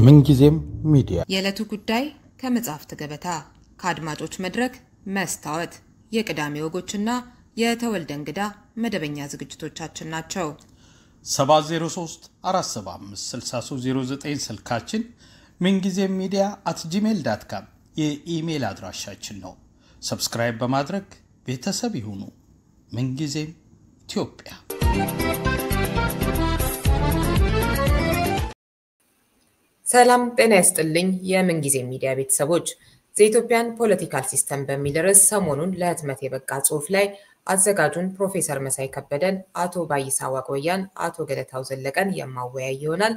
ምንጊዜም ሚዲያ የዕለቱ ጉዳይ ከመጽሐፍት ገበታ ከአድማጮች መድረክ መስታወት የቅዳሜ ወጎችና የተወልደ እንግዳ መደበኛ ዝግጅቶቻችን ናቸው። 703 475 6309 ስልካችን ምንጊዜም media@gmail.com የኢሜል አድራሻችን ነው። ሰብስክራይብ በማድረግ ቤተሰብ ይሁኑ። ምንጊዜም ኢትዮጵያ። ሰላም ጤና ይስጥልኝ የምንጊዜም ሚዲያ ቤተሰቦች። የኢትዮጵያን ፖለቲካል ሲስተም በሚል ርዕስ ሰሞኑን ለህትመት የበቃ ጽሑፍ ላይ አዘጋጁን ፕሮፌሰር መሳይ ከበደን፣ አቶ ባይሳ ዋቆያን፣ አቶ ገለታው ዘለቀን የማወያይ ይሆናል።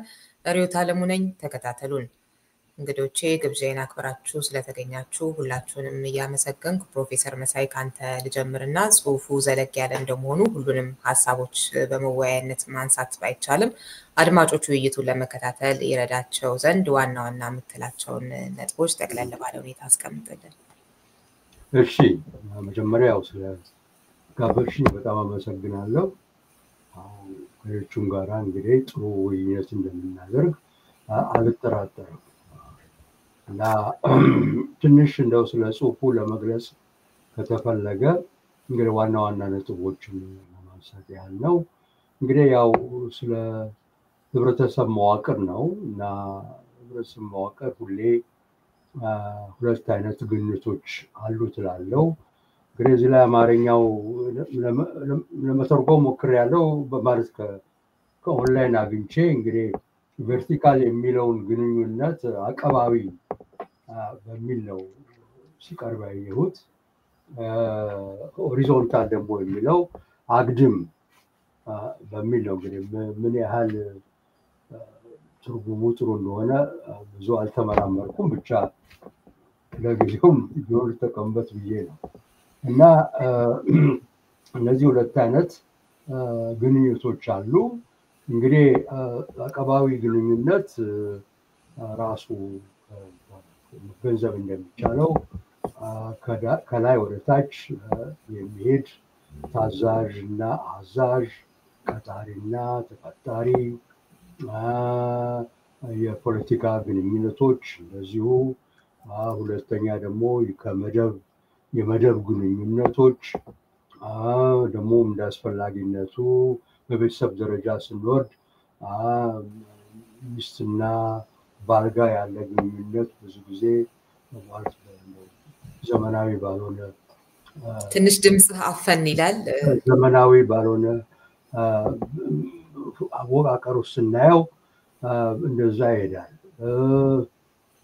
ሪዮት አለሙ ነኝ። ተከታተሉን። እንግዶቼ ግብዣዬን አክብራችሁ ስለተገኛችሁ ሁላችሁንም እያመሰገንኩ ፕሮፌሰር መሳይ ካንተ ልጀምርና ጽሑፉ ዘለግ ያለ እንደመሆኑ ሁሉንም ሐሳቦች በመወያየነት ማንሳት ባይቻልም አድማጮቹ ውይይቱን ለመከታተል ይረዳቸው ዘንድ ዋና ዋና የምትላቸውን ነጥቦች ጠቅለል ባለ ሁኔታ አስቀምጥልን። እሺ፣ መጀመሪያው ስለ ጋበዝሽኝ በጣም አመሰግናለሁ። ከሌሎቹም ጋር እንግዲህ ጥሩ ውይይት እንደምናደርግ አልጠራጠርም። እና ትንሽ እንደው ስለ ጽሑፉ ለመግለጽ ከተፈለገ እንግዲህ ዋና ዋና ነጥቦችን ለማንሳት ያህል ነው። እንግዲህ ያው ስለ ህብረተሰብ መዋቅር ነው እና ህብረተሰብ መዋቅር ሁሌ ሁለት አይነት ግንኙነቶች አሉት እላለሁ። እንግዲህ እዚህ ላይ አማርኛው ለመተርጎም ሞክሬያለሁ በማለት ከኦንላይን አግኝቼ እንግዲህ ቨርቲካል የሚለውን ግንኙነት አቀባዊ በሚል ነው ሲቀርብ ያየሁት። ሆሪዞንታል ደግሞ የሚለው አግድም በሚል ነው። እንግዲህ ምን ያህል ትርጉሙ ጥሩ እንደሆነ ብዙ አልተመራመርኩም፣ ብቻ ለጊዜው ቢሆን ልጠቀምበት ብዬ ነው። እና እነዚህ ሁለት አይነት ግንኙነቶች አሉ። እንግዲህ አቀባዊ ግንኙነት ራሱ ገንዘብ እንደሚቻለው ከላይ ወደ ታች የሚሄድ ታዛዥ እና አዛዥ፣ ቀጣሪና ተቀጣሪ፣ የፖለቲካ ግንኙነቶች እንደዚሁ። ሁለተኛ ደግሞ የመደብ ግንኙነቶች ደግሞ እንዳስፈላጊነቱ በቤተሰብ ደረጃ ስንወርድ ሚስትና ባል ጋር ያለ ግንኙነት ብዙ ጊዜ ዘመናዊ ባልሆነ ትንሽ ድምጽ አፈን ይላል። ዘመናዊ ባልሆነ አወቃቀሩ ስናየው እንደዛ ይሄዳል።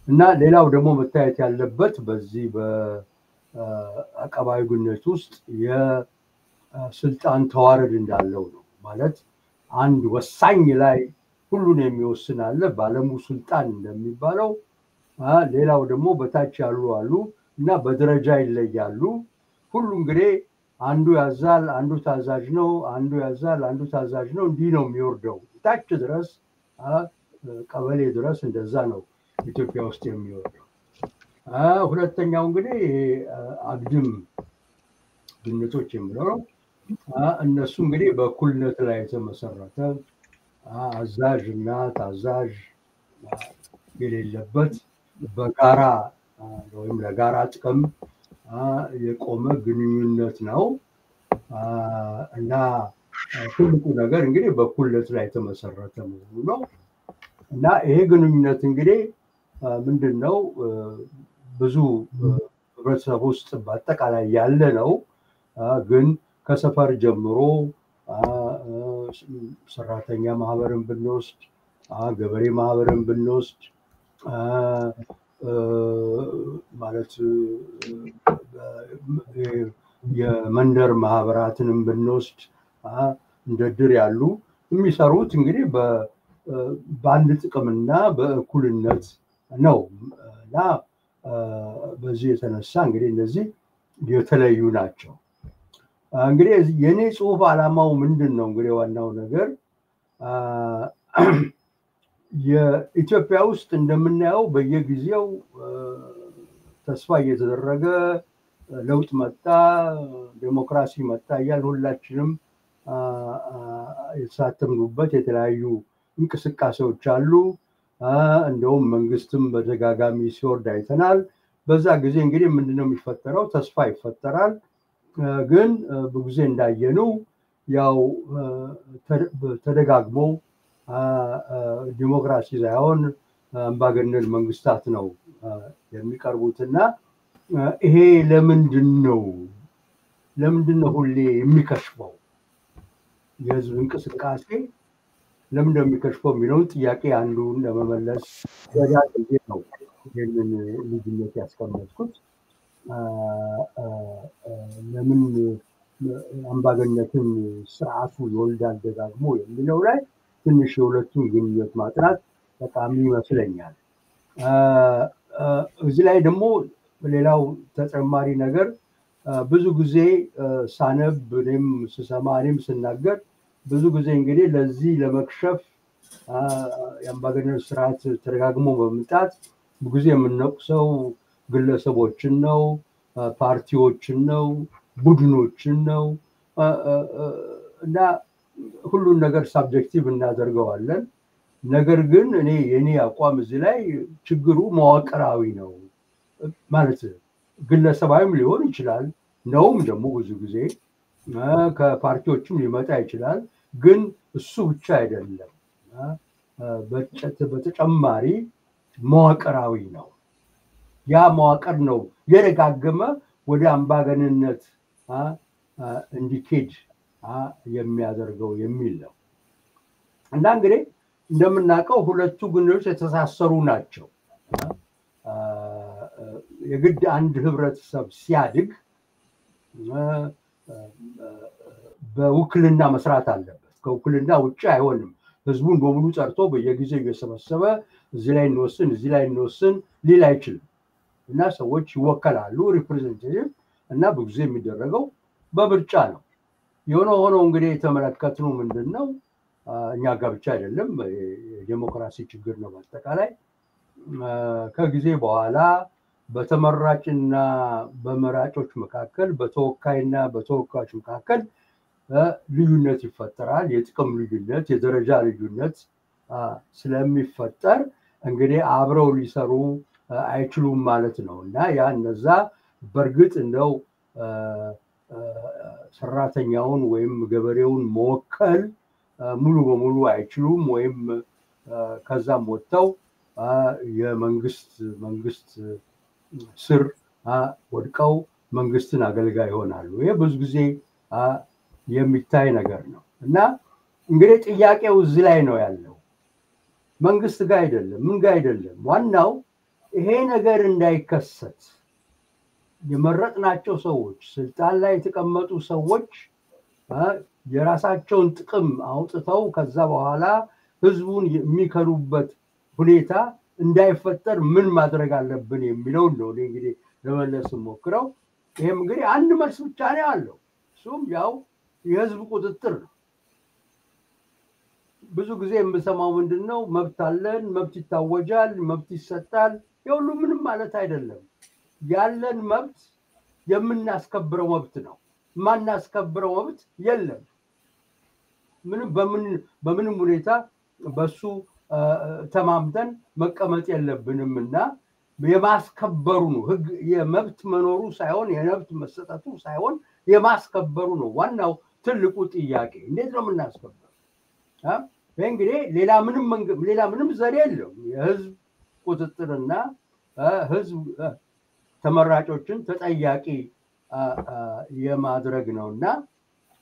እና ሌላው ደግሞ መታየት ያለበት በዚህ በአቀባዊ ግንኙነት ውስጥ የስልጣን ተዋረድ እንዳለው ነው። ማለት አንድ ወሳኝ ላይ ሁሉን የሚወስን አለ፣ ባለሙ ስልጣን እንደሚባለው። ሌላው ደግሞ በታች ያሉ አሉ እና በደረጃ ይለያሉ። ሁሉ እንግዲህ አንዱ ያዛል፣ አንዱ ታዛዥ ነው፣ አንዱ ያዛል፣ አንዱ ታዛዥ ነው። እንዲህ ነው የሚወርደው ታች ድረስ፣ ቀበሌ ድረስ እንደዛ ነው ኢትዮጵያ ውስጥ የሚወርደው። ሁለተኛው እንግዲህ አግድም ግንኙነቶች የሚለው እነሱ እንግዲህ በእኩልነት ላይ የተመሰረተ አዛዥ እና ታዛዥ የሌለበት በጋራ ወይም ለጋራ ጥቅም የቆመ ግንኙነት ነው። እና ትልቁ ነገር እንግዲህ በእኩልነት ላይ የተመሰረተ መሆኑ ነው። እና ይሄ ግንኙነት እንግዲህ ምንድነው ብዙ ህብረተሰብ ውስጥ በአጠቃላይ ያለ ነው። ግን ከሰፈር ጀምሮ ሰራተኛ ማህበርን ብንወስድ፣ ገበሬ ማህበርን ብንወስድ፣ ማለት የመንደር ማህበራትንም ብንወስድ እንደ ድር ያሉ የሚሰሩት እንግዲህ በአንድ ጥቅምና በእኩልነት ነው። እና በዚህ የተነሳ እንግዲህ እነዚህ የተለዩ ናቸው። እንግዲህ የኔ ጽሑፍ ዓላማው ምንድነው? እንግዲህ ዋናው ነገር የኢትዮጵያ ውስጥ እንደምናየው በየጊዜው ተስፋ እየተደረገ ለውጥ መጣ፣ ዴሞክራሲ መጣ እያልን ሁላችንም የተሳተምኑበት የተለያዩ እንቅስቃሴዎች አሉ። እንደውም መንግስትም በተጋጋሚ ሲወርድ አይተናል። በዛ ጊዜ እንግዲህ ምንድነው የሚፈጠረው? ተስፋ ይፈጠራል። ግን በጊዜ እንዳየነው ያው ተደጋግሞ ዲሞክራሲ ሳይሆን አምባገነን መንግስታት ነው የሚቀርቡትና ይሄ ለምንድን ነው ሁሌ የሚከሽፈው? የህዝብ እንቅስቃሴ ለምን የሚከሽፈው የሚለውን ጥያቄ አንዱን ለመመለስ ወዳ ጊዜ ነው ይህንን ልዩነት ያስቀመጥኩት። ለምን አምባገነትን ስርዓቱ ይወልዳል ደጋግሞ የሚለው ላይ ትንሽ የሁለቱን ግንኙነት ማጥናት ጠቃሚ ይመስለኛል። እዚህ ላይ ደግሞ ሌላው ተጨማሪ ነገር ብዙ ጊዜ ሳነብ እኔም ስሰማ እኔም ስናገር ብዙ ጊዜ እንግዲህ ለዚህ ለመክሸፍ የአምባገነን ስርዓት ተደጋግሞ በመምጣት ብዙ ጊዜ የምንነቅሰው ግለሰቦችን ነው፣ ፓርቲዎችን ነው፣ ቡድኖችን ነው እና ሁሉን ነገር ሳብጀክቲቭ እናደርገዋለን። ነገር ግን የኔ አቋም እዚህ ላይ ችግሩ መዋቅራዊ ነው ማለት ግለሰባዊም ሊሆን ይችላል ነውም ደግሞ ብዙ ጊዜ ከፓርቲዎችም ሊመጣ ይችላል። ግን እሱ ብቻ አይደለም፣ በተጨማሪ መዋቅራዊ ነው። ያ መዋቅር ነው የደጋገመ ወደ አምባገነንነት እንዲኬድ የሚያደርገው የሚል ነው። እና እንግዲህ እንደምናውቀው ሁለቱ ግንኙነቶች የተሳሰሩ ናቸው። የግድ አንድ ህብረተሰብ ሲያድግ በውክልና መስራት አለበት። ከውክልና ውጭ አይሆንም። ህዝቡን በሙሉ ጠርቶ በየጊዜው እየሰበሰበ እዚህ ላይ እንወስን ሊል አይችልም። እና ሰዎች ይወከላሉ፣ ሪፕሬዘንቴቲቭ እና ብዙ ጊዜ የሚደረገው በምርጫ ነው። የሆነ ሆኖ እንግዲህ የተመለከትነው ምንድነው? እኛ ጋር ብቻ አይደለም፣ የዲሞክራሲ ችግር ነው በአጠቃላይ። ከጊዜ በኋላ በተመራጭና በመራጮች መካከል፣ በተወካይና በተወካዮች መካከል ልዩነት ይፈጠራል። የጥቅም ልዩነት፣ የደረጃ ልዩነት ስለሚፈጠር እንግዲህ አብረው ሊሰሩ አይችሉም ማለት ነው። እና ያ እነዛ በእርግጥ እንደው ሰራተኛውን ወይም ገበሬውን መወከል ሙሉ በሙሉ አይችሉም። ወይም ከዛም ወጥተው የመንግስት ስር ወድቀው መንግስትን አገልጋይ ይሆናሉ። ይሄ ብዙ ጊዜ የሚታይ ነገር ነው። እና እንግዲህ ጥያቄው እዚህ ላይ ነው ያለው፣ መንግስት ጋር አይደለም፣ ምን ጋር አይደለም። ዋናው ይሄ ነገር እንዳይከሰት የመረጥናቸው ሰዎች፣ ስልጣን ላይ የተቀመጡ ሰዎች የራሳቸውን ጥቅም አውጥተው ከዛ በኋላ ህዝቡን የሚከሉበት ሁኔታ እንዳይፈጠር ምን ማድረግ አለብን የሚለው ነው እንግዲህ ለመለስ ሞክረው። ይሄም እንግዲህ አንድ መልስ ብቻ ነው ያለው፣ እሱም ያው የህዝብ ቁጥጥር ነው። ብዙ ጊዜ የምሰማው ምንድነው? መብት አለን፣ መብት ይታወጃል፣ መብት ይሰጣል። የሁሉ ምንም ማለት አይደለም። ያለን መብት የምናስከብረው መብት ነው። ማናስከብረው መብት የለም። በምንም ሁኔታ በሱ ተማምተን መቀመጥ የለብንም። እና የማስከበሩ ነው ህግ። የመብት መኖሩ ሳይሆን የመብት መሰጠቱ ሳይሆን የማስከበሩ ነው ዋናው ትልቁ ጥያቄ። እንዴት ነው የምናስከብረው? እንግዲህ ሌላ ምንም ዘዴ የለውም። የህዝብ ቁጥጥርና ህዝብ ተመራጮችን ተጠያቂ የማድረግ ነውና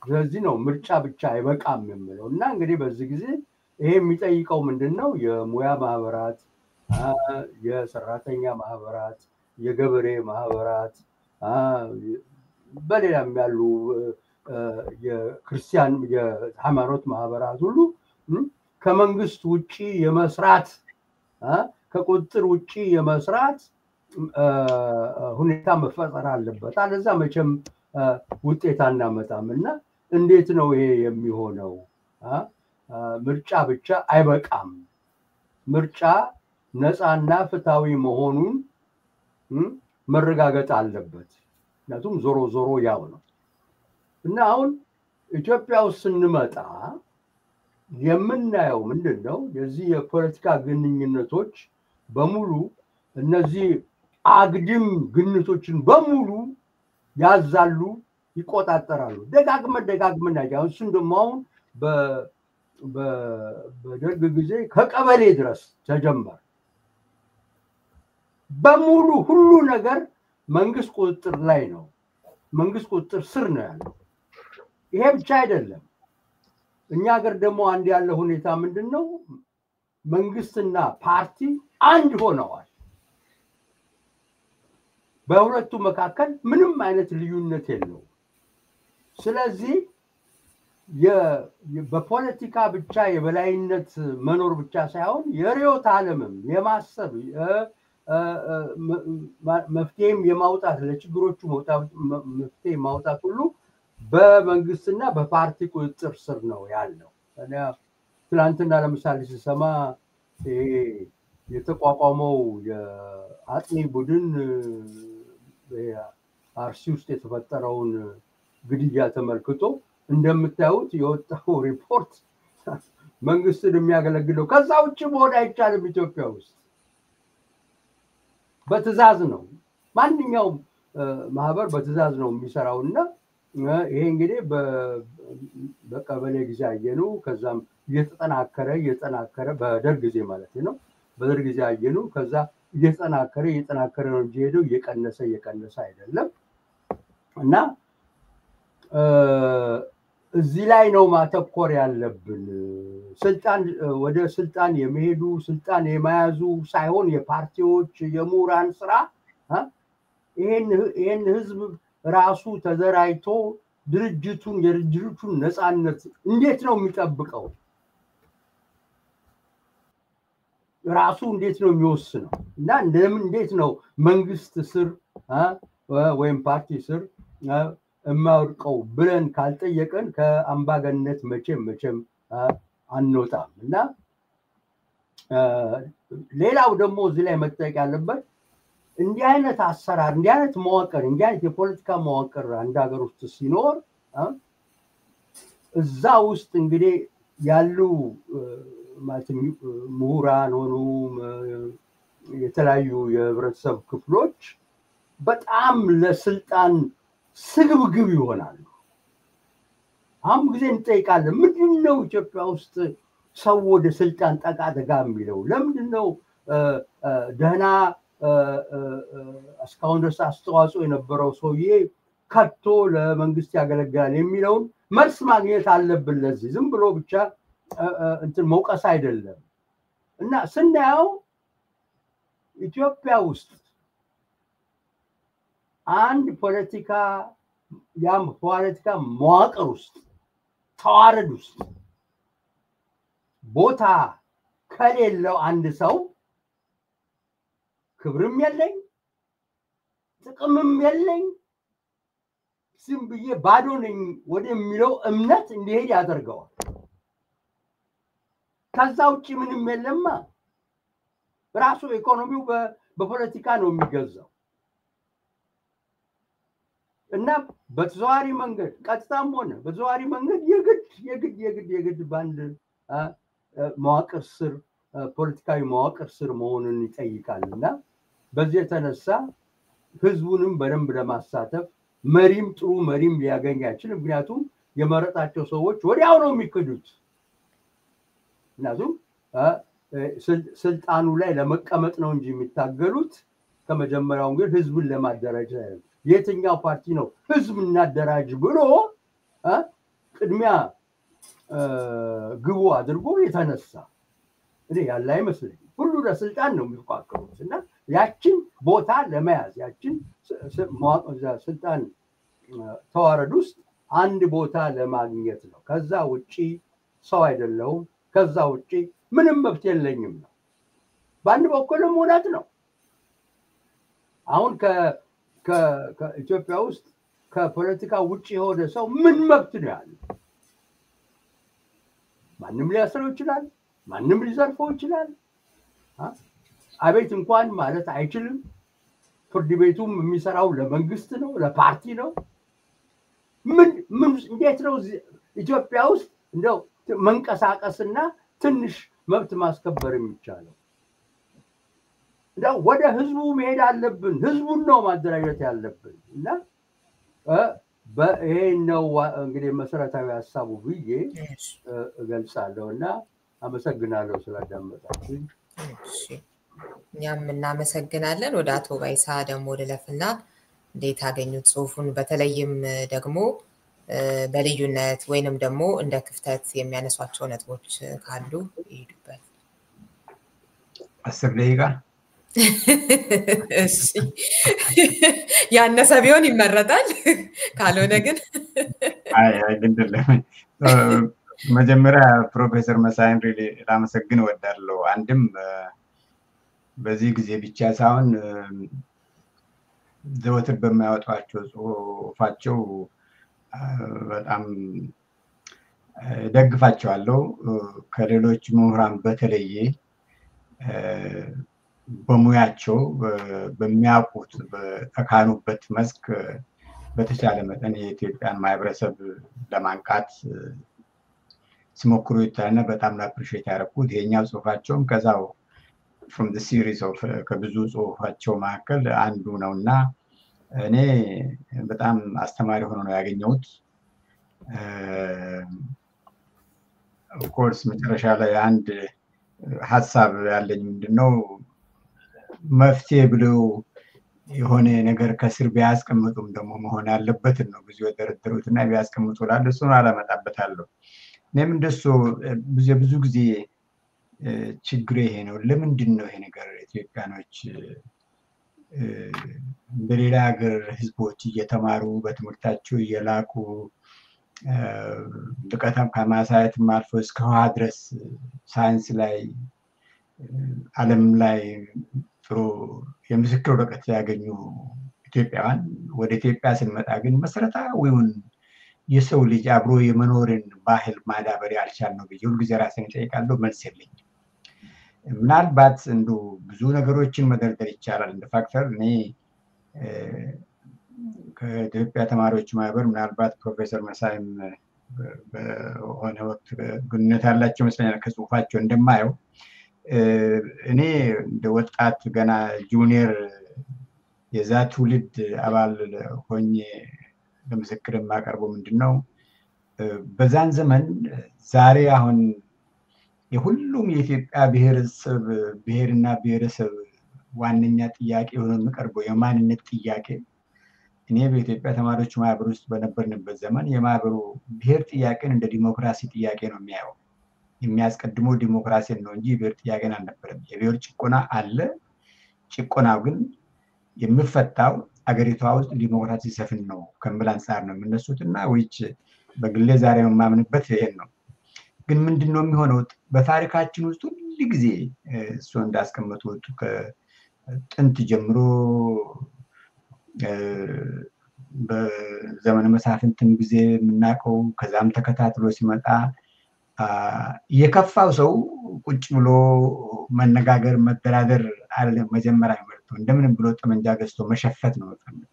ስለዚህ ነው ምርጫ ብቻ አይበቃም የምለው። እና እንግዲህ በዚህ ጊዜ ይሄ የሚጠይቀው ምንድነው? የሙያ ማህበራት፣ የሰራተኛ ማህበራት፣ የገበሬ ማህበራት፣ በሌላም ያሉ የክርስቲያን የሃይማኖት ማህበራት ሁሉ ከመንግስት ውጪ የመስራት ከቁጥጥር ውጪ የመስራት ሁኔታ መፈጠር አለበት። አለዛ መቼም ውጤት አናመጣም። እና እንዴት ነው ይሄ የሚሆነው? ምርጫ ብቻ አይበቃም። ምርጫ ነፃና ፍትሃዊ መሆኑን መረጋገጥ አለበት። ምክንያቱም ዞሮ ያው ነው። እና አሁን ኢትዮጵያ ውስጥ ስንመጣ የምናየው ምንድነው የዚህ የፖለቲካ ግንኙነቶች በሙሉ እነዚህ አግድም ግንኙነቶችን በሙሉ ያዛሉ ይቆጣጠራሉ ደጋግመን ያው እሱን ደግሞ አሁን በደርግ ጊዜ ከቀበሌ ድረስ ተጀመረ በሙሉ ሁሉ ነገር መንግስት ቁጥጥር ላይ ነው መንግስት ቁጥጥር ስር ነው ያለው ይሄ ብቻ አይደለም እኛ ሀገር ደግሞ አንድ ያለ ሁኔታ ምንድነው መንግስትና ፓርቲ አንድ ሆነዋል በሁለቱ መካከል ምንም አይነት ልዩነት የለውም ስለዚህ በፖለቲካ ብቻ የበላይነት መኖር ብቻ ሳይሆን የሪዮት ዓለምም የማሰብ መፍትሄም የማውጣት ለችግሮቹ መፍትሄ ማውጣት ሁሉ በመንግስትና በፓርቲ ቁጥጥር ስር ነው ያለው እና ትላንትና ለምሳሌ ሲሰማ የተቋቋመው የአጥኒ ቡድን አርሲ ውስጥ የተፈጠረውን ግድያ ተመልክቶ እንደምታዩት የወጣው ሪፖርት መንግስትን የሚያገለግለው ከዛ ውጭ መሆን አይቻልም ኢትዮጵያ ውስጥ በትዕዛዝ ነው ማንኛውም ማህበር በትዕዛዝ ነው የሚሰራውና ይሄ እንግዲህ በቀበሌ ጊዜ አየነው ከዛም እየተጠናከረ በደርግ ጊዜ ማለት ነው በደርግ ጊዜ አየነው ከዛ እየተጠናከረ ነው እንጂ ሄደው እየቀነሰ አይደለም እና እዚህ ላይ ነው ማተኮር ያለብን ስልጣን ወደ ስልጣን የመሄዱ ስልጣን የማያዙ ሳይሆን የፓርቲዎች የሙራን ስራ ይሄን ህዝብ ራሱ ተዘራይቶ የድርጅቱን ነፃነት እንዴት ነው የሚጠብቀው ራሱ እንዴት ነው የሚወስነው እና እንዴት ነው መንግስት ስር ወይም ፓርቲ ስር እማውርቀው ብለን ካልጠየቀን ከአምባገነት መቼም አንወጣም እና ሌላው ደግሞ እዚህ ላይ መጠየቅ ያለበት እንዲህ አይነት አሰራር እንዲህ አይነት መዋቅር እንዲህ አይነት የፖለቲካ መዋቅር አንድ ሀገር ውስጥ ሲኖር እዛ ውስጥ እንግዲህ ያሉ ማለት ምሁራን ሆኑ የተለያዩ የህብረተሰብ ክፍሎች በጣም ለስልጣን ስግብግብ ይሆናሉ አሁን ጊዜ እንጠይቃለን ምንድነው ኢትዮጵያ ውስጥ ሰው ወደ ስልጣን ጠቃ የሚለው ለምንድነው ደህና እስካሁን ድረስ አስተዋጽኦ የነበረው ሰውዬ ከቶ ለመንግስት ያገለግላል የሚለውን መልስ ማግኘት አለብን ለዚህ ዝም ብሎ ብቻ እንትን መውቀስ አይደለም እና ስናየው ኢትዮጵያ ውስጥ አንድ ፖለቲካ መዋቅር ውስጥ ተዋረድ ውስጥ ቦታ ከሌለው አንድ ሰው ክብርም የለኝ ጥቅምም የለኝ ዝም ብዬ ባዶ ነኝ ወደሚለው እምነት እንዲሄድ ያደርገዋል ከዛ ውጪ ምንም የለማ ራሱ ኢኮኖሚው በፖለቲካ ነው የሚገዛው እና በተዘዋዋሪ መንገድ ቀጥታም ሆነ በተዘዋዋሪ መንገድ የግድ ባንድ መዋቅር ስር ፖለቲካዊ መዋቅር ስር መሆኑን ይጠይቃልና በዚህ የተነሳ ህዝቡንም በደንብ ለማሳተፍ ጥሩ መሪም ሊያገኝ አይችልም ምክንያቱም የመረጣቸው ሰዎች ወዲያው ነው የሚክዱት ምክንያቱም ስልጣኑ ላይ ለመቀመጥ ነው እንጂ የሚታገሉት ከመጀመሪያው ግን ህዝብን ለማደራጀት የትኛው ፓርቲ ነው ህዝብ እናደራጅ ብሎ ቅድሚያ ግቡ አድርጎ የተነሳ ያለ አይመስልም ሁሉ ለስልጣን ነው የሚፋቀሩት እና ያችን ቦታ ለመያዝ ያችን ስልጣን ተዋረድ ውስጥ አንድ ቦታ ለማግኘት ነው ከዛ ውጪ ሰው አይደለም ከዛ ውጪ ምንም መብት የለኝም ነው በአንድ በኩልም እውነት ነው አሁን ከኢትዮጵያ ውስጥ ከፖለቲካ ውጪ የሆነ ሰው ምን መብት ነው ያለው ማንም ሊያስረው ይችላል ማንም ሊዘርፈው ይችላል አቤት እንኳን ማለት አይችልም ፍርድ ቤቱም የሚሰራው ለመንግስት ነው ለፓርቲ ነው ምን እንዴት ነው ኢትዮጵያ ውስጥ እንደው መንቀሳቀስና ትንሽ መብት ማስከበር የሚቻለው እንደው ወደ ህዝቡ መሄድ አለብን። ህዝቡን ነው ማደራጀት ያለብን እና ይሄ ነው እንግዲህ መሰረታዊ ሐሳቡ ብዬ እገልጻለሁና አመሰግናለሁ ስላዳመጣችሁ። እሺ እኛም እናመሰግናለን። ወደ አቶ ባይሳ ደግሞ ልለፍና እንዴት አገኙት ጽሁፉን? በተለይም ደግሞ በልዩነት ወይንም ደግሞ እንደ ክፍተት የሚያነሷቸው ነጥቦች ካሉ ይሄዱበት። 10 ደቂቃ እሺ ያነሰ ቢሆን ይመረጣል፣ ካልሆነ ግን አይደለም። መጀመሪያ ፕሮፌሰር መሳይን ላመሰግን እወዳለሁ። አንድም በዚህ ጊዜ ብቻ ሳይሆን ዘወትር በማያወጧቸው ጽሁፋቸው በጣም ደግፋቸዋለሁ። ከሌሎች ምሁራን በተለየ በሙያቸው በሚያውቁት በተካኑበት መስክ በተቻለ መጠን የኢትዮጵያን ማህበረሰብ ለማንቃት ሲሞክሩ ይታያልና በጣም አፕሪሺየት ያደረኩት ይሄኛው ጽሁፋቸውም ከዛው from the series of ከብዙ ጽሁፋቸው መካከል አንዱ ነውና እኔ በጣም አስተማሪ ሆኖ ነው ያገኘሁት። of course መጨረሻ ላይ አንድ ሐሳብ ያለኝ ምንድነው መፍትሄ ብለው የሆነ ነገር ከስር ቢያስቀምጡም ደግሞ መሆን ያለበት ነው ብዙ የተደረደሩትና ቢያስቀምጡ ላለ እሱን አላመጣበታለሁ። እኔም እንደሱ ብዙ ጊዜ ችግር ይሄ ነው። ለምንድን ነው ይሄ ነገር ኢትዮጵያኖች በሌላ ሀገር ህዝቦች እየተማሩ በትምህርታቸው እየላቁ ልቀታም ከማሳየትም አልፎ እስከ ህዋ ድረስ ሳይንስ ላይ ዓለም ላይ ጥሩ የምስክር ወረቀት ያገኙ ኢትዮጵያውያን ወደ ኢትዮጵያ ስንመጣ ግን መሰረታዊውን የሰው ልጅ አብሮ የመኖርን ባህል ማዳበር ያልቻልነው ብዬ ሁልጊዜ ራሴን እጠይቃለሁ። መልስ የለኝም። ምናልባት እንዱ ብዙ ነገሮችን መደርደር ይቻላል እንደ ፋክተር። እኔ ከኢትዮጵያ ተማሪዎች ማህበር ምናልባት ፕሮፌሰር መሳይም በሆነ ወቅት ግንኙነት ያላቸው መስለኛል ከጽሁፋቸው እንደማየው እኔ እንደ ወጣት ገና ጁኒየር የዛ ትውልድ አባል ሆኜ ለምስክር የማቀርበው ምንድነው በዛን ዘመን ዛሬ አሁን የሁሉም የኢትዮጵያ ብሔርና ብሔረሰብ ዋነኛ ጥያቄ ሆኖ የሚቀርበው የማንነት ጥያቄ እኔ በኢትዮጵያ ተማሪዎች ማህበር ውስጥ በነበርንበት ዘመን የማህበሩ ብሔር ጥያቄን እንደ ዲሞክራሲ ጥያቄ ነው የሚያየው። የሚያስቀድመው ዲሞክራሲን ነው እንጂ ብሔር ጥያቄን አልነበረም። የብሔር ጭቆና አለ። ጭቆናው ግን የሚፈታው አገሪቷ ውስጥ ዲሞክራሲ ሰፍን ነው ከሚል አንፃር ነው የምነሱትና which በግሌ ዛሬ የማምንበት ይሄን ነው። ግን ምንድነው የሚሆነው በታሪካችን ውስጥ ሁሉ ጊዜ እሱ እንዳስቀመጡት ከጥንት ጀምሮ በዘመነ መሳፍንትም ጊዜ የምናውቀው ከዛም ተከታትሎ ሲመጣ የከፋው ሰው ቁጭ ብሎ መነጋገር መደራደር አይደለም መጀመሪያ የሚመርጠው እንደምንም ብሎ ጠመንጃ ገዝቶ መሸፈት ነው የሚፈልገው።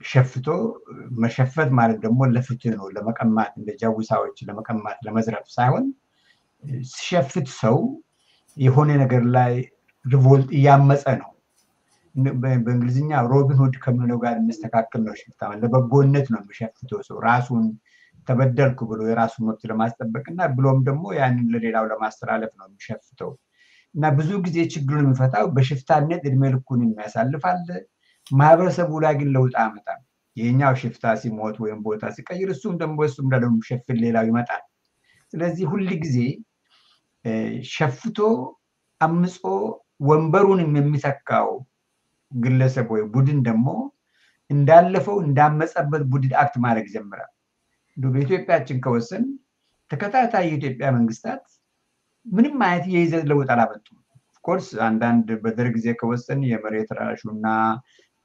ሸፍቶ መሸፈት ማለት ደግሞ ለፍትህ ነው ለመቀማት እንደ ጃዊሳዎች ለመቀማት ለመዝረፍ ሳይሆን ሲሸፍት ሰው የሆነ ነገር ላይ ሪቮልት ያመፀ ነው። በእንግሊዝኛ ሮቢን ሁድ ከምንለው ጋር መስተካከል ነው። ሽፍታ ለበጎነት ነው የሚሸፍተው ሰው ራሱን ተበደልኩ ብሎ የራሱን መብት ለማስጠበቅና ብሎም ደግሞ ያንን ለሌላው ለማስተላለፍ ነው የሚሸፍተው። እና ብዙ ጊዜ ችግሩን የሚፈታው በሽፍታነት እድሜ ልኩን የሚያሳልፋል። ማህበረሰቡ ላይ ግን ለውጥ አመጣም። የኛው ሽፍታ ሲሞት ወይም ቦታ ሲቀይር እሱም ደግሞ ሸፍል ሌላው ይመጣል። ስለዚህ ሁሉ ጊዜ ሸፍቶ አምጾ ወንበሩን የሚተካው ግለሰብ ወይ ቡድን ደግሞ እንዳለፈው እንዳመጸበት ቡድን አክት ማድረግ ጀምራል። በኢትዮጵያችን ከወሰን ተከታታይ የኢትዮጵያ መንግስታት ምንም አይነት የይዘት ለውጥ አላመጡም። ኦፍ ኮርስ አንዳንድ በደርግ ጊዜ ከወሰን የመሬት ራሹና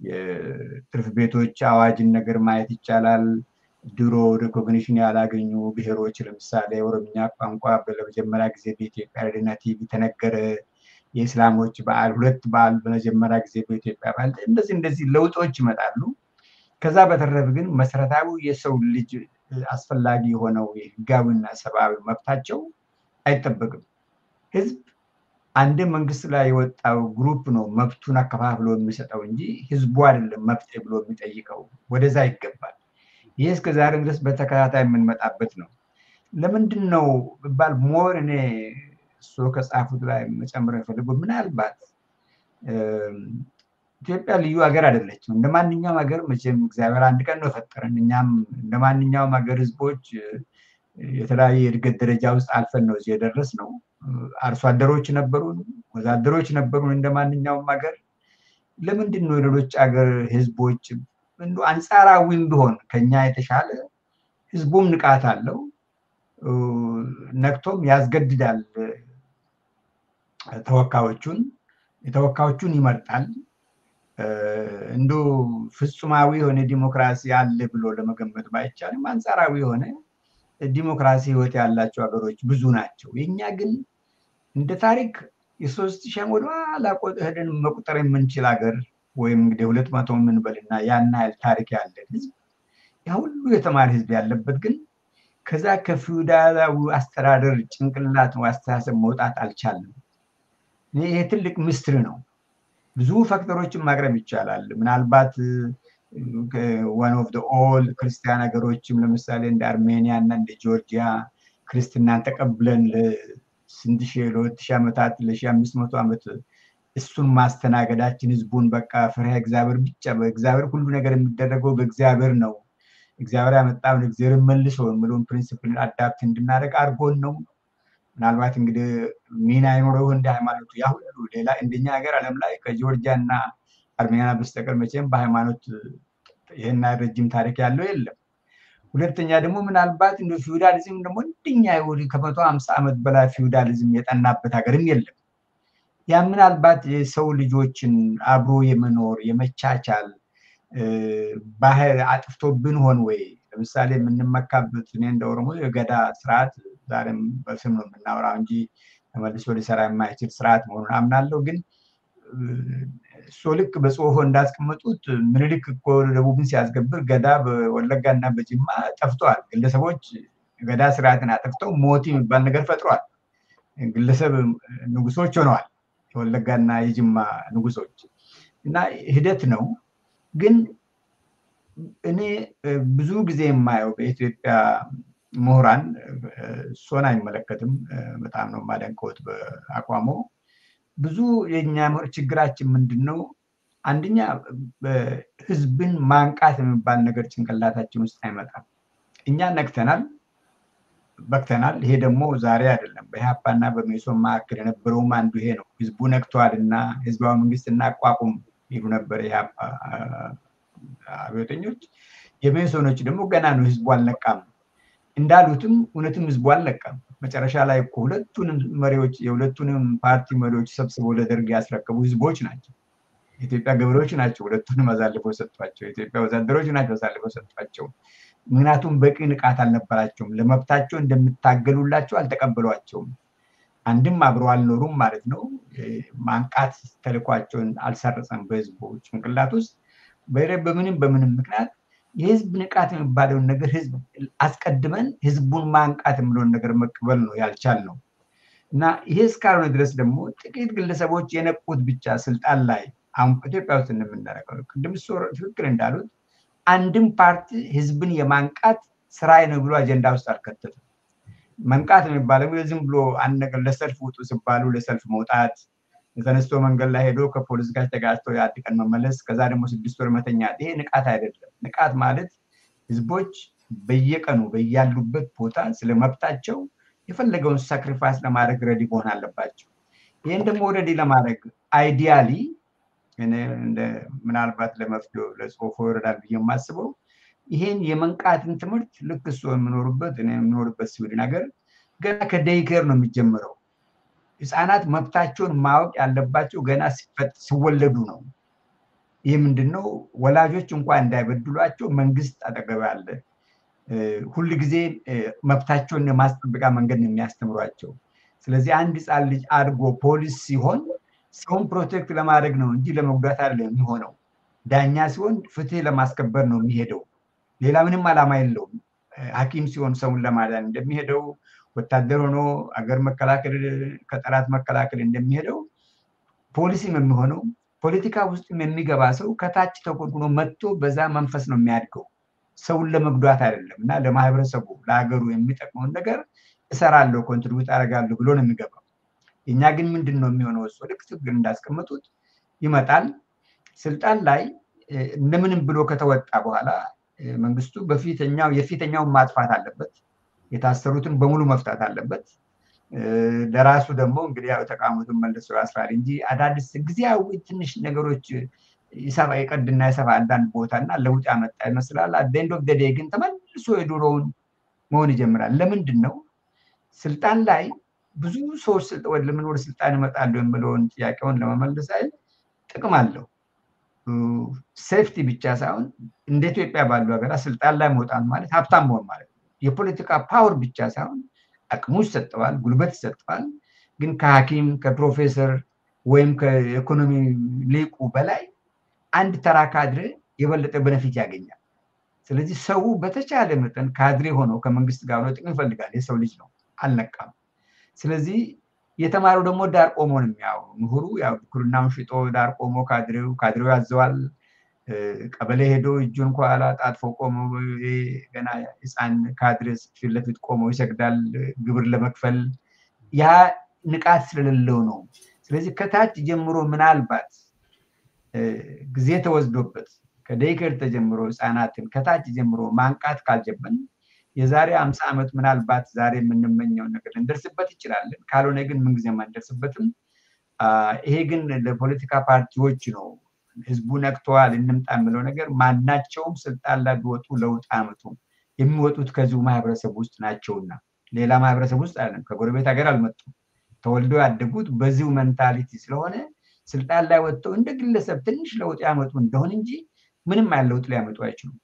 የትርፍ ቤቶች አዋጅን ነገር ማየት ይቻላል። ድሮ ሪኮግኒሽን ያላገኙ ብሔሮች ለምሳሌ ኦሮምኛ ቋንቋ በመጀመሪያ ጊዜ በኢትዮጵያ ሬዲዮና ቲቪ ተነገረ። የእስላሞች በዓል ሁለት በዓል በመጀመሪያ ጊዜ በኢትዮጵያ በዓል እንደዚህ ለውጦች ይመጣሉ። ከዛ በተረፈ ግን መሰረታዊ የሰው ልጅ አስፈላጊ የሆነው የህጋዊና ሰብአዊ መብታቸው አይጠበቅም። ህዝብ አንድ መንግስት ላይ የወጣው ግሩፕ ነው መብቱን አከፋፍሎ የሚሰጠው እንጂ ህዝቡ አይደለም መብት ብሎ የሚጠይቀው። ወደዛ ይገባል። ይህ እስከ ዛሬ ድረስ በተከታታይ የምንመጣበት ነው። ለምንድን ነው ቢባል ሞር እኔ እሱ ከጻፉት ላይ መጨመር የፈለጉት ምናልባት ኢትዮጵያ ልዩ ሀገር አይደለችም። እንደማንኛውም ሀገር መቼም እግዚአብሔር አንድ ቀን ነው ፈጠረን። እኛም እንደማንኛውም ሀገር ህዝቦች የተለያየ የእድገት ደረጃ ውስጥ አልፈን ነው እዚህ የደረስነው። አርሶ አደሮች ነበሩን፣ ወዛደሮች ነበሩን እንደማንኛውም ሀገር። ለምንድን ነው ሌሎች ሀገር ህዝቦች እንዶ አንጻራዊም ቢሆን ከኛ የተሻለ ህዝቡም ንቃት አለው፣ ነክቶም ያስገድዳል፣ ተወካዮቹን ይመርጣል። እንዶ ፍጹማዊ የሆነ ዲሞክራሲ አለ ብሎ ለመገመት ባይቻልም አንጻራዊ የሆነ ዲሞክራሲ ህይወት ያላቸው ሀገሮች ብዙ ናቸው። የኛ ግን እንደ ታሪክ የ3000 ዓመት ወደኋላ ሄደን መቁጠር የምንችል ሀገር ወይም እንግዲህ 200 የምንበልና ያን ያህል ታሪክ ያለን ህዝብ ያ ሁሉ የተማረ ህዝብ ያለበት ግን ከዛ ከፊውዳላዊ አስተዳደር ጭንቅላት አስተሳሰብ መውጣት አልቻለም። ይሄ ትልቅ ምስጢር ነው። ብዙ ፋክተሮችን ማቅረብ ይቻላል። ምናልባት one of the old ክርስቲያን ሀገሮችም ለምሳሌ እንደ አርሜኒያ እና እንደ ጆርጂያ ክርስትናን ተቀብለን ለስንት ሺህ ለ2000 ዓመታት ለ1500 ዓመት እሱን ማስተናገዳችን ህዝቡን በቃ ፍሬ እግዚአብሔር ብቻ በእግዚአብሔር ሁሉ ነገር የሚደረገው በእግዚአብሔር ነው፣ እግዚአብሔር ያመጣውን እግዚአብሔር መልሶ የሚለውን ፕሪንሲፕል አዳፕት እንድናደርግ አድርጎን ነው። ምናልባት እንግዲህ ሚና ይኖረው እንደ ሃይማኖቱ ያ ሁሉ ሌላ እንደኛ ሀገር ዓለም ላይ ከጆርጂያ እና አርሜኒያ በስተቀር መቼም በሃይማኖት ይሄን ረጅም ታሪክ ያለው የለም። ሁለተኛ ደግሞ ምናልባት እንደ ፊውዳሊዝም ደግሞ እንደኛ ይወዲ ከ150 ዓመት በላይ ፊውዳሊዝም የጠናበት ሀገርም የለም። ያ ምናልባት የሰው ልጆችን አብሮ የመኖር የመቻቻል ባህል አጥፍቶብን ሆን ወይ? ለምሳሌ የምንመካበት እኔ እንደ ኦሮሞ የገዳ ስርዓት ዛሬም በስም ነው የምናወራው እንጂ ተመልሶ ሊሰራ የማይችል ስርዓት መሆኑን አምናለሁ። ግን ሶልክ በጽሁፎ እንዳስቀመጡት ምኒልክ እኮ ደቡብን ሲያስገብር ገዳ በወለጋና በጅማ ጠፍቷል። ግለሰቦች ገዳ ስርዓትን አጥፍተው ሞቲ የሚባል ነገር ፈጥሯል። ግለሰብ ንጉሶች ሆነዋል የወለጋና የጅማ ንጉሶች እና ሂደት ነው። ግን እኔ ብዙ ጊዜ የማየው በኢትዮጵያ ምሁራን እሱን አይመለከትም፣ በጣም ነው የማደንቀውት በአቋሙ። ብዙ የኛ ችግራችን ምንድነው? አንደኛ ህዝብን ማንቃት የሚባል ነገር ጭንቅላታችን ውስጥ አይመጣም። እኛ ነክተናል፣ በክተናል። ይሄ ደግሞ ዛሬ አይደለም፣ በኢህአፓና በሜሶን መካከል የነበረውም አንዱ ይሄ ነው። ህዝቡ ነክቷልና ህዝባዊ መንግስት እናቋቁም ይሉ ነበር የኢህአፓ አብዮተኞች። የሜሶኖች ደግሞ ገና ነው ህዝቡ አልነቃም እንዳሉትም እውነትም ህዝቡ አልነቃም። መጨረሻ ላይ እኮ ሁለቱንም መሪዎች የሁለቱንም ፓርቲ መሪዎች ሰብስበው ለደርግ ያስረከቡ ህዝቦች ናቸው። የኢትዮጵያ ገበሬዎች ናቸው ሁለቱንም አሳልፈው ሰጥቷቸው፣ የኢትዮጵያ ወዛደሮች ናቸው አሳልፈው ሰጥቷቸው። ምክንያቱም በቂ ንቃት አልነበራቸውም። ለመብታቸው እንደምታገሉላቸው አልተቀበሏቸውም። አንድም አብረው አልኖሩም ማለት ነው። ማንቃት ተልኳቸውን አልሰረጸም በህዝቡ ጭንቅላት ውስጥ። በምንም ምክንያት የህዝብ ንቃት የሚባለውን ነገር ህዝብ አስቀድመን ህዝቡን ማንቃት የሚለውን ነገር መቀበል ነው ያልቻልነው። እና ይሄ እስካልሆነ ድረስ ደግሞ ጥቂት ግለሰቦች የነቁት ብቻ ስልጣን ላይ አሁን ኢትዮጵያ ውስጥ እንደምናደርገው ቅድም ትክክል እንዳሉት አንድም ፓርቲ ህዝብን የማንቃት ስራዬ ነው ብሎ አጀንዳ ውስጥ አልከተተም። መንቃት የሚባለው ዝም ብሎ አንድ ነገር ለሰልፍ ውጡ ሲባሉ ለሰልፍ መውጣት፣ ተነስቶ መንገድ ላይ ሄዶ ከፖሊስ ጋር ተጋጭቶ የአንድ ቀን መመለስ፣ ከዛ ደግሞ 6 ወር መተኛት፣ ይሄ ንቃት አይደለም። ንቃት ማለት ህዝቦች በየቀኑ በያሉበት ቦታ ስለመብታቸው የፈለገውን ሳክሪፋይስ ለማድረግ ረዲ መሆን አለባቸው። ይሄን ደግሞ ረዲ ለማድረግ አይዲያሊ እንደ ምናልባት ለመፍትሄው ለጽሁፎ ይረዳል ብዬ የማስበው ይሄን የመንቃትን ትምህርት ልክ እሱ የምኖርበት ስዊድን ሀገር ገና ከዴይኬር ነው የሚጀምረው። ህፃናት መብታቸውን ማወቅ ያለባቸው ገና ሲወለዱ ነው። ይህ ምንድነው? ወላጆች እንኳን እንዳይበድሏቸው መንግስት አጠገብ አለ። ሁሉ ጊዜ መብታቸውን የማስጠበቂያ መንገድ ነው የሚያስተምሯቸው። ስለዚህ አንድ ህፃን ልጅ አድጎ ፖሊስ ሲሆን ሰውን ፕሮቴክት ለማድረግ ነው እንጂ ለመጉዳት አይደለም የሚሆነው። ዳኛ ሲሆን ፍትህ ለማስከበር ነው የሚሄደው። ሌላ ምንም ዓላማ የለውም። ሐኪም ሲሆን ሰውን ለማዳን እንደሚሄደው ወታደር ሆኖ አገር መከላከል ከጠላት መከላከል እንደሚሄደው ፖሊሲም የሚሆነው ፖለቲካ ውስጥ የሚገባ ሰው ከታች ተቆርቁሮ መጥቶ በዛ መንፈስ ነው የሚያድገው ሰውን ለመጉዳት አይደለም እና ለማህበረሰቡ ለሀገሩ የሚጠቅመውን ነገር እሰራለሁ ኮንትሪቢዩት አደርጋለሁ ብሎ ነው የሚገባው እኛ ግን ምንድነው የሚሆነው እሱ ልክ ችግር እንዳስቀመጡት ይመጣል ስልጣን ላይ እንደምንም ብሎ ከተወጣ በኋላ መንግስቱ የፊተኛውን ማጥፋት አለበት የታሰሩትን በሙሉ መፍታት አለበት ለራሱ ደግሞ እንግዲህ ያው ተቃውሞቱን መልሶ ያስራል እንጂ አዳዲስ ግዚያዊ ትንሽ ነገሮች ይሰባ ይቀድና ይሰባ አንዳንድ ቦታና ለውጥ ያመጣ ይመስላል አደንዶ ገዴ ግን ተመልሶ የዱሮውን መሆን ይጀምራል ለምንድን ነው ስልጣን ላይ ብዙ ሰዎች ለምን ወደ ስልጣን ይመጣሉ የሚለውን ጥያቄውን ለመመለስ አይደል ጥቅም አለው ሴፍቲ ብቻ ሳይሆን እንደ ኢትዮጵያ ባሉ ሀገራት ስልጣን ላይ መውጣት ማለት ሀብታም መሆን ማለት የፖለቲካ ፓወር ብቻ ሳይሆን አቅሙ ይሰጣል ጉልበት ይሰጣል ግን ከሐኪም ከፕሮፌሰር ወይም ከኢኮኖሚ ሊቁ በላይ አንድ ተራ ካድሬ የበለጠ ቤኔፊት ያገኛል ስለዚህ ሰው በተቻለ መጠን ካድሬ ሆኖ ከመንግስት ጋር ነው ጥቅም ይፈልጋል የሰው ልጅ ነው አልነቃም ስለዚህ የተማረው ደግሞ ዳር ቆሞ ነው የሚያው ምሁሩ ያው ኩርናውን ሽጦ ዳር ቆሞ ካድሬው ያዘዋል ቀበሌ ሄዶ እጁን ኳላ ጣጥፎ ቆሞ ገና ህፃን ካድሬስ ፊት ቆሞ ይሰግዳል ግብር ለመክፈል ያ ንቃት ስለሌለው ነው ስለዚህ ከታች ጀምሮ ምናልባት ጊዜ ተወስዶበት ከደይከር ተጀምሮ ህፃናትን ከታች ጀምሮ ማንቃት ካልጀበን የዛሬ 50 ዓመት ምናልባት ዛሬ የምንመኘው ነገር እንደርስበት ይችላል ካልሆነ ግን ምን ጊዜ ማንደርስበትም ይሄ ግን ለፖለቲካ ፓርቲዎች ነው ህዝቡ ነክቷል እንምጣ የሚለው ነገር ማናቸውም ስልጣን ላይ ቢወጡ ለውጥ አመጡ የሚወጡት ከዚሁ ማህበረሰብ ውስጥ ናቸውና ሌላ ማህበረሰብ ውስጥ አይደለም ከጎረቤት ሀገር አልመጡም ተወልደው ያደጉት በዚሁ ሜንታሊቲ ስለሆነ ስልጣን ላይ ወጥተው እንደ ግለሰብ ትንሽ ለውጥ ያመጡ እንደሆነ እንጂ ምንም ያለውጥ ሊያመጡ አይችሉም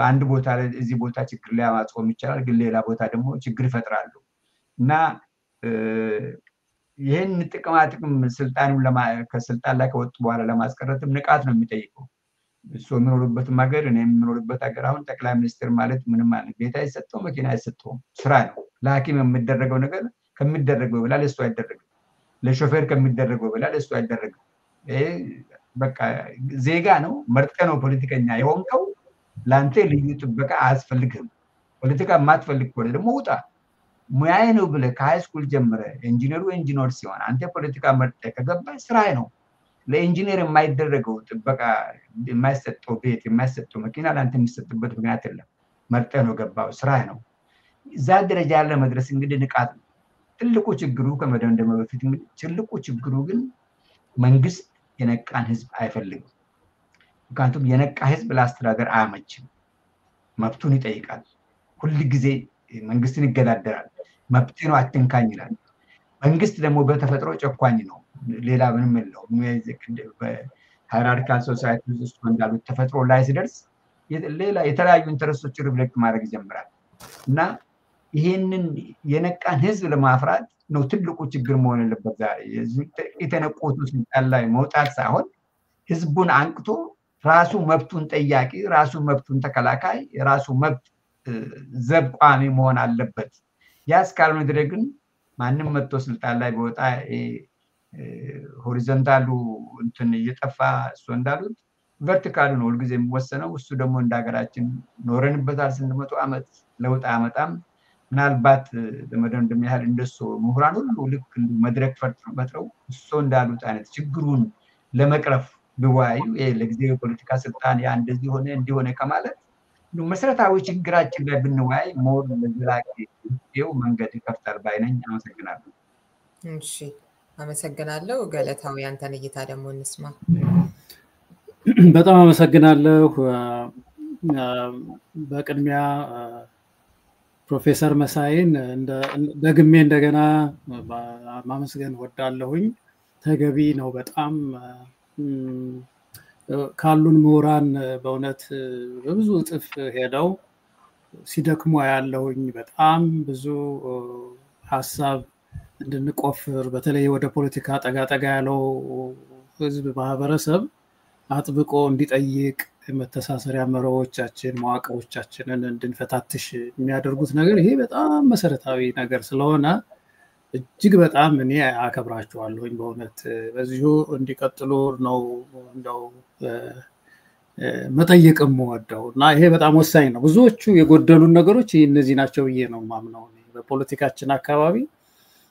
አንድ ቦታ እዚህ ቦታ ችግር ሊያማጽም ይችላል ግን ሌላ ቦታ ደግሞ ችግር ይፈጥራሉ እና ይሄን ጥቅም ስልጣኑን ከስልጣን ላይ ከወጡ በኋላ ለማስቀረትም ንቃት ነው የሚጠይቀው እሱ የሚኖርበት ሀገር እኔ የሚኖርበት ሀገር አሁን ጠቅላይ ሚኒስትር ማለት ምንም ማለት ቤት አይሰጠው መኪና አይሰጠው ስራ ነው ለሐኪም የሚደረገው ነገር ከሚደረገው በላይ ለሱ አይደረግም ለሾፌር ከሚደረገው በላይ ለሱ አይደረግም በቃ ዜጋ ነው መርጠ ነው ፖለቲከኛ የሆንከው ላንተ ልዩ ጥበቃ አያስፈልግም ፖለቲካ ማትፈልግ ከሆነ ደግሞ ውጣ ሙያዬ ነው ብለ ከሃይስኩል ጀምረ ኢንጂነር ሲሆን አንተ ፖለቲካ መርጠ ከገባ ስራዬ ነው ለኢንጂነር የማይደረገው ጥበቃ የማይሰጠው ቤት የማይሰጠው መኪና ላንተ የሚሰጥበት ምክንያት የለም መርጠ ነው ገባው ስራዬ ነው እዛ ደረጃ ያለ መድረስ እንግዲህ ንቃት ነው ትልቁ ችግሩ ከመደምደም በፊት እንግዲህ ትልቁ ችግሩ ግን መንግስት የነቃን ህዝብ አይፈልግም ምክንያቱም የነቃ ህዝብ ለአስተዳደር አያመችም መብቱን ይጠይቃል ሁሉ ጊዜ መንግስትን ይገዳደራል መብት ነው አትንካኝ ይላል መንግስት ደግሞ በተፈጥሮ ጨቋኝ ነው ሌላ ምንም የለውም በሃይራርካል ሶሳይቲ ውስጥ እንዳሉት ተፈጥሮ ላይ ሲደርስ ሌላ የተለያዩ ኢንተረስቶች ሪፍሌክት ማድረግ ይጀምራል እና ይሄንን የነቃን ህዝብ ለማፍራት ነው ትልቁ ችግር መሆን ያለበት ዛሬ የተነቆቱ ስልጣን ላይ መውጣት ሳይሆን ህዝቡን አንቅቶ ራሱ መብቱን ጠያቂ ራሱ መብቱን ተከላካይ ራሱ መብት ዘብ ቋሚ መሆን አለበት ያስካልሆነ ድረስ ግን ማንንም መጥቶ ስልጣን ላይ ቢወጣ ሆሪዞንታሉ እንትን እየጠፋ እሱ እንዳሉት ቨርቲካሉ ነው ሁልጊዜ የሚወሰነው እሱ ደግሞ እንዳገራችን ኖረንበታል ስንመጡ አመት ለውጥ አመጣም ምናልባት ለመደምደም ያህል እንደሱ ምሁራን ሁሉ ልክ መድረክ ፈጥረው እሱ እንዳሉት አይነት ችግሩን ለመቅረፍ ቢወያዩ ለጊዜው ፖለቲካ ስልጣን ያ እንደዚህ ሆነ እንዲሆነ ከማለት መሰረታዊ ችግራችን ላይ ብንወያይ ሞር ለዘላቂ መንገድ ይከፍታል ባይነኝ አመሰግናለሁ እሺ አመሰግናለሁ ገለታው ያንተን እይታ ደግሞ እንስማ በጣም አመሰግናለሁ በቅድሚያ ፕሮፌሰር መሳይን ደግሜ እንደገና ማመስገን ወዳለሁኝ ተገቢ ነው በጣም ካሉን ምሁራን በእውነት በብዙ እጥፍ ሄደው ሲደክሙ ያለውኝ በጣም ብዙ ሐሳብ እንድንቆፍር በተለይ ወደ ፖለቲካ ጠጋ ያለው ህዝብ ማህበረሰብ አጥብቆ እንዲጠይቅ የመተሳሰሪያ መርሆቻችን መዋቅሮቻችንን እንድንፈታትሽ የሚያደርጉት ነገር ይሄ በጣም መሰረታዊ ነገር ስለሆነ እጅግ በጣም እኔ አከብራቸዋለሁኝ በእውነት በዚሁ እንዲቀጥሉ ነው እንደው መጠየቅም ወደው እና ይሄ በጣም ወሳኝ ነው። ብዙዎቹ የጎደሉን ነገሮች እነዚህ ናቸው ብዬ ነው ማምነው። በፖለቲካችን አካባቢ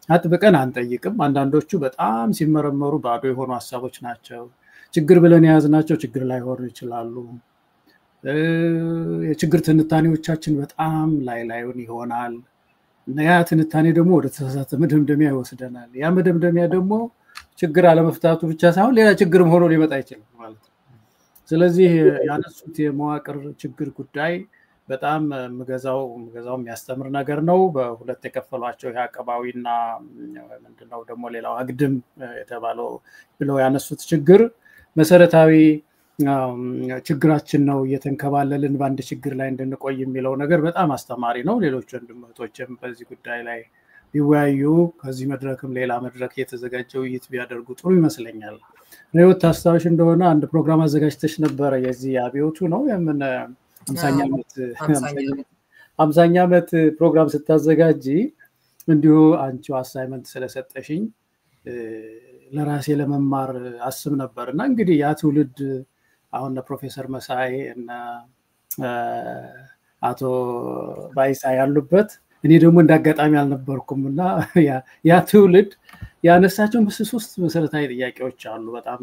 አጥብቀን አንጠይቅም። አንዳንዶቹ በጣም ሲመረመሩ ባዶ የሆኑ ሐሳቦች ናቸው። ችግር ብለን የያዝናቸው ችግር ላይ ሆኑ ይችላሉ። የችግር ትንታኔዎቻችን በጣም ላዩን ይሆናል እና ያ ትንታኔ ደግሞ ወደ ተሳሳተ መደምደሚያ ይወስደናል። ያ መደምደሚያ ደግሞ ችግር አለመፍታቱ ብቻ ሳይሆን ሌላ ችግርም ሆኖ ሊመጣ ይችላል ማለት ነው። ስለዚህ ያነሱት የመዋቅር ችግር ጉዳይ በጣም ምገዛው የሚያስተምር ነገር ነው። በሁለት የከፈሏቸው ያቀባዊና ምንድነው ደግሞ ሌላው አግድም የተባለው ብለው ያነሱት ችግር መሰረታዊ ችግራችን ነው። እየተንከባለልን በአንድ ችግር ላይ እንድንቆይ የሚለው ነገር በጣም አስተማሪ ነው። ሌሎች ወንድሞቶችም በዚህ ጉዳይ ላይ ቢወያዩ ከዚህ መድረክም ሌላ መድረክ የተዘጋጀ ውይይት ቢያደርጉ ጥሩ ይመስለኛል። ሪዮት ታስታውሽ እንደሆነ አንድ ፕሮግራም አዘጋጅተሽ ነበረ። የዚህ አብዮቱ ነው የምን 50ኛ ዓመት ፕሮግራም ስታዘጋጂ እንዲሁ አንቺው አሳይመንት ስለሰጠሽኝ ለራሴ ለመማር አስብ ነበርና እንግዲህ ያ ትውልድ አሁን ፕሮፌሰር መሳይ እና አቶ ባይሳ ያሉበት እኔ ደግሞ እንዳጋጣሚ አልነበርኩምና ያ ትውልድ ያነሳቸው ሶስት መሰረታዊ ጥያቄዎች አሉ። በጣም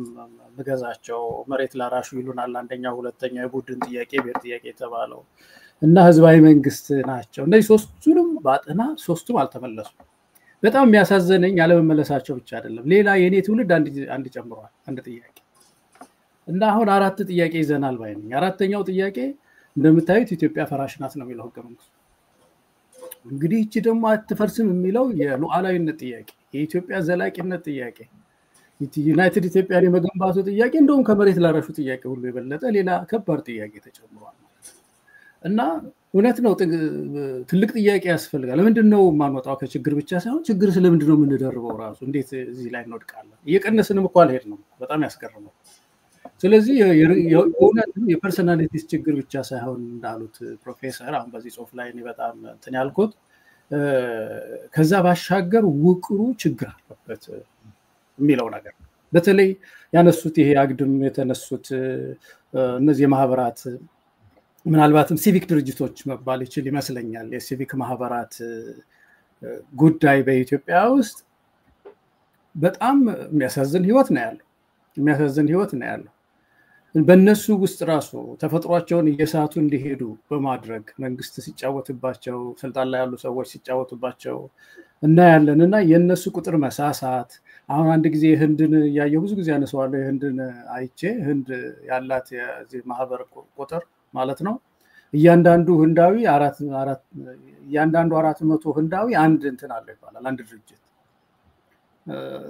ምገዛቸው መሬት ላራሹ ይሉናል አንደኛው፣ ሁለተኛው የቡድን ጥያቄ፣ ብሔር ጥያቄ የተባለው እና ህዝባዊ መንግስት ናቸው። እነዚህ ሶስቱንም ባጠና ሶስቱም አልተመለሱም። በጣም የሚያሳዝነኝ ያለመመለሳቸው ብቻ አይደለም፣ ሌላ የኔ ትውልድ አንድ ጨምሯል አንድ ጥያቄ እና አሁን አራት ጥያቄ ይዘናል ባይ ነኝ። አራተኛው ጥያቄ እንደምታዩት ኢትዮጵያ ፈራሽ ናት ነው የሚለው ህገ መንግስቱ። እንግዲህ እቺ ደግሞ አትፈርስም የሚለው የሉዓላዊነት ጥያቄ፣ የኢትዮጵያ ዘላቂነት ጥያቄ፣ ዩናይትድ ኢትዮጵያ የመገንባቱ ጥያቄ እንደውም ከመሬት ላራሹ ጥያቄ ሁሉ የበለጠ ሌላ ከባድ ጥያቄ ተጨምሯል እና እውነት ነው ትልቅ ጥያቄ ያስፈልጋል። ለምንድን ነው ማንወጣው ከችግር ብቻ ሳይሆን ችግር ስለምንድን ነው የምንደርበው ራሱ እንዴት እዚህ ላይ እንወድቃለን? እየቀነስንም እኮ አልሄድንም። በጣም ያስገርማል። ስለዚህ የእውነት የፐርሰናሊቲስ ችግር ብቻ ሳይሆን እንዳሉት ፕሮፌሰር አሁን በዚህ ጽሁፍ ላይ እኔ በጣም እንትን ያልኩት ከዛ ባሻገር ውቅሩ ችግር አለበት የሚለው ነገር በተለይ ያነሱት ይሄ አግድም የተነሱት እነዚህ የማህበራት ምናልባትም ሲቪክ ድርጅቶች መባል ይችል ይመስለኛል። የሲቪክ ማህበራት ጉዳይ በኢትዮጵያ ውስጥ በጣም የሚያሳዝን ህይወት ነው ያለው። በእነሱ ውስጥ ራሱ ተፈጥሯቸውን እየሳቱ እንዲሄዱ በማድረግ መንግስት ሲጫወትባቸው፣ ስልጣን ላይ ያሉ ሰዎች ሲጫወቱባቸው እናያለን እና የእነሱ ቁጥር መሳሳት አሁን አንድ ጊዜ ህንድን ያየው ብዙ ጊዜ ያነሳዋለሁ። የህንድን አይቼ ህንድ ያላት የዚህ ማህበር ቁጥር ማለት ነው እያንዳንዱ ህንዳዊ 400 ህንዳዊ አንድ እንትን አለ ይባላል አንድ ድርጅት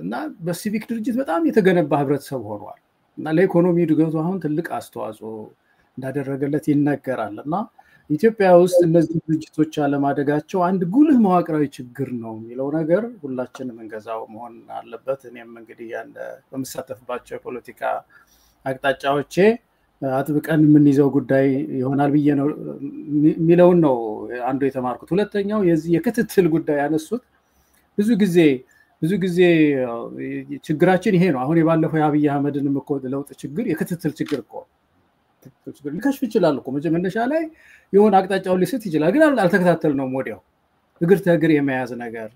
እና በሲቪክ ድርጅት በጣም የተገነባ ህብረተሰብ ሆኗል እና ለኢኮኖሚ እድገቱ አሁን ትልቅ አስተዋጽኦ እንዳደረገለት ይነገራል እና ኢትዮጵያ ውስጥ እነዚህ ድርጅቶች አለማደጋቸው አንድ ጉልህ መዋቅራዊ ችግር ነው የሚለው ነገር ሁላችንም እንገዛው መሆን አለበት። እኔም እንግዲህ በመሳተፍባቸው የፖለቲካ አቅጣጫዎቼ አጥብቀን የምንይዘው ጉዳይ ይሆናል ብዬ ነው የሚለውን ነው አንዱ የተማርኩት። ሁለተኛው የዚህ የክትትል ጉዳይ ያነሱት ብዙ ጊዜ ችግራችን ይሄ ነው። አሁን የባለፈው የአብይ አህመድንም እኮ ለውጥ ችግር የክትትል ችግር እኮ ሊከሽፍ ይችላል እኮ መነሻ ላይ የሆነ አቅጣጫውን ሊስት ይችላል፣ ግን አልተከታተልነውም። ወዲያው እግር ተእግር የመያዝ ነገር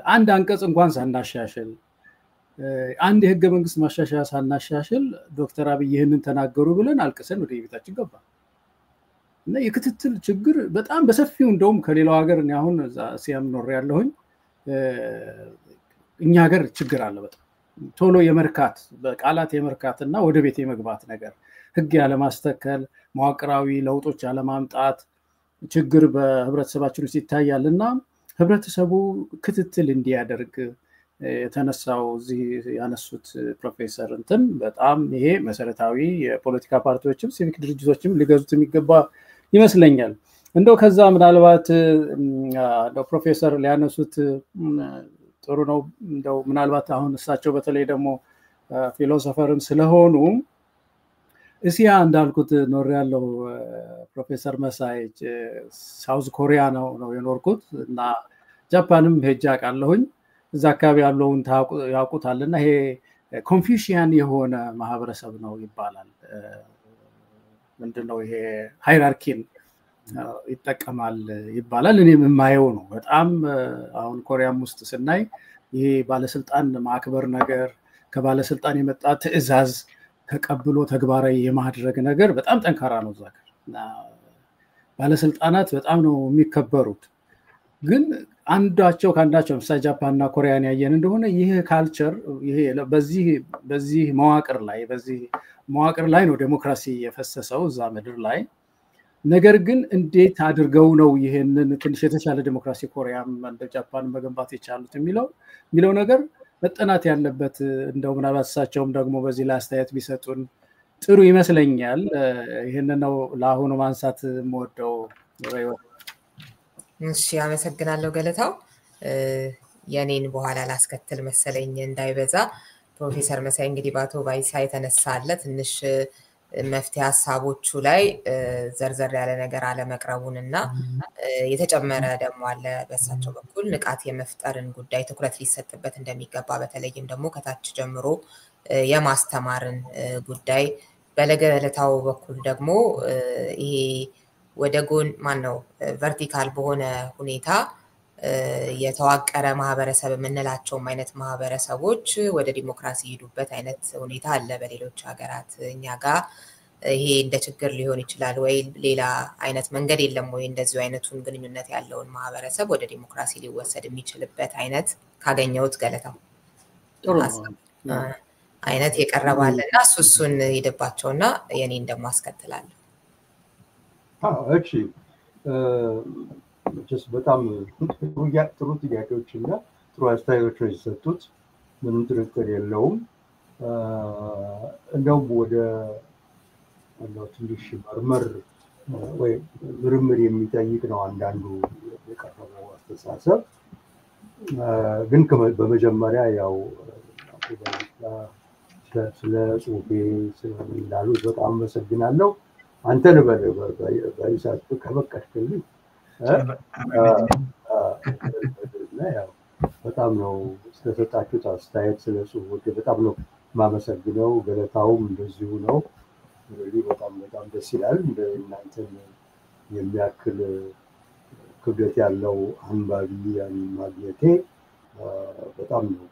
አንድ አንቀጽ እንኳን ሳናሻሽል አንድ የህገ መንግስት ማሻሻያ ሳናሻሽል ዶክተር አብይ ይህንን ተናገሩ ብለን አልቅሰን ወደ ቤታችን ገባ እና የክትትል ችግር በጣም በሰፊው እንደውም ከሌላው ሀገር እኔ አሁን ሲያም ኖር ያለሁኝ እኛ ሀገር ችግር አለ። በጣም ቶሎ የመርካት በቃላት የመርካትና ወደ ቤት የመግባት ነገር፣ ህግ ያለማስተከል፣ መዋቅራዊ ለውጦች ያለማምጣት ችግር በህብረተሰባችን ውስጥ ይታያልና ህብረተሰቡ ክትትል እንዲያደርግ የተነሳው እዚህ ያነሱት ፕሮፌሰር እንትን በጣም ይሄ መሰረታዊ የፖለቲካ ፓርቲዎችም ሲቪክ ድርጅቶችም ሊገዙት የሚገባ ይመስለኛል። እንደው ከዛ ምናልባት እንደው ፕሮፌሰር ሊያነሱት ጥሩ ነው። እንደው ምናልባት አሁን እሳቸው በተለይ ደግሞ ፊሎሶፈርም ስለሆኑ እስያ እንዳልኩት ኖር ያለው ፕሮፌሰር መሳይ ሳውዝ ኮሪያ ነው የኖርኩት እና ጃፓንም ሄጄ አውቃለሁኝ። እዛ አካባቢ ያለውን ያውቁታልና ይሄ ኮንፊውሽያን የሆነ ማህበረሰብ ነው ይባላል። ምንድነው ይሄ ሃይራርኪን ይጠቀማል ይባላል። እኔም የማየው ነው። በጣም አሁን ኮሪያም ውስጥ ስናይ ይሄ ባለስልጣን ማክበር ነገር፣ ከባለስልጣን የመጣ ትዕዛዝ ተቀብሎ ተግባራዊ የማድረግ ነገር በጣም ጠንካራ ነው እዛ ጋር። ባለስልጣናት በጣም ነው የሚከበሩት። ግን አንዳቸው ከአንዳቸው ምሳሌ ጃፓንና ኮሪያን ያየን እንደሆነ ይሄ ካልቸር ይሄ በዚህ መዋቅር ላይ ነው ዴሞክራሲ የፈሰሰው እዛ ምድር ላይ። ነገር ግን እንዴት አድርገው ነው ይሄንን ትንሽ የተሻለ ዴሞክራሲ ኮሪያም እንደ ጃፓን መገንባት የቻሉት የሚለው ነገር መጠናት ያለበት እንደው ምናልባት እሳቸውም ደግሞ በዚህ ላይ አስተያየት ቢሰጡን ጥሩ ይመስለኛል። ይሄንን ነው ለአሁኑ ማንሳት የምወደው። እሺ አመሰግናለሁ ገለታው። የኔን በኋላ ላስከትል መሰለኝ እንዳይበዛ። ፕሮፌሰር መሳይ እንግዲህ በአቶ ባይሳ የተነሳለ ትንሽ መፍትሄ ሀሳቦቹ ላይ ዘርዘር ያለ ነገር አለመቅረቡንና የተጨመረ ደግሞ አለ በእሳቸው በኩል ንቃት የመፍጠርን ጉዳይ ትኩረት ሊሰጥበት እንደሚገባ በተለይም ደግሞ ከታች ጀምሮ የማስተማርን ጉዳይ በለገለታው በኩል ደግሞ ይሄ ወደ ጎን ማነው ቨርቲካል በሆነ ሁኔታ የተዋቀረ ማህበረሰብ የምንላቸውም አይነት ማህበረሰቦች ወደ ዲሞክራሲ ይሄዱበት አይነት ሁኔታ አለ በሌሎች ሀገራት። እኛ ጋር ይሄ እንደ ችግር ሊሆን ይችላል ወይ ሌላ አይነት መንገድ የለም ወይ እንደዚሁ አይነቱን ግንኙነት ያለውን ማህበረሰብ ወደ ዲሞክራሲ ሊወሰድ የሚችልበት አይነት ካገኘሁት ገለታው አይነት የቀረባልና እሱን ሄደባቸውና የኔን ደግሞ አስከትላለሁ። እሺ በጣም ጥሩ ጥያቄዎች እና ጥሩ አስተያየቶች የሰጡት ምንም ጥርጥር የለውም። እንደውም ወደ ትንሽ ወይ ምርምር የሚጠይቅ ነው አንዳንዱ የቀረበው አስተሳሰብ። ግን በመጀመሪያ ያው ስለ ጽሁፌ እንዳሉት በጣም አመሰግናለሁ። አንተ ልበል ባይሳት ከበቀሽልኝ በጣም ነው ስለሰጣችሁት አስተያየት ስለ ጽሁፎች በጣም ነው ማመሰግነው። ገለታውም እንደዚሁ ነው። በጣም ደስ ይላል። እናንተን የሚያክል ክብደት ያለው አንባቢ ማግኘቴ በጣም ነው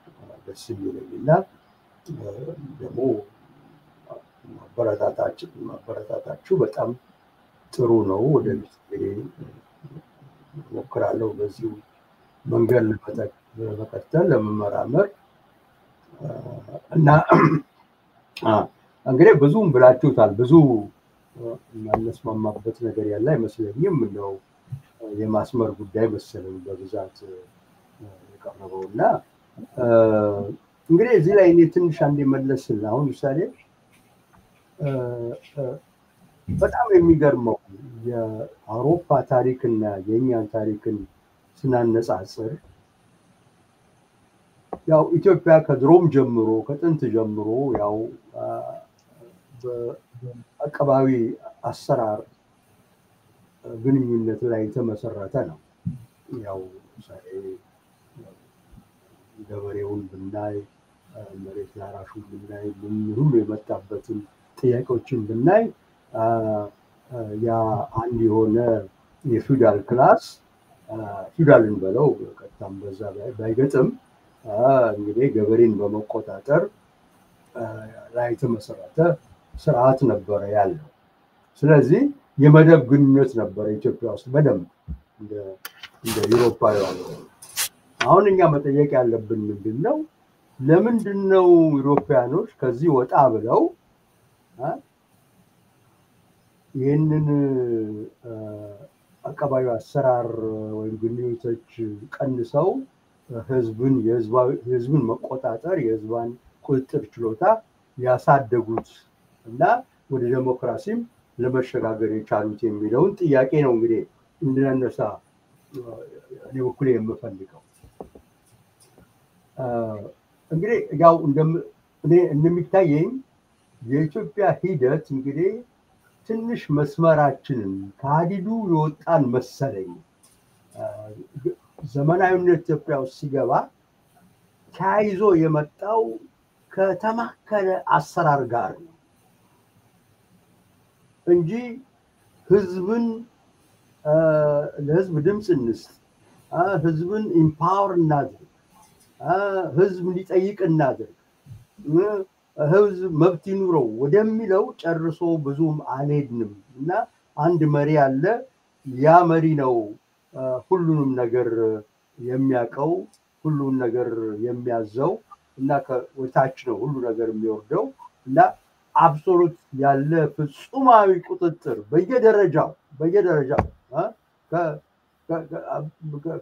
ደስ የሚለኝና ደግሞ ማበረታታችሁ በጣም ጥሩ ነው። ወደፊት ሞክራለሁ በዚሁ መንገድ ለመቀጠል ለመመራመር እና እንግዲህ ብዙም ብላችሁታል። ብዙ የማንስማማበት ነገር ያለ አይመስለኝም። እንደው የማስመር ጉዳይ መሰለኝ በብዛት የቀረበውና እንግዲህ እዚህ ላይ እኔ ትንሽ አንድ መለስና አሁን ምሳሌ በጣም የሚገርመው የአውሮፓ ታሪክና የእኛን ታሪክን ስናነጻጽር ያው ኢትዮጵያ ከድሮም ጀምሮ ከጥንት ጀምሮ ያው በአቀባዊ አሰራር ግንኙነት ላይ የተመሰረተ ነው። ያው ገበሬውን ብናይ መሬት ላራሹን ብናይ ሁሉ የመጣበትን ጥያቄዎችን ብናይ ያ አንድ የሆነ የፊውዳል ክላስ ፊውዳልን በለው ቀጥታም በዛ ባይገጥም እንግዲህ ገበሬን በመቆጣጠር ላይ የተመሰረተ ስርዓት ነበረ ያለው። ስለዚህ የመደብ ግንኙነት ነበረ ኢትዮጵያ ውስጥ በደንብ እንደ ዩሮፓውያን። አሁን እኛ መጠየቅ ያለብን ምንድነው? ለምንድነው ዩሮፓውያኖች ከዚህ ወጣ ብለው ይህንን አቀባዊ አሰራር ወይም ግንኙነቶች ቀንሰው የህዝብን መቆጣጠር የህዝባን ቁጥጥር ችሎታ ያሳደጉት እና ወደ ዴሞክራሲም ለመሸጋገር የቻሉት የሚለውን ጥያቄ ነው እንግዲህ እንድናነሳ እኔ በኩሌ የምፈልገው። እንግዲህ ያው እንደሚታየኝ የኢትዮጵያ ሂደት እንግዲህ ትንሽ መስመራችንን ከሀዲዱ የወጣን መሰለኝ። ዘመናዊነት ኢትዮጵያ ውስጥ ሲገባ ተያይዞ የመጣው ከተማከለ አሰራር ጋር ነው እንጂ ህዝብን ለህዝብ ድምፅ እንስጥ፣ ህዝብን ኢምፓወር እናድርግ፣ ህዝብ እንዲጠይቅ እናድርግ፣ ህዝብ መብት ይኑረው ወደሚለው ጨርሶ ብዙም አልሄድንም እና አንድ መሪ አለ። ያ መሪ ነው ሁሉንም ነገር የሚያውቀው፣ ሁሉን ነገር የሚያዘው እና ከወታች ነው ሁሉ ነገር የሚወርደው እና አብሶሉት ያለ ፍጹማዊ ቁጥጥር በየደረጃው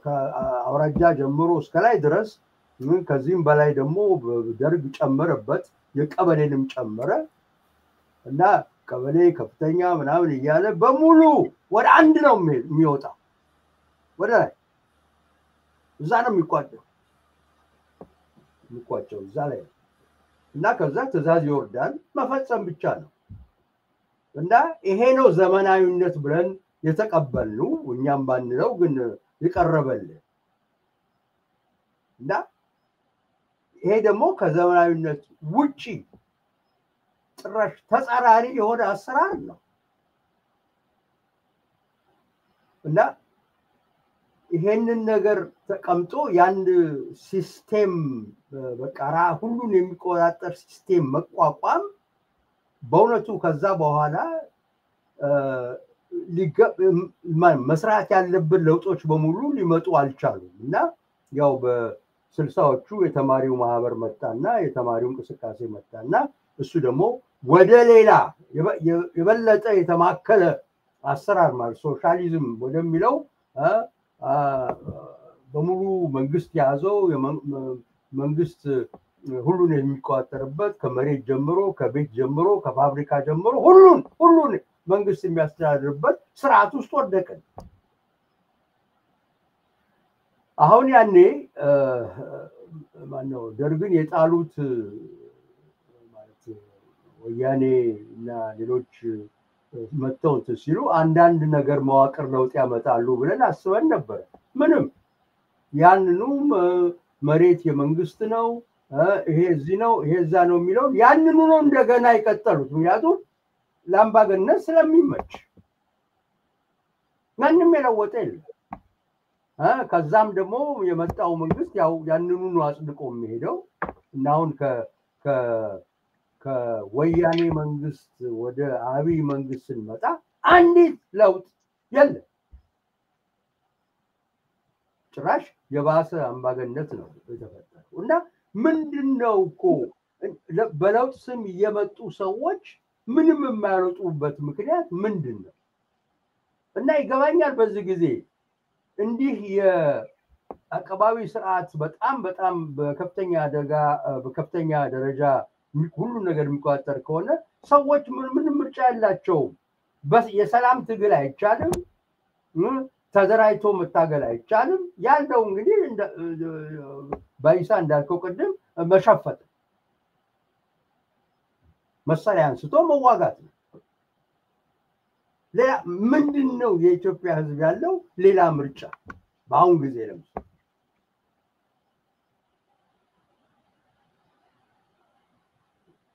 ከአውራጃ ጀምሮ እስከ ላይ ድረስ ከዚህም በላይ ደግሞ ደርግ ጨመረበት፣ የቀበሌንም ጨመረ እና ቀበሌ ከፍተኛ ምናምን እያለ በሙሉ ወደ አንድ ነው የሚወጣው፣ ወደ ላይ እዛ ነው የሚቋጨው እዛ ላይ እና ከዛ ትእዛዝ ይወርዳል፣ መፈጸም ብቻ ነው እና ይሄ ነው ዘመናዊነት ብለን የተቀበልነው እኛም ባንለው ግን የቀረበልን እና ይሄ ደግሞ ከዘመናዊነት ውጪ ጭራሽ ተጻራሪ የሆነ አሰራር ነው እና ይሄንን ነገር ተቀምጦ ያንድ ሲስቴም በቃራ ሁሉን የሚቆጣጠር ሲስቴም መቋቋም በእውነቱ ከዛ በኋላ መስራት ያለብን ለውጦች በሙሉ ሊመጡ አልቻሉም እና ያው በ60ዎቹ የተማሪው ማህበር መጣና የተማሪው እንቅስቃሴ መጣና እሱ ደግሞ ወደ ሌላ የበለጠ የተማከለ አሰራር ማለት ሶሻሊዝም ወደሚለው በሙሉ መንግስት ያዘው መንግስት ሁሉን የሚቆጣጠርበት ከመሬት ጀምሮ ከቤት ጀምሮ ከፋብሪካ ጀምሮ ሁሉን መንግስት የሚያስተዳድርበት ስርዓት ውስጥ ወደቀን። አሁን ያኔ ማነው ደርግን የጣሉት ማለት ወያኔ እና ሌሎች መተው ሲሉ አንዳንድ ነገር መዋቅር ለውጥ ያመጣሉ ብለን አስበን ነበር። ምንም ያንኑ መሬት የመንግስት ነው፣ ይሄ እዚህ ነው፣ ይሄ እዛ ነው የሚለው ያንኑ ነው እንደገና ይቀጠሉት። ምክንያቱም ለአምባገነን ስለሚመች ማንም የለወጠ የለም። ከዛም ደግሞ የመጣው መንግስት ያው ያንኑ ነው አጽድቆ የሚሄደው እና አሁን ከወያኔ መንግስት ወደ አብይ መንግስት ስንመጣ አንዲት ለውጥ የለም። ጭራሽ የባሰ አምባገነን ነው የተፈጠረው እና ምንድነው እኮ በለውጥ ስም የመጡ ሰዎች ምንም የማያወጡበት ምክንያት ምንድነው? እና ይገባኛል በዚህ ጊዜ እንዲህ የአቀባዊ ስርዓት በጣም በከፍተኛ ደረጃ ሁሉ ነገር የሚቆጣጠር ከሆነ ሰዎች ምንም ምርጫ ያላቸውም። የሰላም ትግል አይቻልም፣ ተደራጅቶ መታገል አይቻልም። ያለው እንግዲህ ባይሳ እንዳልከው ቅድም መሸፈት፣ መሳሪያ አንስቶ መዋጋት ነው። ሌላ ምንድነው የኢትዮጵያ ህዝብ ያለው ሌላ ምርጫ በአሁን ጊዜ? ለምሳሌ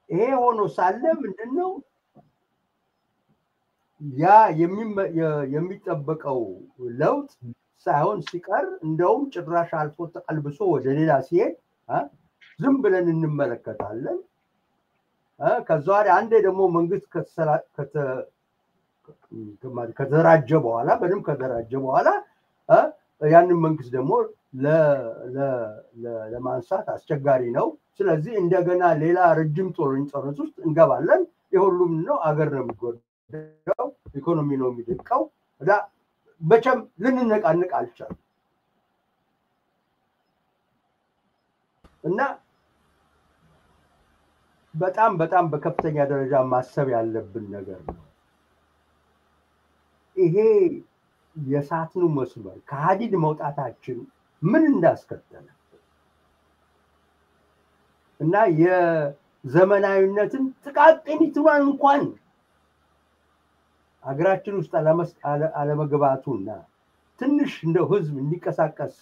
ይሄ ሆኖ ሳለ ምንድነው ያ የሚጠበቀው ለውጥ ሳይሆን ሲቀር እንደውም ጭራሽ አልፎ ተቀልብሶ ወደ ሌላ ሲሄድ ዝም ብለን እንመለከታለን። ከዛ አንዴ ደግሞ መንግስት ከተደራጀ በኋላ በደንብ ከተደራጀ በኋላ ያንን መንግስት ደግሞ ለማንሳት አስቸጋሪ ነው። ስለዚህ እንደገና ሌላ ረጅም ጦርነት ውስጥ እንገባለን። የሁሉም ነው አገር ነው የሚጎዳው፣ ኢኮኖሚ ነው የሚደቀው። መቼም ልንነቃንቅ አልቻልንም እና በጣም በከፍተኛ ደረጃ ማሰብ ያለብን ነገር ነው። ይሄ የሳትኑ መስመር ከሀዲድ መውጣታችን ምን እንዳስከተለ እና ዘመናዊነትን ጥቃቅኒቱን እንኳን አገራችን ውስጥ አለመግባቱና ትንሽ እንደው ህዝብ እንዲቀሳቀስ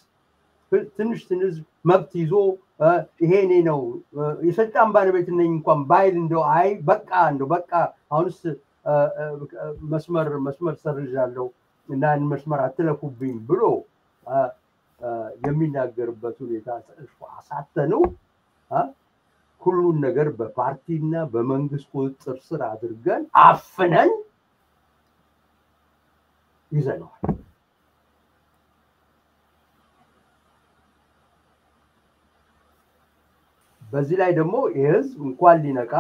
ትንሽ መብት ይዞ ይሄ እኔ ነው የስልጣን ባለቤት ነኝ እንኳን ባይል እንደው አይ በቃ አሁንስ መስመር ሰርዣለሁ እና መስመር አትለፉብኝ ብሎ የሚናገርበት ሁኔታ አሳተነው። ሁሉን ነገር በፓርቲና በመንግስት ቁጥጥር ስር አድርገን አፍነን ይዘነዋል። በዚህ ላይ ደግሞ የህዝብ እንኳን ሊነቃ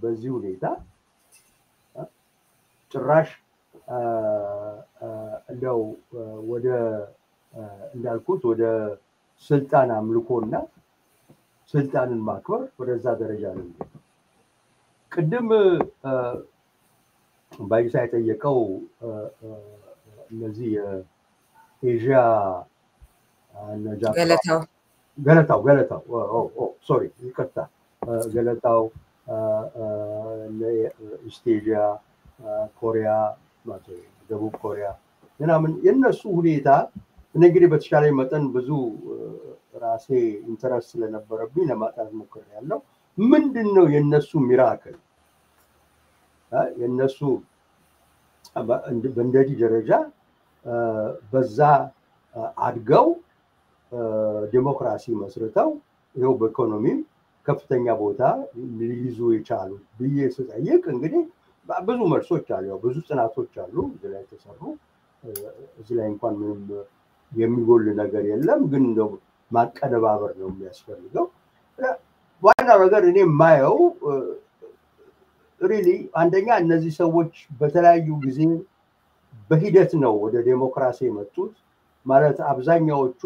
በዚህ ሁኔታ ጭራሽ እንደው ወደ እንዳልኩት ወደ ስልጣን አምልኮና ስልጣንን ማክበር ወደዛ ደረጃ ነው። ቅድም ባይሳ የጠየቀው እነዚህ የኤዥያ ገለታው ሶሪ ይቅርታ ገለታው ኢስት ኤዥያ ኮሪያ ደቡብ ኮሪያ ምናምን የነሱ ሁኔታ እንግዲህ በተሻለ መጠን ብዙ ራሴ ኢንተረስት ስለነበረብኝ ለማጣት ሞክሬያለሁ። ምንድነው የነሱ ሚራክል? የነሱ በእንደዚህ ደረጃ በዛ አድገው ዲሞክራሲ መስርተው ይኸው በኢኮኖሚም ከፍተኛ ቦታ ሊይዙ የቻሉ ብዬ ስጠይቅ እንግዲህ ብዙ መልሶች አሉ፣ ብዙ ጥናቶች አሉ እዚህ ላይ ተሰሩ። እዚህ ላይ እንኳን ምንም የሚጎል ነገር የለም፣ ግን እንደው ማቀነባበር ነው የሚያስፈልገው። ዋናው ነገር እኔ የማየው ሪሊ አንደኛ እነዚህ ሰዎች በተለያዩ ጊዜ በሂደት ነው ወደ ዴሞክራሲ የመጡት። ማለት አብዛኛዎቹ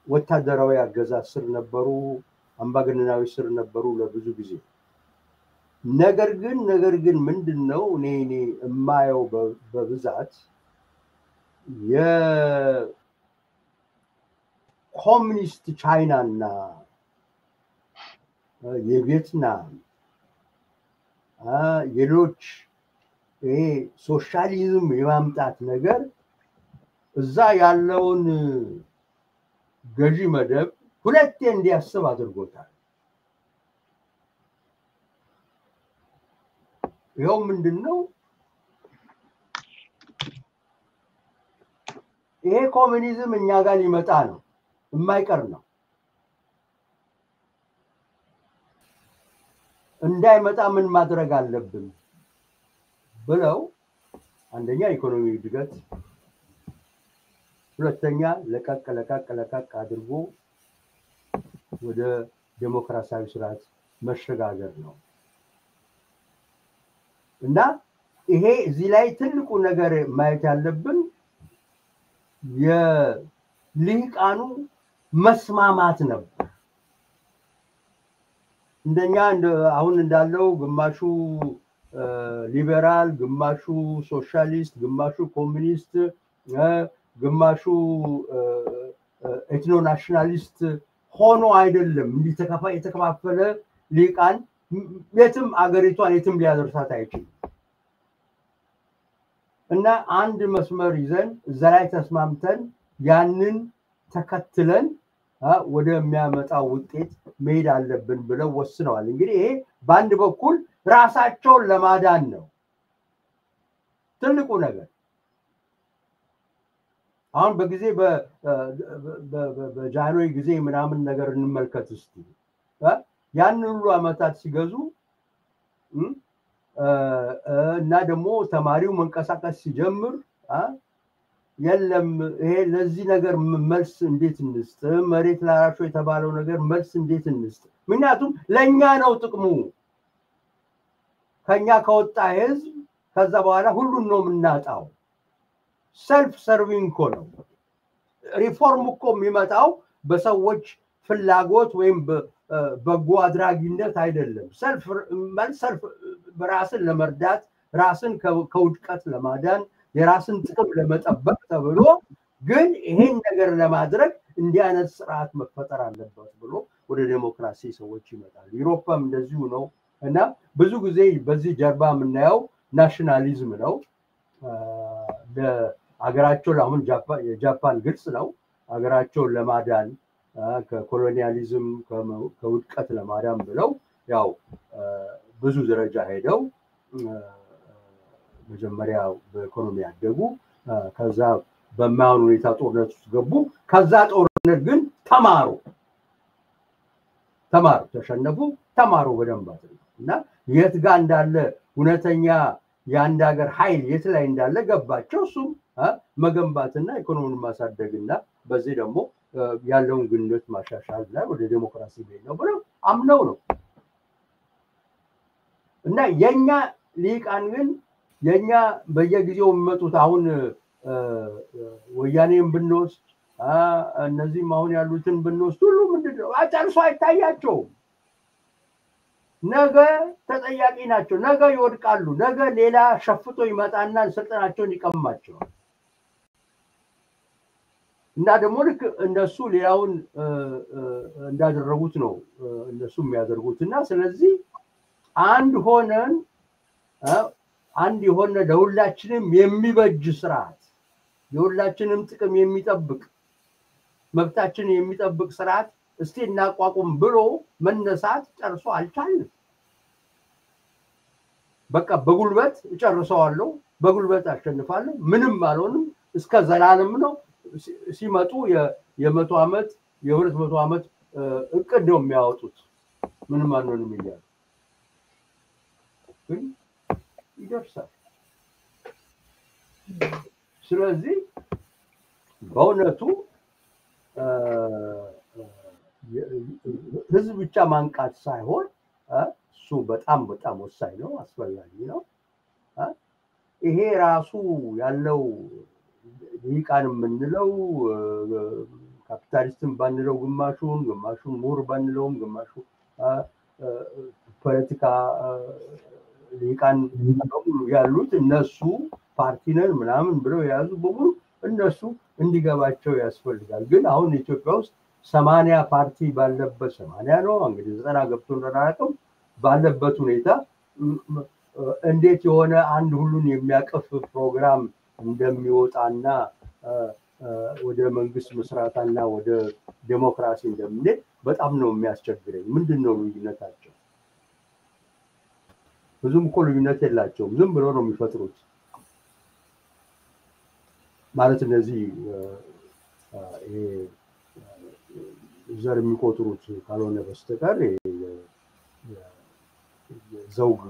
ወታደራዊ አገዛዝ ስር ነበሩ፣ አምባገነናዊ ስር ነበሩ ለብዙ ጊዜ። ነገር ግን ምንድነው እኔ የማየው በብዛት የኮሚኒስት ቻይናና የቪየትናም የሌሎች ሶሻሊዝም የማምጣት ነገር እዛ ያለውን ገዢ መደብ ሁለቴ እንዲያስብ አድርጎታል። ይኸው ምንድነው ይሄ ኮሚኒዝም እኛ ጋር ሊመጣ ነው፣ የማይቀር ነው። እንዳይመጣ ምን ማድረግ አለብን ብለው አንደኛ ኢኮኖሚ እድገት፣ ሁለተኛ ለቀቅ አድርጎ ወደ ዴሞክራሲያዊ ስርዓት መሸጋገር ነው። እና ይሄ እዚህ ላይ ትልቁ ነገር ማየት ያለብን የልሂቃኑ መስማማት ነበር። እንደኛ አሁን እንዳለው ግማሹ ሊበራል፣ ግማሹ ሶሻሊስት፣ ግማሹ ኮሚኒስት፣ ግማሹ ኤትኖ ናሽናሊስት ሆኖ አይደለም። የተከፋፈለ ልሂቃን የትም አገሪቷን የትም ሊያደርሳት አይችልም። እና አንድ መስመር ይዘን እዛ ላይ ተስማምተን ያንን ተከትለን ወደሚያመጣው ውጤት መሄድ አለብን ብለው ወስነዋል። እንግዲህ ይሄ በአንድ በኩል ራሳቸውን ለማዳን ነው ትልቁ ነገር። አሁን በጊዜ በጃንሆይ ጊዜ ምናምን ነገር እንመልከት እስቲ። ያን ሁሉ አመታት ሲገዙ እና ደግሞ ተማሪው መንቀሳቀስ ሲጀምር የለም ይሄ ለዚህ ነገር መልስ እንዴት እንስጥ፣ መሬት ላራሹ የተባለው ነገር መልስ እንዴት እንስጥ? ምክንያቱም ለኛ ነው ጥቅሙ። ከኛ ከወጣ ህዝብ ከዛ በኋላ ሁሉን ነው የምናጣው። ሰልፍ ሰርቪንግ እኮ ነው። ሪፎርም እኮ የሚመጣው በሰዎች ፍላጎት ወይም በጎ አድራጊነት አይደለም። ሰልፍ በራስን ለመርዳት፣ ራስን ከውድቀት ለማዳን፣ የራስን ጥቅም ለመጠበቅ ተብሎ ግን ይሄን ነገር ለማድረግ እንዲህ አይነት ስርዓት መፈጠር አለበት ብሎ ወደ ዴሞክራሲ ሰዎች ይመጣሉ። ዩሮፓም እንደዚሁ ነው። እና ብዙ ጊዜ በዚህ ጀርባ የምናየው ናሽናሊዝም ነው። ለሀገራቸውን አሁን የጃፓን ግልጽ ነው ሀገራቸውን ለማዳን ከኮሎኒያሊዝም ከውድቀት ለማዳን ብለው ያው ብዙ ደረጃ ሄደው መጀመሪያ በኢኮኖሚ ያደጉ ከዛ በማያውን ሁኔታ ጦርነት ውስጥ ገቡ። ከዛ ጦርነት ግን ተማሩ ተሸነፉ ተማሩ በደንብ እና የት ጋር እንዳለ እውነተኛ የአንድ ሀገር ኃይል የት ላይ እንዳለ ገባቸው። እሱም መገንባትና ኢኮኖሚውን ማሳደግና በዚህ ደግሞ ያለውን ግንኙነት ማሻሻል ላይ ወደ ዲሞክራሲ ቤት ነው ብለው አምነው ነው። እና የኛ ሊቃን ግን የኛ በየጊዜው የሚመጡት አሁን ወያኔን ብንወስድ እነዚህም አሁን ያሉትን ብንወስድ ሁሉ ምንድነው አጨርሶ አይታያቸውም። ነገ ተጠያቂ ናቸው። ነገ ይወድቃሉ። ነገ ሌላ ሸፍቶ ይመጣና ስልጣናቸውን ይቀማቸዋል። እና ደግሞ ልክ እንደሱ ሌላውን እንዳደረጉት ነው እነሱ የሚያደርጉትና ስለዚህ አንድ ሆነን አንድ የሆነ ለሁላችንም የሚበጅ ስርዓት የሁላችንም ጥቅም የሚጠብቅ መብታችን የሚጠብቅ ስርዓት እስቲ እናቋቁም ብሎ መነሳት ጨርሶ አልቻለም። በቃ በጉልበት እጨርሰዋለሁ በጉልበት አሸንፋለሁ ምንም አልሆንም እስከ ዘላለም ነው ሲመጡ የ100 ዓመት የ200 ዓመት እቅድ ነው የሚያወጡት ምንም አንሆንም ይላል ግን ይደርሳል። ስለዚህ በእውነቱ ህዝብ ብቻ ማንቃት ሳይሆን እሱ በጣም በጣም ወሳኝ ነው አስፈላጊ ነው። ይሄ ራሱ ያለው ሊቃን የምንለው ካፒታሊስትን ባንለው ግማሹን ምሁር ባንለውም ግማሹ ፖለቲካ ሊቃን ያሉት እነሱ ፓርቲነን ምናምን ብለው የያዙ በሙሉ እነሱ እንዲገባቸው ያስፈልጋል። ግን አሁን ኢትዮጵያ ውስጥ 80 ፓርቲ ባለበት 80 ነው እንግዲህ 90 ገብቶ እንደራቀም ባለበት ሁኔታ እንዴት የሆነ አንድ ሁሉን የሚያቀፍ ፕሮግራም እንደሚወጣና ወደ መንግስት መስራታና ወደ ዲሞክራሲ እንደምንሄድ በጣም ነው የሚያስቸግረኝ። ምንድነው ልዩነታቸው? ብዙም እኮ ልዩነት የላቸውም። ዝም ብሎ ነው የሚፈጥሩት ማለት እነዚህ ዘር የሚቆጥሩት ካልሆነ በስተቀር ዘውግ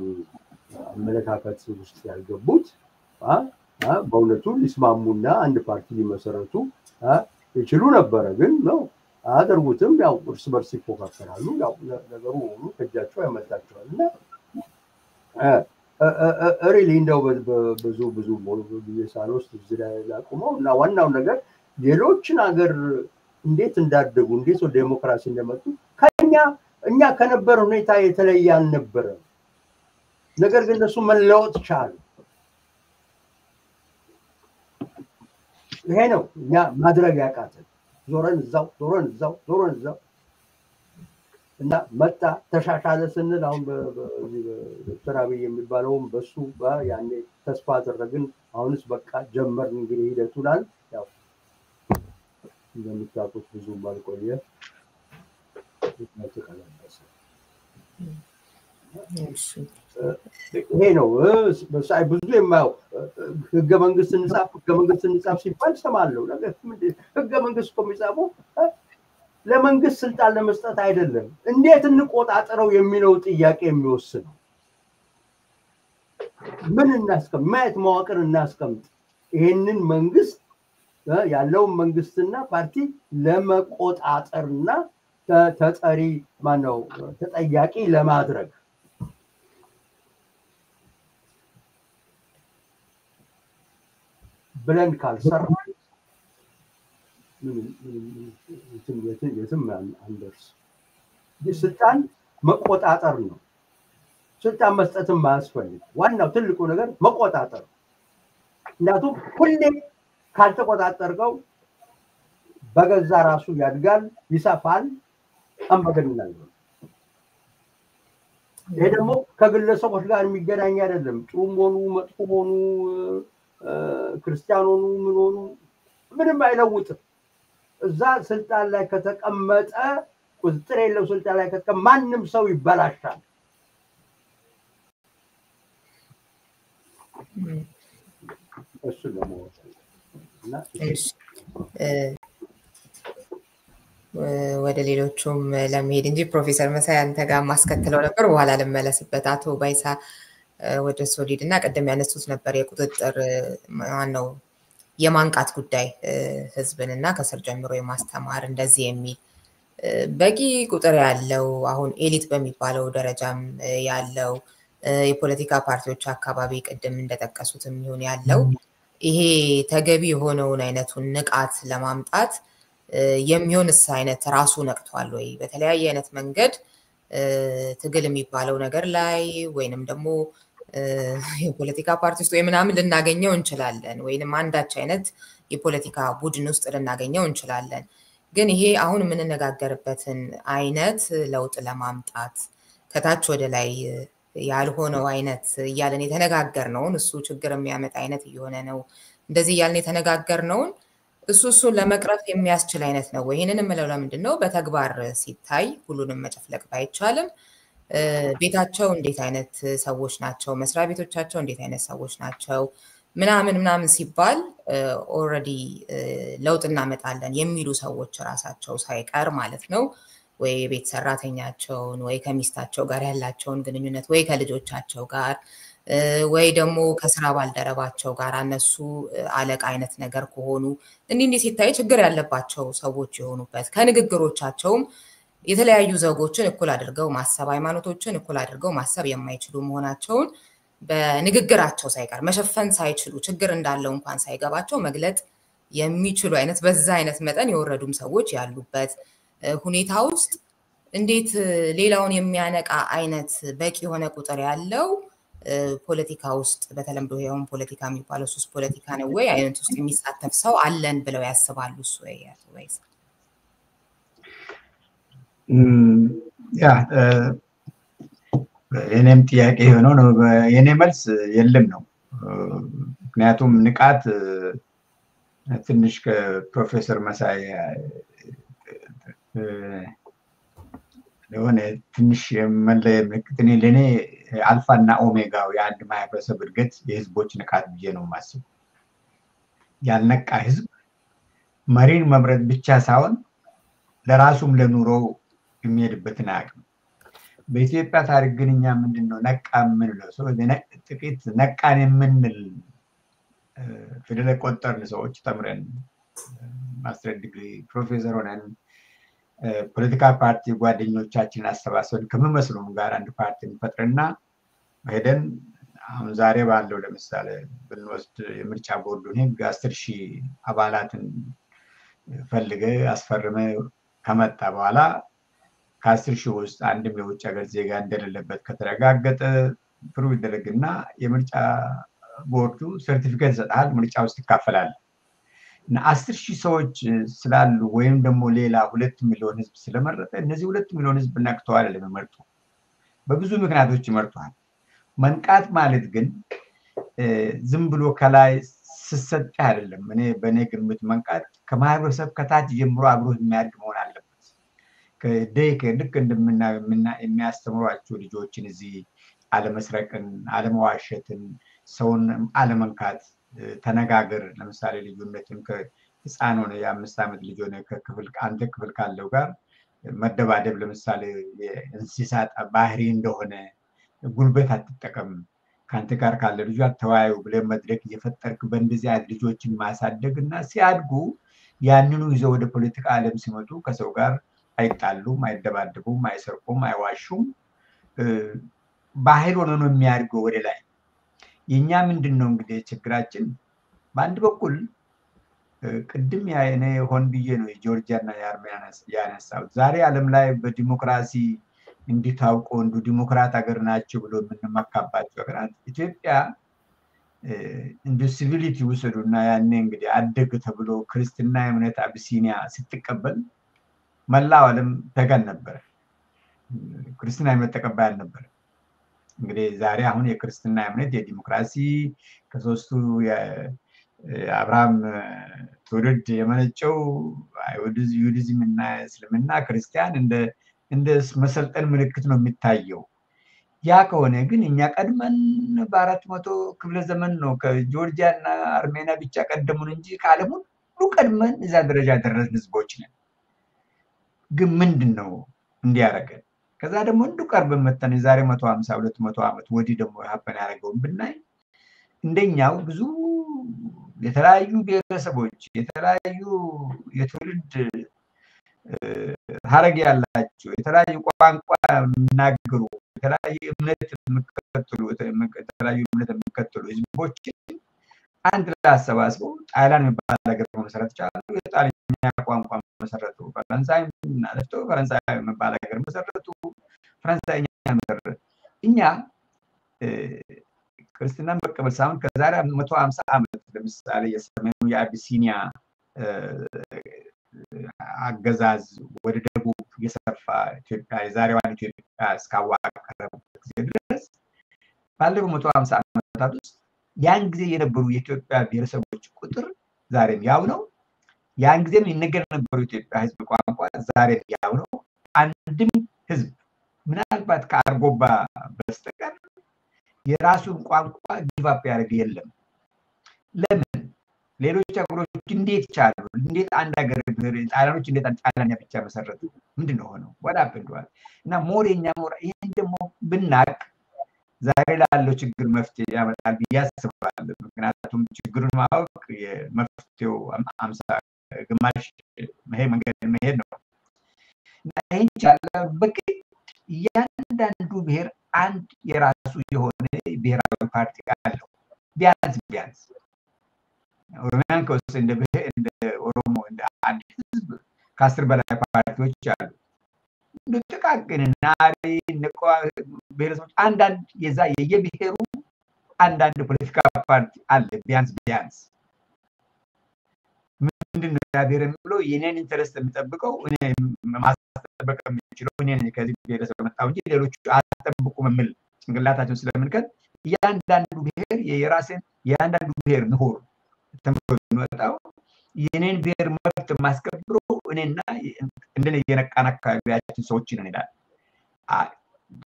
አመለካከት ውስጥ ያልገቡት በእውነቱ ሊስማሙና አንድ ፓርቲ ሊመሰረቱ ይችሉ ነበረ። ግን ነው አደርጉትም ያው እርስ በርስ ይፎካከራሉ። ያው ነገሩ ሁሉ ከጃቸው ያመጣቸዋልና ሪሊ እንደው ብዙ ጊዜ ውስጥ እዚህ ላይ ላቁመው እና ዋናው ነገር ሌሎችን ሀገር እንዴት እንዳደጉ እንዴት ወደ ዲሞክራሲ እንደመጡ እኛ ከነበረ ሁኔታ የተለየ አልነበረም። ነገር ግን እነሱ መለወጥ ቻሉ። ይሄ ነው እኛ ማድረግ ያቃተን። ዞረን እዛው እና መጣ ተሻሻለ ስንል አሁን ዶክተር አብይ የሚባለውም በሱ ያኔ ተስፋ አደረግን። አሁንስ በቃ ጀመርን እንግዲህ ሂደቱናል። ያው እንደምታውቁት ብዙ ባልቆየ ተቀለበሰ። ይሄ ነው በሳይ ብዙ የማየው ህገ መንግስት እንጻፍ ሲባል ሰማለሁ። ነገር ህገ መንግስት እኮ የሚጻፈው ለመንግስት ስልጣን ለመስጠት አይደለም፣ እንዴት እንቆጣጠረው የሚለው ጥያቄ የሚወስነው። ምን እናስቀምጥ ማየት መዋቅር እናስቀምጥ ይሄንን መንግስት ያለውን መንግስትና ፓርቲ ለመቆጣጠርና ተጠሪ ማነው ተጠያቂ ለማድረግ ብለን ካልሰራን የትም አንደርስ። ስልጣን መቆጣጠር ነው። ስልጣን መስጠትም ማያስፈልግ ዋናው ትልቁ ነገር መቆጣጠር። ምክንያቱም ሁሌ ካልተቆጣጠርከው በገዛ ራሱ ያድጋል፣ ይሰፋል፣ አምባገነን ነው። ይሄ ደግሞ ከግለሰቦች ጋር የሚገናኝ አይደለም። ጥሩም ሆኑ መጥፎ ሆኑ ክርስቲያን ሆኑ ምን ሆኑ ምንም አይለውጥም። እዛ ስልጣን ላይ ከተቀመጠ ቁጥጥር የለው ስልጣን ላይ ከተቀመጠ ማንም ሰው ይበላሻል። እሱ ደግሞ ወደ ሌሎቹም ለመሄድ እንጂ ፕሮፌሰር መሳይ አንተ ጋር ማስከትለው ነበር፣ በኋላ ልመለስበት። አቶ ባይሳ ወደ ሶሊድ እና ቀደም ያነሱት ነበር የቁጥጥር ማነው የማንቃት ጉዳይ ህዝብንና ከስር ጀምሮ የማስተማር እንደዚህ የሚል በቂ ቁጥር ያለው አሁን ኤሊት በሚባለው ደረጃም ያለው የፖለቲካ ፓርቲዎች አካባቢ ቅድም እንደጠቀሱትም ይሁን ያለው ይሄ ተገቢ የሆነውን አይነቱን ንቃት ለማምጣት የሚሆንስ አይነት ራሱ ነቅቷል ወይ? በተለያየ አይነት መንገድ ትግል የሚባለው ነገር ላይ ወይንም ደግሞ የፖለቲካ ፓርቲ ውስጥ ወይ ምናምን ልናገኘው እንችላለን፣ ወይንም አንዳች አይነት የፖለቲካ ቡድን ውስጥ ልናገኘው እንችላለን። ግን ይሄ አሁን የምንነጋገርበትን አይነት ለውጥ ለማምጣት ከታች ወደ ላይ ያልሆነው አይነት እያለን የተነጋገርነውን እሱ ችግር የሚያመጣ አይነት እየሆነ ነው እንደዚህ እያልን የተነጋገርነውን እሱን ለመቅረፍ የሚያስችል አይነት ነው። ይሄንን የምለው ለምንድን ነው? በተግባር ሲታይ ሁሉንም መጨፍለቅ ባይቻልም ቤታቸው እንዴት አይነት ሰዎች ናቸው፣ መስሪያ ቤቶቻቸው እንዴት አይነት ሰዎች ናቸው ምናምን ሲባል ኦልሬዲ ለውጥ እናመጣለን የሚሉ ሰዎች ራሳቸው ሳይቀር ማለት ነው ወይ የቤት ሰራተኛቸውን ወይ ከሚስታቸው ጋር ያላቸውን ግንኙነት ወይ ከልጆቻቸው ጋር ወይ ደግሞ ከስራ ባልደረባቸው ጋር እነሱ አለቃ አይነት ነገር ከሆኑ እንዲህ ሲታይ ችግር ያለባቸው ሰዎች የሆኑበት ከንግግሮቻቸውም የተለያዩ ዘውጎችን እኩል አድርገው ማሰብ ሃይማኖቶችን እኩል አድርገው ማሰብ የማይችሉ መሆናቸውን በንግግራቸው ሳይቀር መሸፈን ሳይችሉ ችግር እንዳለው እንኳን ሳይገባቸው መግለጥ የሚችሉ አይነት በዛ አይነት መጠን የወረዱም ሰዎች ያሉበት ሁኔታ ውስጥ እንዴት ሌላውን የሚያነቃ አይነት በቂ የሆነ ቁጥር ያለው ፖለቲካ ውስጥ በተለምዶ ይሄውን ፖለቲካ የሚባለው ሱስ ፖለቲካ ነው ወይ አይነት ውስጥ የሚሳተፍ ሰው አለን ብለው ያስባሉ? እሱ ወይስ ያ የኔም ጥያቄ ሆኖ ነው የኔ መልስ የለም ነው። ምክንያቱም ንቃት ትንሽ ከፕሮፌሰር መሳይ ለሆነ ትንሽ መለየ ምልክት ለኔ አልፋና ኦሜጋው የአንድ ማህበረሰብ እድገት የህዝቦች ንቃት ብዬ ነው የማስበው። ያልነቃ ህዝብ መሪን መምረጥ ብቻ ሳይሆን ለራሱም ለኑሮው የሚሄድበትን አቅም በኢትዮጵያ ታሪክ ግን እኛ ምንድነው ነቃ የምንለው ሰው ጥቂት ነቃን የምንል ፊደል ቆጠርን ሰዎች ተምረን ማስተር ዲግሪ ፕሮፌሰር ሆነን ፖለቲካ ፓርቲ ጓደኞቻችን አሰባስበን ከመመስሉም ጋር አንድ ፓርቲ እንፈጥርና ሄደን አሁን ዛሬ ባለው ለምሳሌ ብንወስድ የምርጫ ቦርዱን ህግ 10,000 አባላትን ፈልገ አስፈርመ ከመጣ በኋላ ከ10,000 ውስጥ አንድም የውጭ ሀገር ዜጋ እንደሌለበት ከተረጋገጠ ፕሩቭ ይደረግና የምርጫ ቦርዱ ሰርቲፊኬት ይሰጣል፣ ምርጫ ውስጥ ይካፈላል። እና 10,000 ሰዎች ስላሉ ወይም ደግሞ ሌላ 2 ሚሊዮን ህዝብ ስለመረጠ እነዚህ 2 ሚሊዮን ህዝብ ነቅተዋል ለመመርጡ በብዙ ምክንያቶች ይመርጣል። መንቃት ማለት ግን ዝም ብሎ ከላይ ስሰጥ አይደለም። እኔ በኔ ግምት መንቃት ከማህበረሰብ ከታች ጀምሮ አብሮ የሚያድግ መሆን አለበት። ከደይከ ልክ እንደምና የሚያስተምሯቸው ልጆችን እዚህ አለመስረቅን፣ አለመዋሸትን፣ ሰውን አለመንካት ተነጋገር ለምሳሌ ልዩነትን ከህፃን ሆነ የ5 ዓመት ልጅ ሆነ ከክፍል አንተ ክፍል ካለው ጋር መደባደብ ለምሳሌ የእንስሳት ባህሪ እንደሆነ ጉልበት አትጠቀም ካንተ ጋር ካለ ልጅ አተዋዩ ብለ መድረክ እየፈጠርክ በእንደዚህ አይነት ልጆችን ማሳደግና ሲያድጉ ያንኑ ይዘው ወደ ፖለቲካ ዓለም ሲመጡ ከሰው ጋር አይጣሉም፣ አይደባደቡም፣ አይሰርቁም፣ አይዋሹም። ባህል ሆኖ ነው የሚያድገው ወደ ላይ። የኛ ምንድነው እንግዲህ ችግራችን በአንድ በኩል ቅድም ያኔ ሆን ብዬ ነው የጆርጂያና የአርሜኒያ ያነሳው ዛሬ ዓለም ላይ በዲሞክራሲ እንዲታውቁ እንዱ ዲሞክራት ሀገር ናቸው ብሎ የምንመካባቸው ሀገራት ኢትዮጵያ እንዱ ሲቪሊቲ ወሰዱና ያኔ እንግዲህ አደግ ተብሎ ክርስትና እምነት አቢሲኒያ ስትቀበል መላው ዓለም ተገን ነበር። ክርስትና እምነት ተቀባይ ነበር። እንግዲህ ዛሬ አሁን የክርስትና እምነት የዲሞክራሲ ከሶስቱ የአብርሃም ትውልድ የመነጨው አይሁዲዝም እና እስልምና ክርስቲያን እንደ መሰልጠን ምልክት ነው የሚታየው። ያ ከሆነ ግን እኛ ቀድመን በ400 ክፍለ ዘመን ነው ከጆርጂያ እና አርሜኒያ ብቻ ቀደሙን እንጂ ከዓለም ሁሉ ቀድመን እዛ ደረጃ ደረስን ህዝቦች ነን። ግን ምንድን ነው እንዲያደርገን? ከዛ ደግሞ እንዱ ቀርበን መተን የዛሬ 150 200 ዓመት ወዲህ ደግሞ ሀበን ያደረገውን ብናይ እንደኛው ብዙ የተለያዩ ብሔረሰቦች የተለያዩ የትውልድ ሀረግ ያላቸው የተለያዩ ቋንቋ የሚናገሩ የተለያዩ እምነት የሚከተሉ ህዝቦችን አንድ ላይ አሰባስበው ጣሊያን የሚባል ሀገር መሰረት ቻሉ። የጣሊያኛ ቋንቋ መሰረቱ። ፈረንሳይ ናቸው። ፈረንሳይ የሚባል ሀገር መሰረቱ። ፈረንሳይኛ መሰረቱ። እኛ ክርስትናን መቀበል ሳይሆን ከዛሬ 150 ዓመት ለምሳሌ የሰሜኑ የአቢሲኒያ አገዛዝ ወደ ደቡብ የሰፋ ኢትዮጵያ የዛሬዋን ኢትዮጵያ እስካዋቀረበት ጊዜ ድረስ ባለፈው 150 ዓመታት ውስጥ ያን ጊዜ የነበሩ የኢትዮጵያ ብሔረሰቦች ቁጥር ዛሬም ያው ነው። ያን ጊዜም ይነገር የነበሩ የኢትዮጵያ ህዝብ ቋንቋ ዛሬም ያው ነው። አንድም ህዝብ ምናልባት ከአርጎባ በስተቀር የራሱን ቋንቋ ጊቫፕ ያደረገ የለም። ለምን? ሌሎች ሀገሮች እንዴት ቻሉ? እንዴት አንድ ሀገር ጣሊያኖች እንዴት ጣሊያንኛ ብቻ መሰረቱ? ምንድነው ሆነው? what happened? እና ሞሬኛ ይሄን ደግሞ ብናቅ ዛሬ ላለው ችግር መፍትሄ ያመጣል ብዬ አስባለሁ። ምክንያቱም ችግሩን ማወቅ የመፍትሄው 50 ግማሽ መንገድ መሄድ ነው። ይሄን ቻለ በቂ እያንዳንዱ ብሔር አንድ የራሱ የሆነ ብሔራዊ ፓርቲ አለው። ቢያንስ ኦሮሚያን ከውስጥ እንደ ኦሮሞ እንደ አንድ ህዝብ ከ10 በላይ ፓርቲዎች አሉ። እንደ ጥቃቅንና ብሔረሰቦች አንዳንድ የዛ የየብሔሩ አንዳንድ ፖለቲካ ፓርቲ አለ። ቢያንስ ምንድነው ብሔር የሚለው የኔን ኢንተረስት የሚጠብቀው እኔ ማስጠበቅ የሚችለው እኔ ነኝ ከዚህ ብሔረሰብ መጣሁ እንጂ ሌሎቹ አትጠብቁም የሚል ጭንቅላታቸውን ስለምንከት እያንዳንዱ ብሔር የአንዳንዱ ብሔር ምሁር ተምሮ የሚወጣው የኔን ብሔር መብት ማስከብሮ እኔና እንደኔ የነቃን አካባቢያችን ሰዎች ነን ይላል።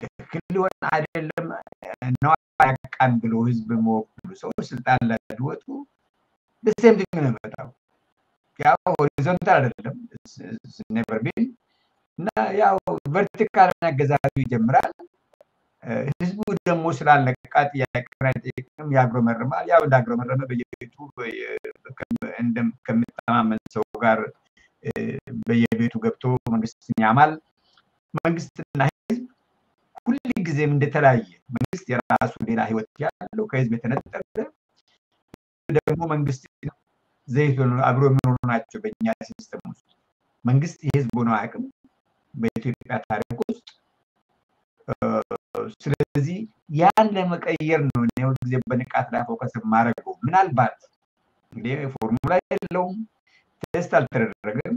ትክክል ሊሆን አይደለም ነው ያቃን ብሎ ህዝብ መወክሉ ሰዎች ስልጣን ላይ ሊወጡ በሴም ዲንግ ነው የሚመጣው። ያው ሆሪዞንታል አይደለም never been እና ያው ቨርቲካል አገዛዙ ይጀምራል። ህዝቡ ደግሞ ስላለቀ ጥያቄና ጥያቄም ያግሮመርማል። ያው እንዳግሮመረመ በየቤቱ ከሚተማመን ሰው ጋር በየቤቱ ገብቶ መንግስትን ያማል። መንግስትና ህዝብ ሁሉ ጊዜም እንደተለያየ መንግስት የራሱ ሌላ ህይወት ያለው ከህዝብ የተነጠለ ደግሞ መንግስት ዘይት አብሮ የሚኖሩ ናቸው። በእኛ ሲስተም ውስጥ መንግስት የህዝብ ነው አቅም በኢትዮጵያ ታሪክ ውስጥ ስለዚህ ያን ለመቀየር ነው ነው ጊዜ በንቃት ላይ ፎከስ ማድረገው። ምናልባት እንግዲህ ፎርሙላ የለውም ቴስት አልተደረገም።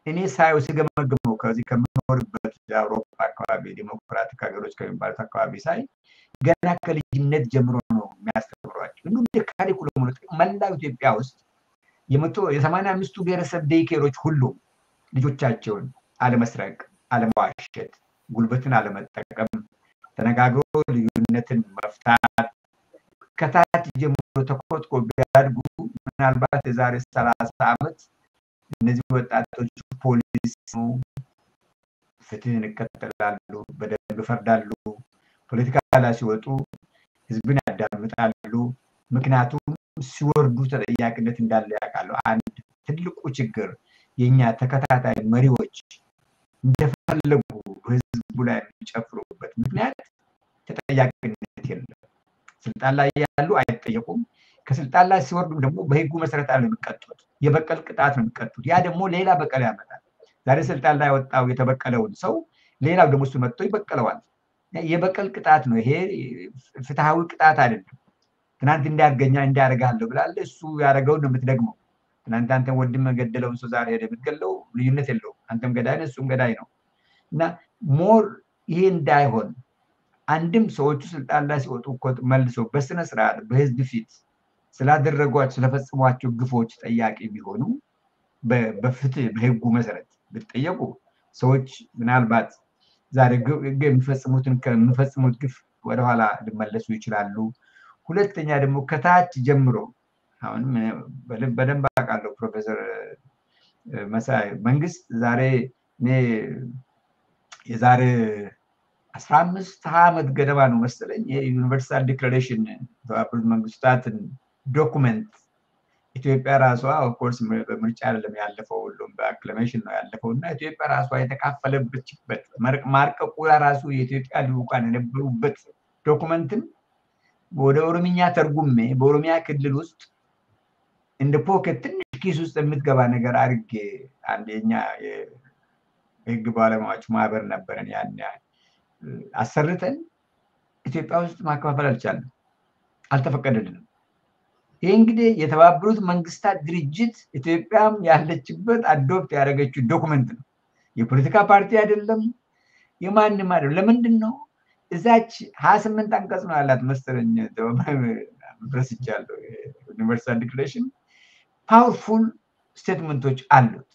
እኔ ሳይው ስገመግመው ከዚህ ከምኖርበት የአውሮፓ አካባቢ ዲሞክራቲክ ሀገሮች ከሚባሉት አካባቢ ሳይ ገና ከልጅነት ጀምሮ ነው የሚያስተምሯቸው። እንደ ካሪኩለም ነው መላው ኢትዮጵያ ውስጥ የ85ቱ ብሔረሰብ ዴይኬሮች ሁሉ ልጆቻቸውን አለመስረቅ፣ አለመዋሸት፣ ጉልበትን አለመጠቀም፣ ተነጋግሮ ልዩነትን መፍታት ከታች ጀምሮ ተኮትኮ ቢያድጉ ምናልባት የዛሬ 30 ዓመት እነዚህ ወጣቶች ፖሊስ ነው ፍትህን ይከተላሉ፣ በደንብ ይፈርዳሉ፣ ፖለቲካ ላይ ሲወጡ ህዝብን ያዳምጣሉ። ምክንያቱም ሲወርዱ ተጠያቂነት እንዳለ ያውቃሉ። አንድ ትልቁ ችግር የኛ ተከታታይ መሪዎች እንደፈለጉ ህዝቡ ላይ የሚጨፍሩበት ምክንያት ተጠያቂነት የለም። ስልጣን ላይ ያሉ አይጠየቁም። ከስልጣን ላይ ሲወርዱ ደግሞ በህጉ መሰረት አለ የሚቀጡት። የበቀል ቅጣት ነው የሚቀጡት። ያ ደግሞ ሌላ በቀል ያመጣል። ዛሬ ስልጣን ላይ ወጣው የተበቀለውን ሰው ሌላው ደግሞ እሱ መጥቶ ይበቀለዋል። የበቀል ቅጣት ነው። ይሄ ፍትሃዊ ቅጣት አይደለም። ትናንት እንዲያደርጋለሁ ብላለ እሱ ያደረገው ነው የምትደግመው። ትናንት አንተም ወንድም ገደለውን ሰው ዛሬ ሄደ የምትገለው ልዩነት የለውም። አንተም ገዳይ ነህ እሱም ገዳይ ነው። እና ሞር ይሄ እንዳይሆን አንድም ሰዎቹ ስልጣን ላይ ሲወጡ እኮ መልሰው በስነ ስርዓት በህዝብ ፊት ስላደረጓቸው ስለፈጽሟቸው ግፎች ጠያቂ ቢሆኑ በፍትህ በህጉ መሰረት ቢጠየቁ ሰዎች ምናልባት ዛሬ የሚፈጽሙት ግፍ ወደኋላ ሊመለሱ ይችላሉ። ሁለተኛ ደግሞ ከታች ጀምሮ አሁን በደንብ አውቃለሁ ፕሮፌሰር መሳይ መንግስት ዛሬ የዛሬ 15 ዓመት ገደማ ነው መሰለኝ የዩኒቨርሳል ዲክላሬሽን የተባበሩት መንግስታትን ዶክመንት ኢትዮጵያ ራሷ ኦፍ ኮርስ በምርጫ አይደለም ያለፈው ሁሉም በአክላሜሽን ነው ያለፈውና ኢትዮጵያ ራሷ የተካፈለችበት ማርቀቁ ራሱ የኢትዮጵያ ልዑካን የነበሩበት ዶክመንትን ወደ ኦሮምኛ ተርጉሜ በኦሮሚያ ክልል ውስጥ እንደ ፖኬት ትንሽ ኪስ ውስጥ የምትገባ ነገር አድርጌ አንደኛ የህግ ባለሙያዎች ማህበር ነበረን ያን አሰርተን ኢትዮጵያ ውስጥ ማከፋፈል አልቻልንም፣ አልተፈቀደልንም። ይሄ እንግዲህ የተባበሩት መንግስታት ድርጅት ኢትዮጵያም ያለችበት አዶፕት ያደረገችው ዶክመንት ነው። የፖለቲካ ፓርቲ አይደለም፣ የማንም አይደለም። ለምንድን ነው እዛች 28 አንቀጽ ነው ያላት መሰለኝ ረስቻለሁ። ዩኒቨርሳል ዲክላሬሽን ፓወርፉል ስቴትመንቶች አሉት።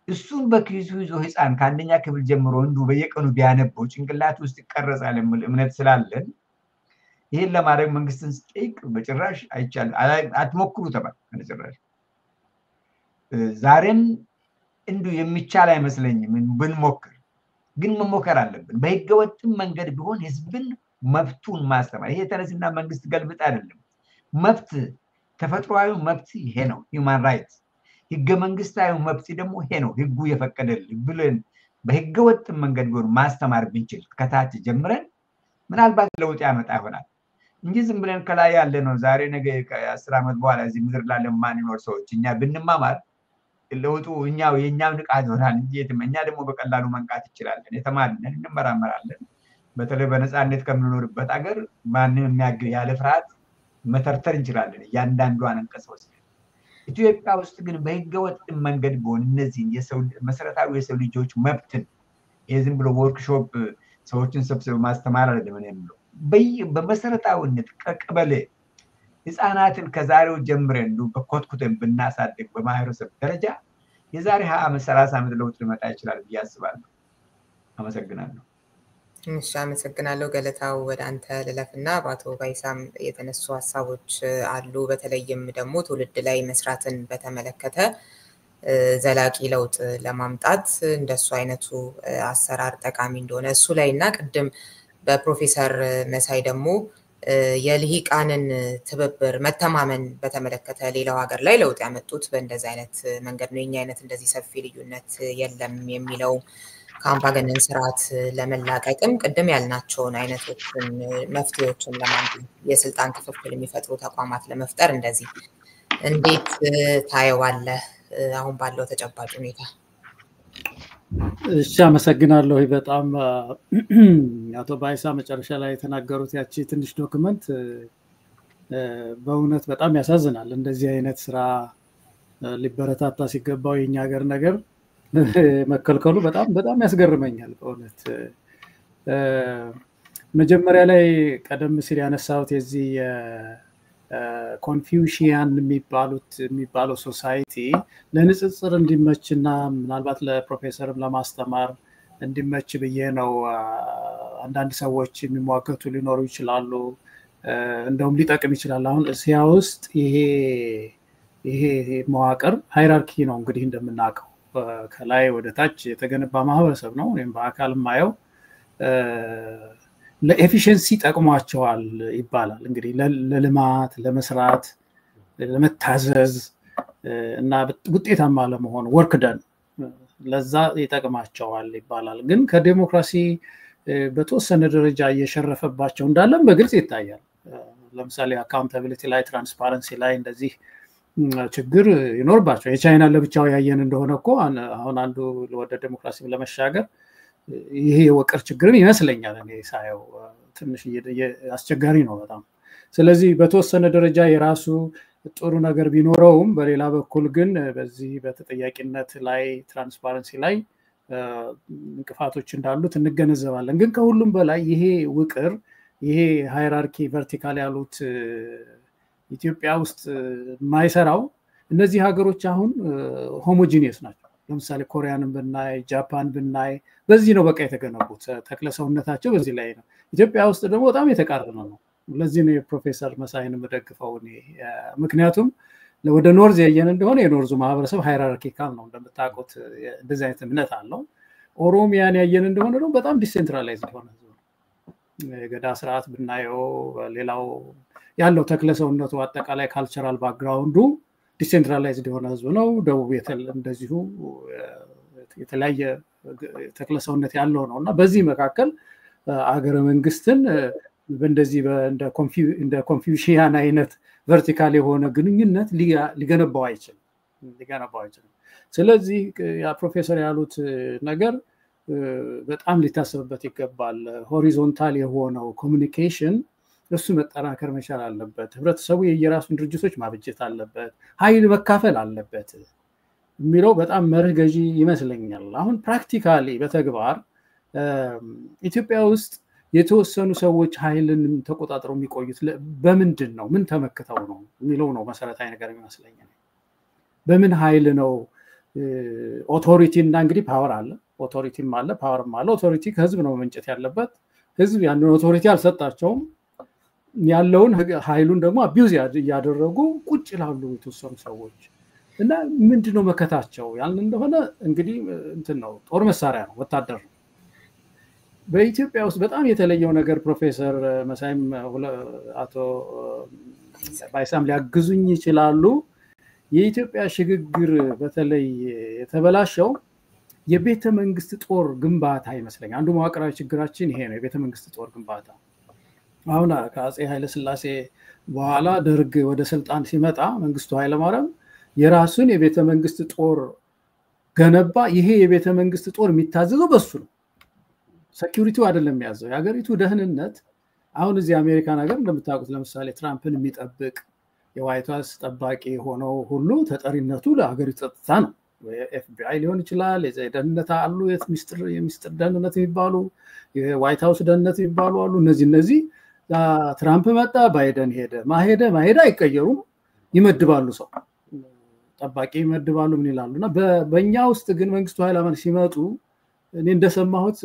እሱን በኪሱ ይዞ ህፃን ከአንደኛ ክፍል ጀምሮ እንዱ በየቀኑ ቢያነበው ጭንቅላት ውስጥ ይቀረጻል የሚል እምነት ስላለን ይሄን ለማድረግ መንግስትን ስጠይቅ በጭራሽ አይቻልም፣ አትሞክሩ ተባለ። በጭራሽ ዛሬም እንዱ የሚቻል አይመስለኝም። ብንሞክር ግን መሞከር አለብን። በህገወጥም መንገድ ቢሆን ህዝብን መብቱን ማስተማር ይሄ ተነስና መንግስት ገልብጥ አይደለም። መብት ተፈጥሯዊ መብት ይሄ ነው፣ ሂውማን ራይት። ህገ መንግስታዊ መብት ደግሞ ይሄ ነው፣ ህጉ የፈቀደልን ብለን በህገወጥ መንገድ ቢሆን ማስተማር ብንችል ከታች ጀምረን ምናልባት ለውጥ ያመጣ ይሆናል እንጂ ዝም ብለን ከላይ ያለ ነው ዛሬ ነገ ከ10 ዓመት በኋላ እዚህ ምድር ላይ ለማንኖር ሰዎች እኛ ብንማማር ለውጡ የኛው ንቃት ይሆናል እንጂ እኛ ደግሞ በቀላሉ መንቃት ይችላልን። የተማርን እንመራመራለን። በተለይ በነፃነት ከምንኖርበት ሀገር ማንንም የሚያግል ያለ ፍርሃት መተርተር እንችላለን እያንዳንዷን እንቀሳቀስ። ኢትዮጵያ ውስጥ ግን በህገወጥ መንገድ ቢሆን እነዚህን መሰረታዊ የሰው ልጆች መብትን የዝም ብሎ ወርክሾፕ ሰዎችን ሰብስበ ማስተማር አይደለም የሚለው በመሰረታዊነት ከቀበሌ ህፃናትን ከዛሬው ጀምረን በኮትኩተን ብናሳድግ በማህበረሰብ ደረጃ የዛሬ 20 ዓመት 30 ዓመት ለውጥ ሊመጣ ይችላል ብዬ አስባለሁ። አመሰግናለሁ። እሺ፣ አመሰግናለሁ። ገለታው ወደ አንተ ልለፍና በአቶ ባይሳም የተነሱ ሀሳቦች አሉ። በተለይም ደግሞ ትውልድ ላይ መስራትን በተመለከተ ዘላቂ ለውጥ ለማምጣት እንደሱ አይነቱ አሰራር ጠቃሚ እንደሆነ እሱ ላይና ቅድም በፕሮፌሰር መሳይ ደግሞ የልሂቃንን ትብብር መተማመን በተመለከተ ሌላው ሀገር ላይ ለውጥ ያመጡት በእንደዚህ አይነት መንገድ ነው፣ የኛ አይነት እንደዚህ ሰፊ ልዩነት የለም የሚለው ከአምባገነን ስርዓት ለመላቀቅም ቅድም ያልናቸውን አይነቶችን መፍትሄዎችን ለማምጣት የስልጣን ክፍፍል የሚፈጥሩ ተቋማት ለመፍጠር እንደዚህ እንዴት ታየዋለህ አሁን ባለው ተጨባጭ ሁኔታ? እሺ፣ አመሰግናለሁ በጣም አቶ ባይሳ መጨረሻ ላይ የተናገሩት ያቺ ትንሽ ዶክመንት በእውነት በጣም ያሳዝናል። እንደዚህ አይነት ስራ ሊበረታታ ሲገባው የኛ ሀገር ነገር መከልከሉ በጣም ያስገርመኛል በእውነት። መጀመሪያ ላይ ቀደም ሲል ያነሳሁት የዚህ ኮንፊውሺያን የሚባለው ሶሳይቲ ለንጽጽር እንዲመችና ምናልባት ለፕሮፌሰርም ለማስተማር እንዲመች ብዬ ነው። አንዳንድ ሰዎች የሚሟገቱ ሊኖሩ ይችላሉ፣ እንደውም ሊጠቅም ይችላል። አሁን እስያ ውስጥ ይሄ መዋቅር ሃይራርኪ ነው እንግዲህ እንደምናውቀው ከላይ ወደ ታች የተገነባ ማህበረሰብ ነው። እኔም በአካል ማየው ለኤፊሽንሲ ጠቅሟቸዋል ይባላል። እንግዲህ ለልማት፣ ለመስራት፣ ለመታዘዝ እና ውጤታማ ለመሆን ወርክ ደን ለዛ ይጠቅማቸዋል ይባላል። ግን ከዲሞክራሲ በተወሰነ ደረጃ እየሸረፈባቸው እንዳለም በግልጽ ይታያል። ለምሳሌ አካውንታቢሊቲ ላይ፣ ትራንስፓረንሲ ላይ እንደዚህ ችግር ይኖርባቸው። የቻይና ለብቻው ያየን እንደሆነ እኮ አሁን አንዱ ወደ ዲሞክራሲ ለመሻገር ይሄ የወቀር ችግርን ይመስለኛል እኔ ሳየው ትንሽ አስቸጋሪ ነው በጣም። ስለዚህ በተወሰነ ደረጃ የራሱ ጥሩ ነገር ቢኖረውም በሌላ በኩል ግን በዚህ በተጠያቂነት ላይ፣ ትራንስፓረንሲ ላይ እንቅፋቶች እንዳሉት እንገነዘባለን። ግን ከሁሉም በላይ ይሄ ውቅር ይሄ ሃይራርኪ ቨርቲካል ያሉት ኢትዮጵያ ውስጥ ማይሰራው እነዚህ ሀገሮች አሁን ሆሞጂኒየስ ናቸው። ለምሳሌ ኮሪያንን ብናይ ጃፓን ብናይ በዚህ ነው በቃ የተገነቡት ተክለሰውነታቸው በዚህ ላይ ነው። ኢትዮጵያ ውስጥ ደግሞ በጣም የተቃረነ ነው። ለዚህ ነው የፕሮፌሰር መሳይን መደግፈው እኔ ምክንያቱም ወደ ኖርዝ ያየን እንደሆነ የኖርዙ ማህበረሰብ ሃይራርኪካል ነው እንደምታውቁት እንደዚህ አይነት እምነት አለው። ኦሮሚያን ያየን እንደሆነ ደግሞ በጣም ዲሴንትራላይዝድ ሆነ የገዳ ስርዓት ብናየው ሌላው ያለው ተክለሰውነቱ አጠቃላይ ካልቸራል ባክግራውንዱ ዲሴንትራላይዝድ የሆነ ህዝብ ነው። ደቡብ እንደዚሁ የተለያየ ተክለሰውነት ያለው ነውና በዚህ መካከል አገረ መንግስትን በእንደዚህ እንደ ኮንፊውሽያን አይነት ቨርቲካል የሆነ ግንኙነት ሊገነባው አይችልም። ስለዚህ ያ ፕሮፌሰር ያሉት ነገር በጣም ሊታሰብበት ይገባል። ሆሪዞንታል የሆነው ኮሚኒኬሽን እሱ መጠናከር መቻል አለበት። ህብረተሰቡ የየራሱን ድርጅቶች ማብጀት አለበት፣ ኃይል መካፈል አለበት የሚለው በጣም መርህ ገዢ ይመስለኛል። አሁን ፕራክቲካሊ በተግባር ኢትዮጵያ ውስጥ የተወሰኑ ሰዎች ኃይልን ተቆጣጥረው የሚቆዩት በምንድን ነው? ምን ተመክተው ነው የሚለው ነው መሰረታዊ ነገር ይመስለኛል። በምን ኃይል ነው? ኦቶሪቲ እና እንግዲህ ፓወር አለ፣ ኦቶሪቲም አለ፣ ፓወርም አለ። ኦቶሪቲ ከህዝብ ነው መንጨት ያለበት። ህዝብ ያንን ኦቶሪቲ አልሰጣቸውም። ያለውን ኃይሉን ደግሞ አቢዩዝ እያደረጉ ቁጭ ይላሉ የተወሰኑ ሰዎች እና ምንድነው መከታቸው? ያን እንደሆነ እንግዲህ እንትን ነው ጦር መሳሪያ ነው፣ ወታደር ነው። በኢትዮጵያ ውስጥ በጣም የተለየው ነገር ፕሮፌሰር መሳይም አቶ ባይሳም ሊያግዙኝ ይችላሉ። የኢትዮጵያ ሽግግር በተለይ የተበላሸው የቤተ መንግስት ጦር ግንባታ ይመስለኛል። አንዱ መዋቅራዊ ችግራችን ይሄ ነው፣ የቤተ መንግስት ጦር ግንባታ። አሁን ከአፄ ኃይለ ሥላሴ በኋላ ደርግ ወደ ስልጣን ሲመጣ መንግስቱ ኃይለ ማርያም የራሱን የቤተ መንግስት ጦር ገነባ። ይሄ የቤተ መንግስት ጦር የሚታዘዘው በሱ ነው። ሴኩሪቲው አይደለም የሚያዘው፣ የሀገሪቱ ደህንነት። አሁን እዚህ አሜሪካን ሀገር እንደምታውቁት ለምሳሌ ትራምፕን የሚጠብቅ የዋይት ሃውስ ጠባቂ ሆነው ሁሉ ተጠሪነቱ ለሀገሪቱ ጸጥታ ነው። ኤፍቢአይ ሊሆን ይችላል፣ የደህንነት አሉ፣ የሚስጥር ደህንነት የሚባሉ የዋይት ሃውስ ደህንነት የሚባሉ አሉ። እነዚህ ትራምፕ መጣ ባይደን ሄደ ማሄደ አይቀየሩም፣ ይመድባሉ፣ ሰው ጠባቂ ይመድባሉ፣ ምን ይላሉና በእኛ ውስጥ ግን መንግስቱ ኃይለማርያም ሲመጡ እኔ እንደሰማሁት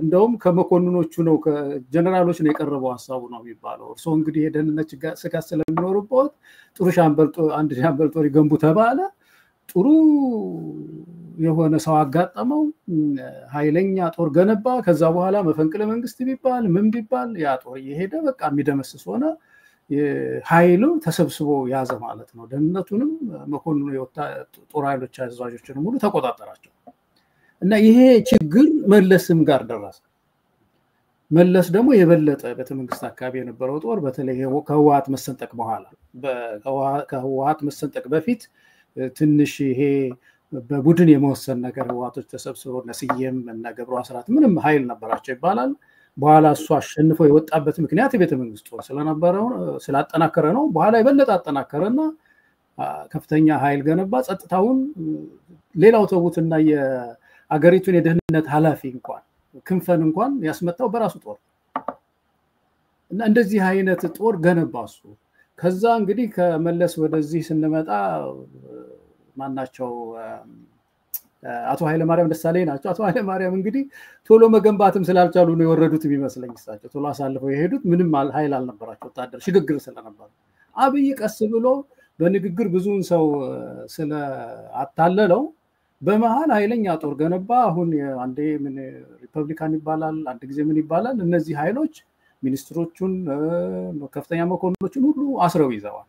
እንደውም ከመኮንኖቹ ነው ከጀነራሎች ነው የቀረበው ሐሳቡ ነው የሚባለው። እርሶ እንግዲህ የደህንነት ስጋት ስለሚኖርበት ጥሩ አንድ ሻምበል ጦር ይገንቡ ተባለ። ጥሩ የሆነ ሰው አጋጠመው፣ ኃይለኛ ጦር ገነባ። ከዛ በኋላ መፈንቅለ መንግስት ቢባል ምን ቢባል ያ ጦር እየሄደ በቃ የሚደመስስ ሆነ። ኃይሉ ተሰብስቦ ያዘ ማለት ነው። ደህንነቱንም መኮንኑ ጦር ኃይሎች አዛዦችን ሙሉ ተቆጣጠራቸው። እና ይሄ ችግር መለስም ጋር ደረሰ። መለስ ደግሞ የበለጠ ቤተመንግስት አካባቢ የነበረው ጦር በተለይ ከህወሓት መሰንጠቅ በኋላ ከህወሓት መሰንጠቅ በፊት ትንሽ ይሄ በቡድን የመወሰን ነገር ህወሓቶች ተሰብስበው ነስየም እና ገብሩ አስራት ምንም ኃይል ነበራቸው ይባላል። በኋላ እሱ አሸንፎ የወጣበት ምክንያት የቤተመንግስት ጦር ስለነበረው ስላጠናከረ ነው። በኋላ የበለጠ አጠናከረና ከፍተኛ ኃይል ገነባ። ጸጥታውን ሌላው ተውትና የአገሪቱን የደህንነት ኃላፊ እንኳን ክንፈን እንኳን ያስመጣው በራሱ ጦር እና እንደዚህ አይነት ጦር ገነባሱ። ከዛ እንግዲህ ከመለስ ወደዚህ ስንመጣ ማናቸው አቶ ኃይለ ማርያም ደሳለኝ ናቸው። አቶ ኃይለ ማርያም እንግዲህ ቶሎ መገንባትም ስላልቻሉ ነው የወረዱት የሚመስለኝ። እሳቸው ቶሎ አሳልፈው የሄዱት ምንም ኃይል አልነበራቸው፣ ወታደር ሽግግር ስለነበር። አብይ ቀስ ብሎ በንግግር ብዙውን ሰው ስለ አታለለው በመሃል ኃይለኛ ጦር ገነባ። አሁን አንዴ ምን ሪፐብሊካን ይባላል፣ አንድ ጊዜ ምን ይባላል። እነዚህ ኃይሎች ሚኒስትሮቹን ከፍተኛ መኮንኖችን ሁሉ አስረው ይዘዋል።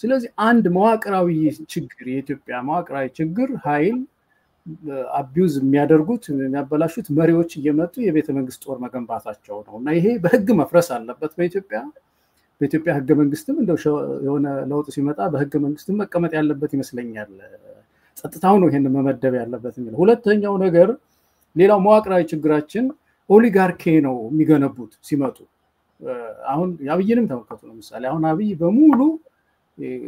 ስለዚህ አንድ መዋቅራዊ ችግር የኢትዮጵያ መዋቅራዊ ችግር ኃይል አቢዩዝ የሚያደርጉት የሚያበላሹት መሪዎች እየመጡ የቤተ መንግስት ጦር መገንባታቸው ነው እና ይሄ በህግ መፍረስ አለበት። በኢትዮጵያ ህገ መንግስትም እንደው የሆነ ለውጥ ሲመጣ በህገ መንግስትም መቀመጥ ያለበት ይመስለኛል። ጸጥታው ነው ይሄን መመደብ ያለበት የሚል። ሁለተኛው ነገር ሌላው መዋቅራዊ ችግራችን ኦሊጋርኪ ነው የሚገነቡት ሲመጡ። አሁን አብይንም ተመልከቱ። ለምሳሌ አሁን አብይ በሙሉ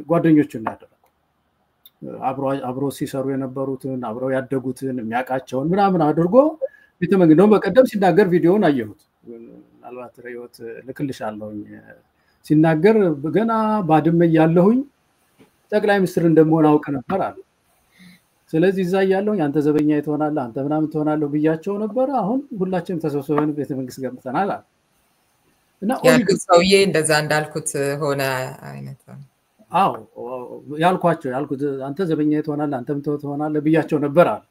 ጓደኞቹን ያደረገው አብሮ ሲሰሩ የነበሩትን አብረው ያደጉትን የሚያውቃቸውን ምናምን አድርጎ ቤተመንግስት ነው በቀደም ሲናገር ቪዲዮውን አየሁት ምናልባት ሪዮት ልክልሻለሁኝ ሲናገር ገና ባድመ ያለሁኝ ጠቅላይ ሚኒስትር እንደምሆን አውቅ ነበር አለ ስለዚህ እዛ ያለሁኝ አንተ ዘበኛ ይተሆናለህ አንተ ምናምን ትሆናለህ ብያቸው ነበር አሁን ሁላችንም ተሰብስበን ቤተመንግስት ገብተናል አለ እና ያልኩት ሰውዬ እንደዛ እንዳልኩት ሆነ አይነት አዎ ያልኩት አንተ ዘበኛ ይተሆናለህ አንተም ትሆናለህ ብያቸው ነበር አለ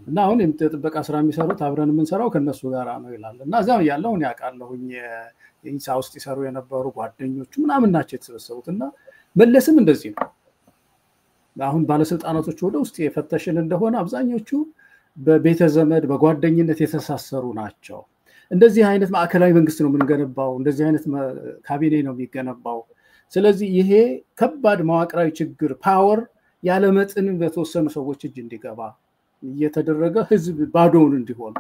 እና አሁን የጥበቃ ስራ የሚሰሩት አብረን የምንሰራው ከነሱ ጋር ነው ይላል እና እዛው ያለውን ያውቃለሁኝ ኢንሳ ውስጥ ይሰሩ የነበሩ ጓደኞቹ ምናምን ናቸው የተሰበሰቡት እና መለስም እንደዚህ ነው አሁን ባለስልጣናቶች ወደ ውስጥ የፈተሽን እንደሆነ አብዛኞቹ በቤተ ዘመድ በጓደኝነት የተሳሰሩ ናቸው እንደዚህ አይነት ማዕከላዊ መንግስት ነው የምንገነባው እንደዚህ አይነት ካቢኔ ነው የሚገነባው ስለዚህ ይሄ ከባድ መዋቅራዊ ችግር ፓወር ያለ መጠን በተወሰኑ ሰዎች እጅ እንዲገባ እየተደረገ ህዝብ ባዶውን እንዲሆን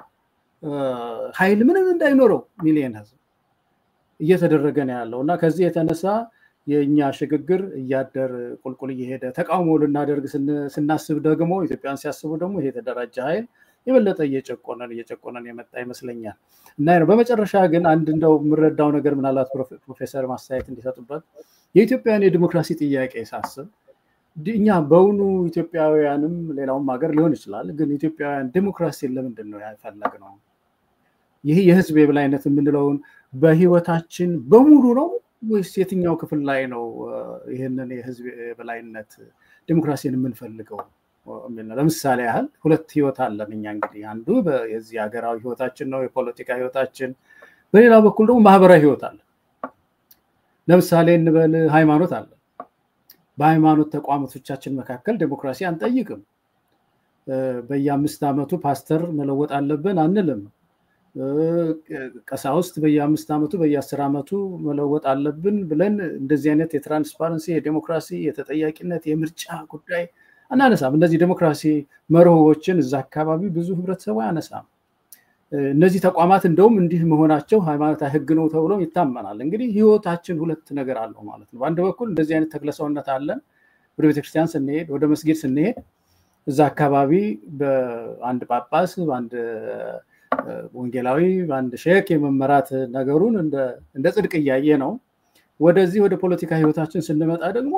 ኃይል ምንም እንዳይኖረው ሚሊየን ህዝብ እየተደረገ ነው ያለው እና ከዚህ የተነሳ የኛ ሽግግር እያደር ቁልቁል እየሄደ ተቃውሞ ልናደርግ ስናስብ ደግሞ ኢትዮጵያን ሲያስቡ ደግሞ ይሄ ተደራጀ ኃይል የበለጠ እየጨቆነን የመጣ ይመስለኛል እና በመጨረሻ ግን አንድ እንደው ምረዳው ነገር ምናልባት ፕሮፌሰር ማስተያየት እንዲሰጡበት የኢትዮጵያን የዲሞክራሲ ጥያቄ ሳስብ እኛ በእውኑ ኢትዮጵያውያንም ሌላውም ሀገር ሊሆን ይችላል ግን ኢትዮጵያውያን ዲሞክራሲን ለምንድን ነው ያፈለግነው ይሄ የህዝብ የበላይነት የምንለውን በህይወታችን በሙሉ ነው ወይስ የትኛው ክፍል ላይ ነው ይሄንን የህዝብ የበላይነት ዲሞክራሲን የምንፈልገው ለምሳሌ ያህል ሁለት ህይወት አለን እኛ እንግዲህ አንዱ የዚህ ሀገራዊ ህይወታችን ነው የፖለቲካ ህይወታችን በሌላ በኩል ደግሞ ማህበራዊ ህይወት አለ ለምሳሌ እንበል ሃይማኖት አለ በሃይማኖት ተቋማቶቻችን መካከል ዲሞክራሲ አንጠይቅም በየ5 አመቱ ፓስተር መለወጥ አለብን አንልም ቀሳውስት በየ5 አመቱ በየ10 አመቱ መለወጥ አለብን ብለን እንደዚህ አይነት የትራንስፓረንሲ የዲሞክራሲ የተጠያቂነት የምርጫ ጉዳይ አናነሳም እነዚህ ዲሞክራሲ መርሆዎችን እዛ አካባቢ ብዙ ህብረተሰቡ ያነሳም እነዚህ ተቋማት እንደውም እንዲህ መሆናቸው ሃይማኖታዊ ህግ ነው ተብሎ ይታመናል እንግዲህ ህይወታችን ሁለት ነገር አለው ማለት ነው በአንድ በኩል እንደዚህ አይነት ተክለሰውነት አለን ወደ ቤተክርስቲያን ስንሄድ ወደ መስጊድ ስንሄድ እዛ አካባቢ በአንድ ጳጳስ በአንድ ወንጌላዊ በአንድ ሼክ የመመራት ነገሩን እንደ ጽድቅ ያየ ነው ወደዚህ ወደ ፖለቲካ ህይወታችን ስንመጣ ደግሞ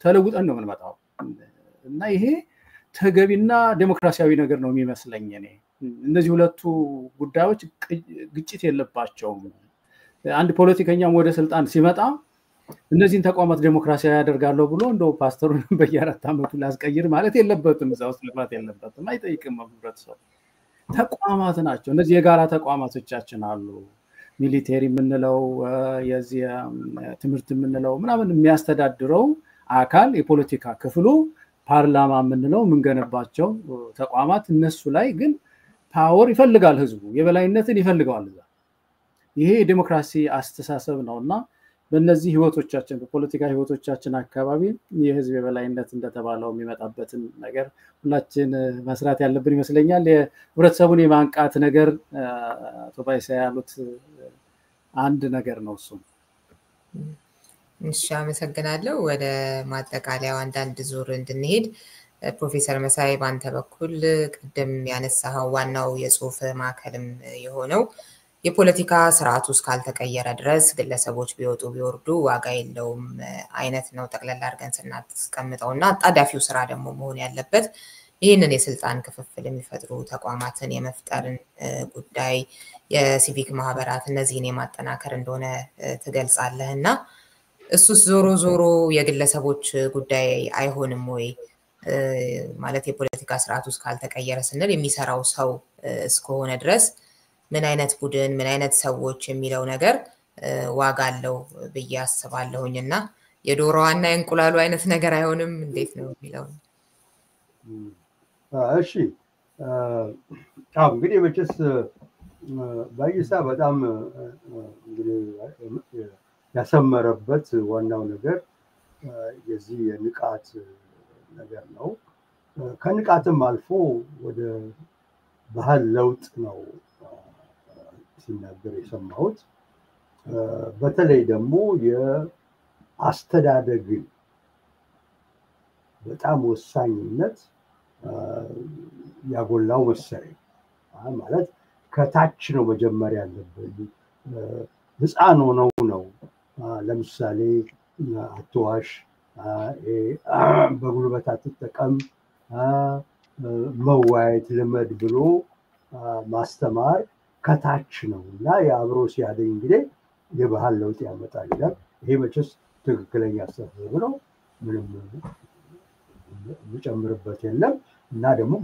ተለውጠን ነው የምንመጣው እና ይሄ ተገቢና ዲሞክራሲያዊ ነገር ነው የሚመስለኝ እኔ እነዚህ ሁለቱ ጉዳዮች ግጭት የለባቸውም አንድ ፖለቲከኛም ወደ ስልጣን ሲመጣ እነዚህን ተቋማት ዲሞክራሲያዊ ያደርጋለሁ ብሎ እንደው ፓስተሩን በየ4 አመቱ ላስቀይር ማለት የለበትም እዛው ልማት የለበትም አይጠይቅም ህብረተሰቡ ተቋማት ናቸው እነዚህ የጋራ ተቋማቶቻችን አሉ ሚሊቴሪ ምንለው የዚህ ትምህርት ምንለው ምናምን የሚያስተዳድረው አካል የፖለቲካ ክፍሉ ፓርላማ ምንለው ምንገነባቸው ተቋማት እነሱ ላይ ግን ፓወር ይፈልጋል ህዝቡ የበላይነትን ይፈልጋል ይሄ ዲሞክራሲ አስተሳሰብ ነውና በእነዚህ ህይወቶቻችን በፖለቲካ ህይወቶቻችን አካባቢ የህዝብ የበላይነት እንደተባለው የሚመጣበትን ነገር ሁላችን መስራት ያለብን ይመስለኛል የህብረተሰቡን የማንቃት ነገር ቶባይሳ ያሉት አንድ ነገር ነው እሱ እሺ አመሰግናለሁ ወደ ማጠቃለያው አንዳንድ ዙር እንድንሄድ ፕሮፌሰር መሳይ ባንተ በኩል ቀደም ያነሳው ዋናው የጽሁፍ ማዕከልም የሆነው የፖለቲካ ስርዓቱ እስካልተቀየረ ድረስ ግለሰቦች ቢወጡ ቢወርዱ ዋጋ የለውም አይነት ነው ጠቅለል አድርገን ስናስቀምጠውና አጣዳፊው ስራ ደግሞ መሆን ያለበት ይህንን የስልጣን ክፍፍል የሚፈጥሩ ተቋማትን የመፍጠርን ጉዳይ የሲቪክ ማህበራት እነዚህን የማጠናከር እንደሆነ ትገልጻለህና እሱስ ዞሮ የግለሰቦች ጉዳይ አይሆንም ወይ ማለት የፖለቲካ ስርዓቱ እስካልተቀየረ ስንል የሚሰራው ሰው እስከሆነ ድረስ ምን አይነት ቡድን ምን አይነት ሰዎች የሚለው ነገር ዋጋ አለው ብዬ አስባለሁኝና የዶሮዋና የእንቁላሉ አይነት ነገር አይሆንም እንዴት ነው የሚለው እሺ እንግዲህ መቼስ ባይሳ በጣም እንግዲህ ያሰመረበት ዋናው ነገር የዚህ የንቃት ነገር ነው ከንቃትም አልፎ ወደ ባህል ለውጥ ነው ሲናገር የሰማሁት በተለይ ደግሞ የአስተዳደግን በጣም ወሳኝነት ያጎላው መሰለኝ። ማለት ከታች ነው መጀመሪያ ያለብን። ህፃን ሆነው ነው ለምሳሌ አትዋሽ፣ በጉልበት አትጠቀም፣ መዋየት ልመድ ብሎ ማስተማር ከታች ነው እና የአብሮ ሲያደግ እንግዲህ የባህል ለውጥ ያመጣል ይላል። ይሄ መቼስ ትክክለኛ አስተሳሰብ ነው፣ ምንም የሚጨምርበት የለም። እና ደግሞ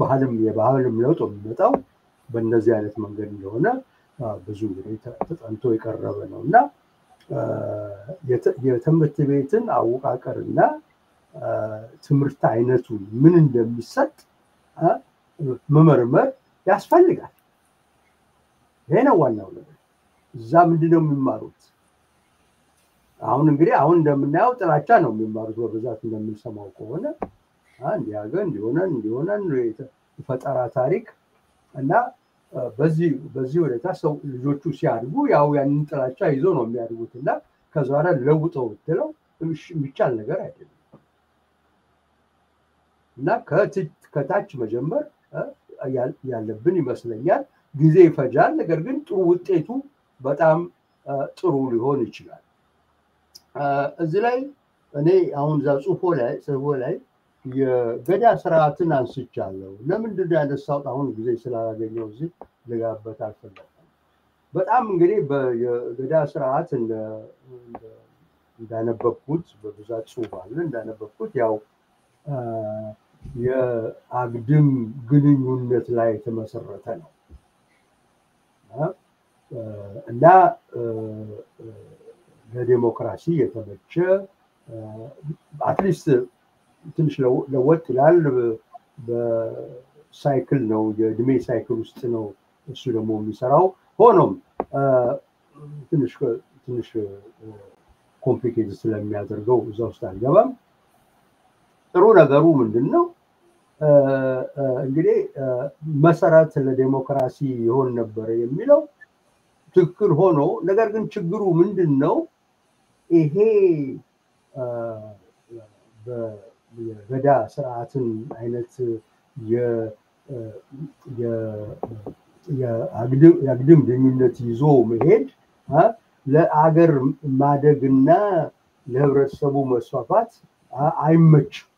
የባህልም ለውጥ የሚመጣው በእነዚህ አይነት መንገድ እንደሆነ ብዙ እንግዲህ ተጠንቶ የቀረበ ነው እና የትምህርት ቤትን አወቃቀርና ትምህርት አይነቱ ምን እንደሚሰጥ መመርመር ያስፈልጋል። ይሄ ነው ዋናው ነገር። እዛ ምንድነው የሚማሩት? አሁን እንግዲህ እንደምናየው ጥላቻ ነው የሚማሩት በብዛት እንደምንሰማው ከሆነ እንዲያገን እንዲሆነን የፈጠራ ታሪክ እና በዚህ ሁኔታ ሰው ልጆቹ ሲያድጉ ያው ያንን ጥላቻ ይዞ ነው የሚያድጉት እና ከዛ በኋላ ለውጠው ብትለው የሚቻል ነገር አይደለም እና ከታች መጀመር ያለብን ይመስለኛል። ጊዜ ይፈጃል፣ ነገር ግን ጥሩ ውጤቱ በጣም ጥሩ ሊሆን ይችላል። እዚህ ላይ እኔ አሁን እዛ ጽሁፎ ላይ የገዳ ስርዓትን አንስቻለሁ። ለምንድን ነው ያነሳሁት? አሁን ጊዜ ስላላገኘው እዚህ ልጋበት አልፈለግም። በጣም እንግዲህ የገዳ ስርዓት እንዳነበብኩት በብዛት ጽሁፍ አለ እንዳነበብኩት ያው የአግድም ግንኙነት ላይ የተመሰረተ ነው እና ለዲሞክራሲ የተመቸ አትሊስት ትንሽ ለወጥ ይላል። በሳይክል ነው የእድሜ ሳይክል ውስጥ ነው እሱ ደግሞ የሚሰራው። ሆኖም ትንሽ ኮምፕሊኬትድ ስለሚያደርገው እዛ ውስጥ አልገባም። ጥሩ ነገሩ ምንድነው እንግዲህ መሰረት ለዲሞክራሲ ይሆን ነበር የሚለው ትክክል ሆኖ፣ ነገር ግን ችግሩ ምንድነው? ይሄ የገዳ ስርዓትን አይነት የአግድም ግንኙነት ይዞ መሄድ ለአገር ማደግና ለህብረተሰቡ መስፋፋት አይመችም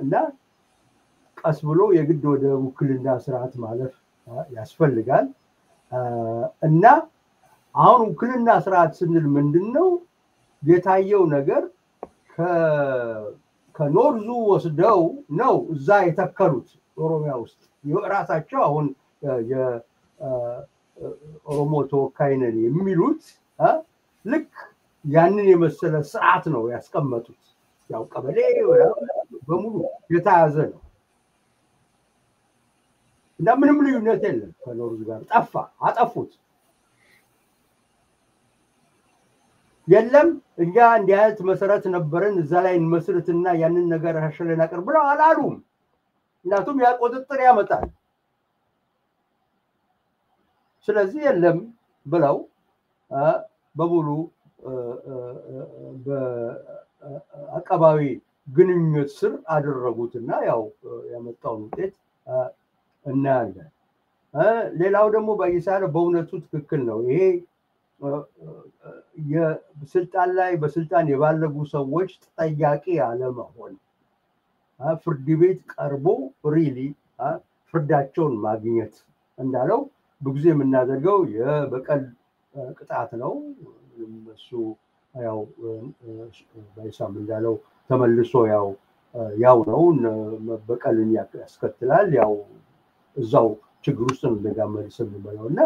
እና ቀስ ብሎ የግድ ወደ ውክልና ስርዓት ማለፍ ያስፈልጋል። እና አሁን ውክልና ስርዓት ስንል ምንድነው የታየው ነገር? ከኖርዙ ወስደው ነው እዛ የተከሉት ኦሮሚያ ውስጥ ራሳቸው አሁን የኦሮሞ ተወካይ ነን የሚሉት ልክ ያንን የመሰለ ስርዓት ነው ያስቀመጡት። ያው ቀበሌ በሙሉ የተያዘ ነው እና ምንም ልዩነት የለም ከኖርዙ ጋር። አጠፉት። የለም እኛ እንዲህ አይነት መሰረት ነበረን እዛ ላይ እንመስርትና ያንን ነገር አሸለን አቅርብ ብለው አላሉም። ምክንያቱም ያ ቁጥጥር ያመጣል። ስለዚህ የለም ብለው በሙሉ በአቀባዊ ግንኙነት ስር አደረጉትና ያው ያመጣውን ውጤት እናያለን። ሌላው ደግሞ ባይሳለ በእውነቱ ትክክል ነው። ይሄ በስልጣን የባለጉ ሰዎች ተጠያቂ አለመሆን፣ ፍርድ ቤት ቀርቦ ሪሊ ፍርዳቸውን ማግኘት እንዳለው ብዙ የምናደርገው የበቀል ቅጣት ነው። እሱ ያው ባይሳም እንዳለው ተመልሶ ያው ነው በቀልን ያስከትላል። ያው እዛው ችግር ውስጥ ነው እንደጋር መልሰን እንበለውና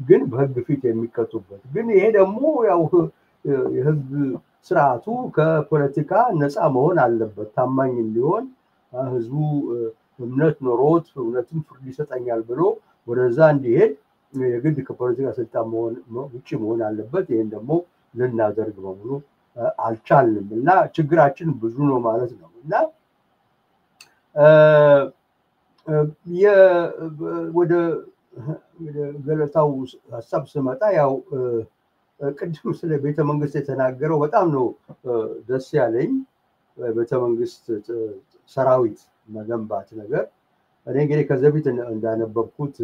ግን በህግ ፊት የሚቀጡበት ግን ይሄ ደግሞ ያው የህግ ስርዓቱ ከፖለቲካ ነፃ መሆን አለበት። ታማኝ እንዲሆን ህዝቡ እምነት ኖሮት እውነትም ፍርድ ይሰጠኛል ብሎ ወደዛ እንዲሄድ የግድ ከፖለቲካ ስልጣን ውጭ መሆን አለበት። ይሄን ደግሞ ልናደርግ በሙሉ አልቻልንም እና ችግራችን ብዙ ነው ማለት ነው እና ወደ ገለታው ሀሳብ ስመጣ ያው ቅድም ስለ ቤተ መንግስት የተናገረው በጣም ነው ደስ ያለኝ። ቤተ መንግስት ሰራዊት መገንባት ነገር እኔ እንግዲህ ከዚህ በፊት እንዳነበብኩት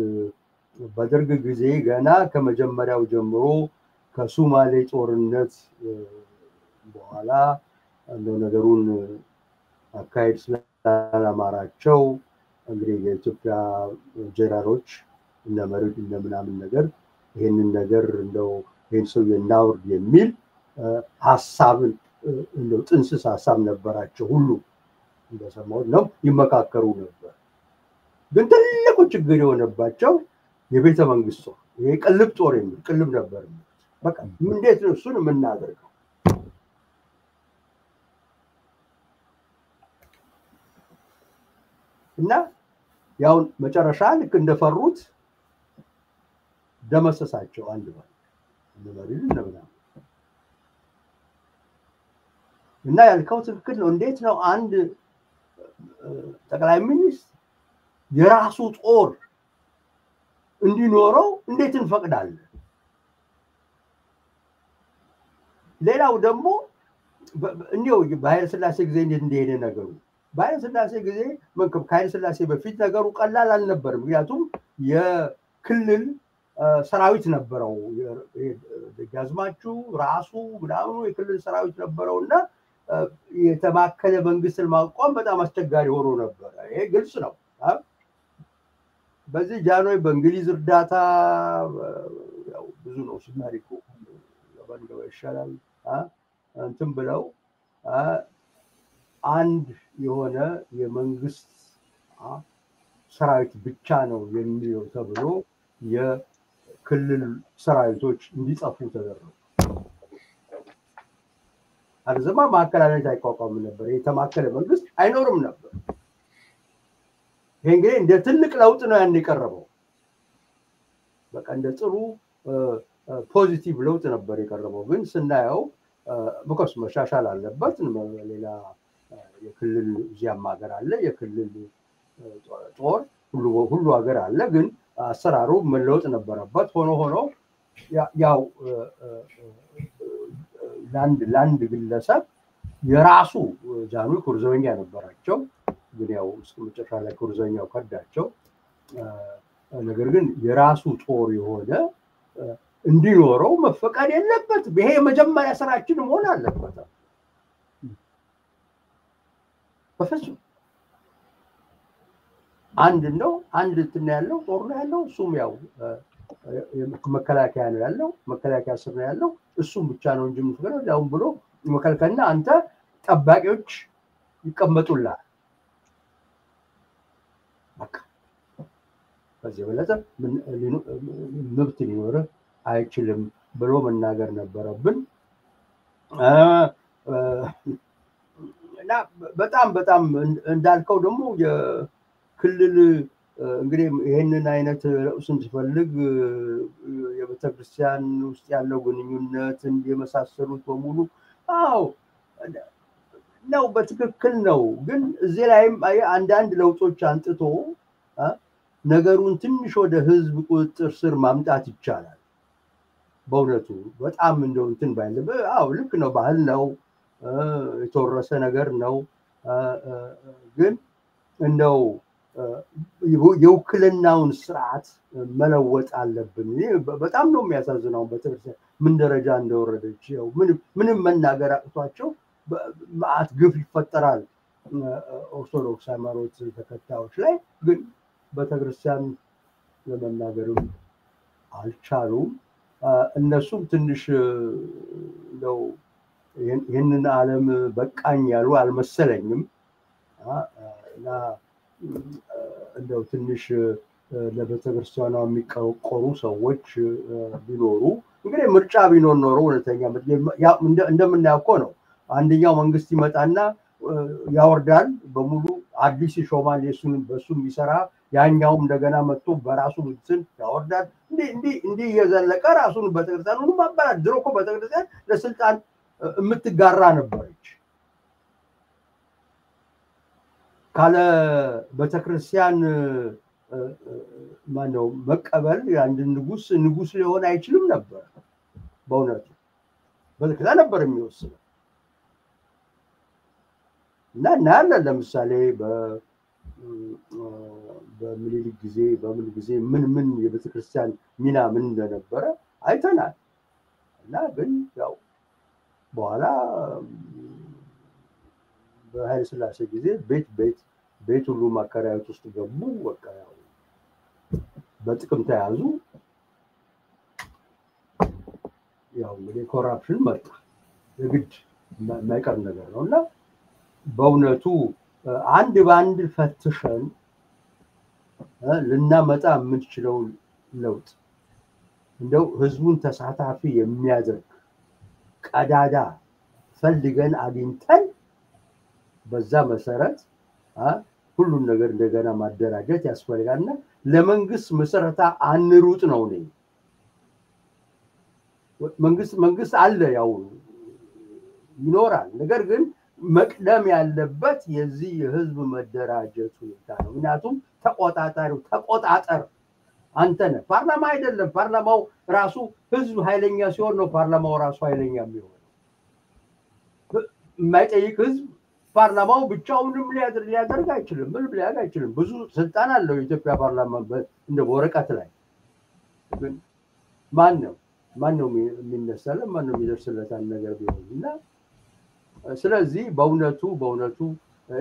በደርግ ጊዜ ገና ከመጀመሪያው ጀምሮ ከሶማሌ ጦርነት በኋላ እንደው ነገሩን አካሄድ ስላላማራቸው እንግዲህ የኢትዮጵያ ጀነራሎች እና መሪዎች እና ምናምን ነገር ይሄንን ነገር እንደው ይሄን ሰው የናውርድ የሚል ሐሳብን እንደው ጥንስስ ሐሳብ ነበራቸው ሁሉ እንደሰማው ነው ይመካከሩ ነበር ግን ትልቁ ችግር የሆነባቸው የቤተ መንግስቱ ይሄ ቅልብ ጦር የሚል ቅልብ ነበር በቃ እንዴት ነው እሱን የምናደርገው እና ያው መጨረሻ ልክ እንደፈሩት ደመሰሳቸው አንድ ባል ለማሪል ነው እና ያልከው ትክክል ነው እንዴት ነው አንድ ጠቅላይ ሚኒስትር የራሱ ጦር እንዲኖረው እንዴት እንፈቅዳለን ሌላው ደግሞ እንዴው በኃይለ ሥላሴ ጊዜ እንዴት እንደሄደ ነገሩ በኃይለ ሥላሴ ጊዜ መንከብ ከኃይለ ሥላሴ በፊት ነገሩ ቀላል አልነበረም ምክንያቱም የክልል ሰራዊት ነበረው ደጋዝማቹ ራሱ ምናምኑ የክልል ሰራዊት ነበረውና የተማከለ መንግስትን ማቋቋም በጣም አስቸጋሪ ሆኖ ነበር ይሄ ግልጽ ነው በዚህ ጃንሆይ በእንግሊዝ እርዳታ ያው ብዙ ነው ታሪኩ ለባንገው ይሻላል እንትን ብለው አንድ የሆነ የመንግስት ሰራዊት ብቻ ነው የሚለው ተብሎ የክልል ሰራዊቶች እንዲጠፉ ተደረገ አርዘማ ማከላለት አይቋቋም ነበር የተማከለ መንግስት አይኖርም ነበር ይሄ እንግዲህ እንደ ትልቅ ለውጥ ነው ያን የቀረበው በቃ እንደ ጥሩ ፖዚቲቭ ለውጥ ነበር የቀረበው ግን ስናየው በኮርስ መሻሻል አለበት ሌላ የክልል ዚያም ሀገር አለ የክልል ጦር ሁሉ ሀገር አለ ግን አሰራሩ መለወጥ ነበረበት ሆኖ ያው ላንድ ግለሰብ የራሱ ጃንሆይ ኩርዘበኛ ነበራቸው ግን ያው እስከ መጨረሻ ላይ ኩርዘበኛው ከዳቸው ነገር ግን የራሱ ጦር የሆነ እንዲኖረው መፈቀድ የለበትም ይሄ መጀመሪያ ስራችን መሆን አለበት በፍጹም አንድ ነው አንድ እንትን ያለው ጦር ነው ያለው እሱም ያው መከላከያ ነው ያለው መከላከያ ስር ነው ያለው እሱም ብቻ ነው እንጂ ምትገረው ያው ብሎ መከልከልና አንተ ጠባቂዎች ይቀመጡልሃል በቃ በዚህ በለጠ መብት ሊኖር አይችልም ብሎ መናገር ነበረብን እና በጣም እንዳልከው ደግሞ የክልል እንግዲህ ይሄንን አይነት ርዕሱን ሲፈልግ የቤተክርስቲያን ውስጥ ያለው ግንኙነት የመሳሰሉት በሙሉ አው ነው በትክክል ነው ግን እዚህ ላይም አንዳንድ ለውጦች አንጥቶ ነገሩን ትንሽ ወደ ህዝብ ቁጥጥር ስር ማምጣት ይቻላል በእውነቱ በጣም እንደው እንትን ባይልም አው ልክ ነው ባህል ነው የተወረሰ ነገር ነው ግን እንደው የውክልናውን ስርዓት መለወጥ አለብን በጣም ነው የሚያሳዝነው በተርሰ ምን ደረጃ እንደወረደች ያው ምንም መናገር አጥቷቸው ማአት ግፍ ይፈጠራል ኦርቶዶክስ ሃይማኖት ተከታዮች ላይ ግን በተክርስቲያን ለመናገርም አልቻሉም እነሱም ትንሽ ነው ይሄንን ዓለም በቃኝ ያሉ አልመሰለኝም እና እንደው ትንሽ ለቤተክርስቲያኗ የሚቆሩ ሰዎች ቢኖሩ እንግዲህ ምርጫ ቢኖር ኖሮ ወለተኛ እንደምናውቀው ነው አንደኛው መንግስት ይመጣና ያወርዳል በሙሉ አዲስ ሾማል የሱን በሱም ይሰራ ያኛው እንደገና መጥቶ በራሱ እንትን ያወርዳል እንዴ የዘለቀ ራሱን በተክርስቲያኑ ማባራት ድሮኮ በተክርስቲያን ለስልጣን የምትጋራ ነበረች ካለ በተክርስቲያን ማነው መቀበል አንድ ንጉስ ሊሆን አይችልም ነበር በእውነቱ በተክርስቲያን ነበር የሚወስነው እና እናያለን ለምሳሌ በምኒልክ ጊዜ በምን ጊዜ ምን የቤተክርስቲያን ሚና ምን እንደነበረ አይተናል። እና ግን ያው በኋላ በኃይለ ሥላሴ ጊዜ ቤት ሁሉ ማከራየት ውስጥ ገቡ። በቃ ያው በጥቅም ተያዙ። ያው እንግዲህ ኮራፕሽን መጣ፣ የግድ የማይቀር ነገር ነው። እና በእውነቱ አንድ በአንድ ፈትሸን ልናመጣ የምንችለው ለውጥ እንደው ህዝቡን ተሳታፊ የሚያደርግ ቀዳዳ ፈልገን አግኝተን በዛ መሰረት ሁሉን ነገር እንደገና ማደራጀት ያስፈልጋልና ለመንግስት መሰረታ አንሩጥ ነው። መንግስት አለ ያው ይኖራል። ነገር ግን መቅደም ያለበት የዚህ የህዝብ መደራጀት ሁኔታ ነው። ምክንያቱም ተቆጣጠር አንተ ነህ። ፓርላማ አይደለም። ፓርላማው ራሱ ህዝብ ኃይለኛ ሲሆን ነው ፓርላማው ራሱ ኃይለኛ የሚሆነው። የማይጠይቅ ህዝብ ፓርላማው ብቻውንም ሊያደርግ አይችልም። ምንም ሊያደርግ አይችልም። ብዙ ስልጣን አለው የኢትዮጵያ ፓርላማ እንደ ወረቀት ላይ። ግን ማን ነው የሚነሳለን? ማን ነው የሚደርስለት ነገር ቢሆንና ስለዚህ በእውነቱ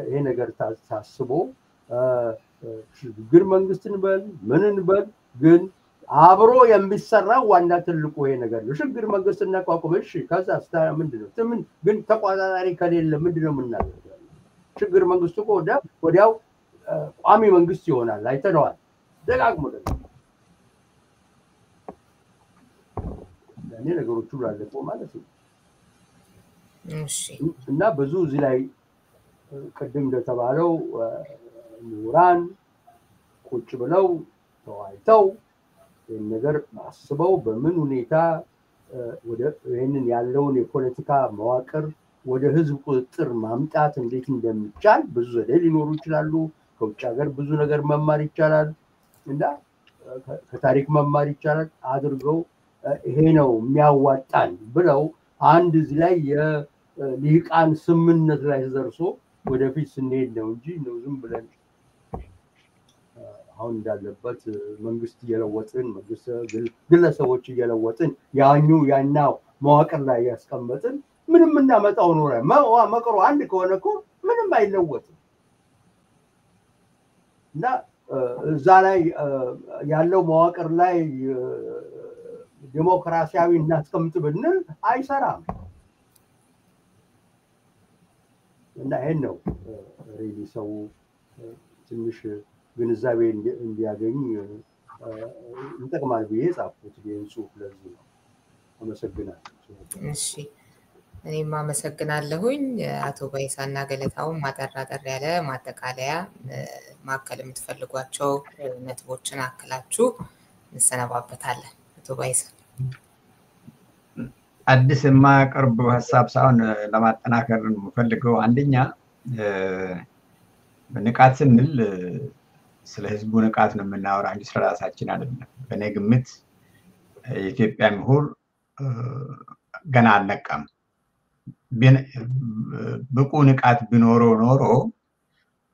ይሄ ነገር ታስቦ ሽግግር መንግስትን በል ምንን በል ግን አብሮ የሚሰራው ዋና ትልቁ ይሄ ነገር ነው። ሽግግር መንግስት እናቋቁም። እሺ ከዛ ምንድነው ግን ተቋጣጣሪ ከሌለ ምንድነው የምናደርገው? ሽግግር መንግስቱ እኮ ወዲያው ቋሚ መንግስት ይሆናል። አይተነዋል ደጋግሞ እኔ ነገሮቹ ላለቆ ማለት ነው። እና ብዙ እዚህ ላይ ቅድም እንደተባለው ምሁራን ቁጭ ብለው ተወያይተው ይህን ነገር አስበው በምን ሁኔታ ይህንን ያለውን የፖለቲካ መዋቅር ወደ ህዝብ ቁጥጥር ማምጣት እንዴት እንደሚቻል ብዙ ዘዴ ሊኖሩ ይችላሉ። ከውጭ ሀገር ብዙ ነገር መማር ይቻላል እና ከታሪክ መማር ይቻላል። አድርገው ይሄ ነው የሚያዋጣን ብለው አንድ እዚህ ላይ የሊቃን ስምምነት ላይ ተደርሶ ወደፊት ስንሄድ ነው እንጂ ነው ዝም ብለን አሁን እንዳለበት መንግስት እየለወጥን ግለሰቦች እየለወጥን ያኛው መዋቅር ላይ ያስቀመጥን ምንም እናመጣው ኖረ መቅሮ አንድ ከሆነ እኮ ምንም አይለወጥም። እና እዛ ላይ ያለው መዋቅር ላይ ዲሞክራሲያዊ እናስቀምጥ ብንል አይሰራም። እና ይሄን ነው ሪሊ ሰው ትንሽ ግንዛቤ እንዲያገኝ እንጠቅማል ብዬ ጻፍኩት ይህን ጽሁፍ። ለዚህ ነው። አመሰግናለሁ። እሺ እኔም አመሰግናለሁኝ። አቶ ባይሳና ገለታው ማጠር ያለ ማጠቃለያ ማከል የምትፈልጓቸው ነጥቦችን አክላችሁ እንሰነባበታለን። አቶ ባይሳ አዲስ የማቀርብ ሀሳብ ሳይሆን ለማጠናከር የምፈልገው አንደኛ ንቃት ስንል ስለ ህዝቡ ንቃት ነው የምናወራ እንጂ ስለራሳችን አይደለም። በእኔ ግምት የኢትዮጵያ ምሁር ገና አልነቃም። ብቁ ንቃት ቢኖረው ኖሮ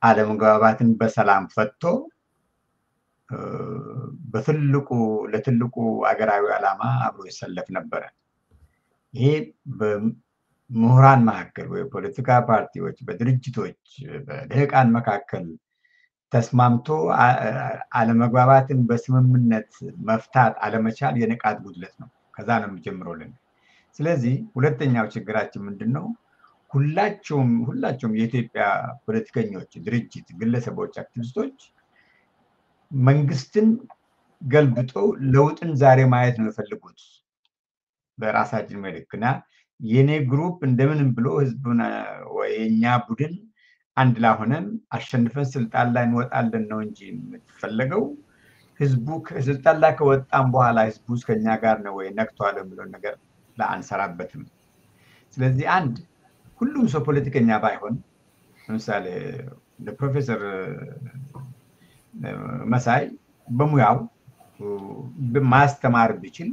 አለመግባባትን በሰላም ፈቶ ለትልቁ አገራዊ ዓላማ አብሮ ይሰለፍ ነበረ። ይሄ በምሁራን መካከል ወይ ፖለቲካ ፓርቲዎች በድርጅቶች በልሂቃን መካከል ተስማምቶ አለመግባባትን በስምምነት መፍታት አለመቻል የንቃት ጉድለት ነው። ከዛ ነው የሚጀምረውልን። ስለዚህ ሁለተኛው ችግራችን ምንድነው? ሁላቸውም የኢትዮጵያ ፖለቲከኞች፣ ድርጅት፣ ግለሰቦች፣ አክቲቪስቶች መንግስትን ገልብጦ ለውጥን ዛሬ ማየት ነው የሚፈልጉት በራሳችን መልክና የኔ ግሩፕ እንደምንም ብሎ ህዝቡን ወይ የኛ ቡድን አንድ ላይ ሆነን አሸንፈን ስልጣን ላይ እንወጣለን ነው እንጂ የምትፈልገው ህዝቡ ከስልጣን ላይ ከወጣን በኋላ ህዝቡ ከኛ ጋር ነው ወይ ነክቷል የሚለው ነገር ለአንሰራበትም። ስለዚህ ሁሉም ሰው ፖለቲከኛ ባይሆን ለምሳሌ ለፕሮፌሰር መሳይ በሙያው ማስተማር ቢችል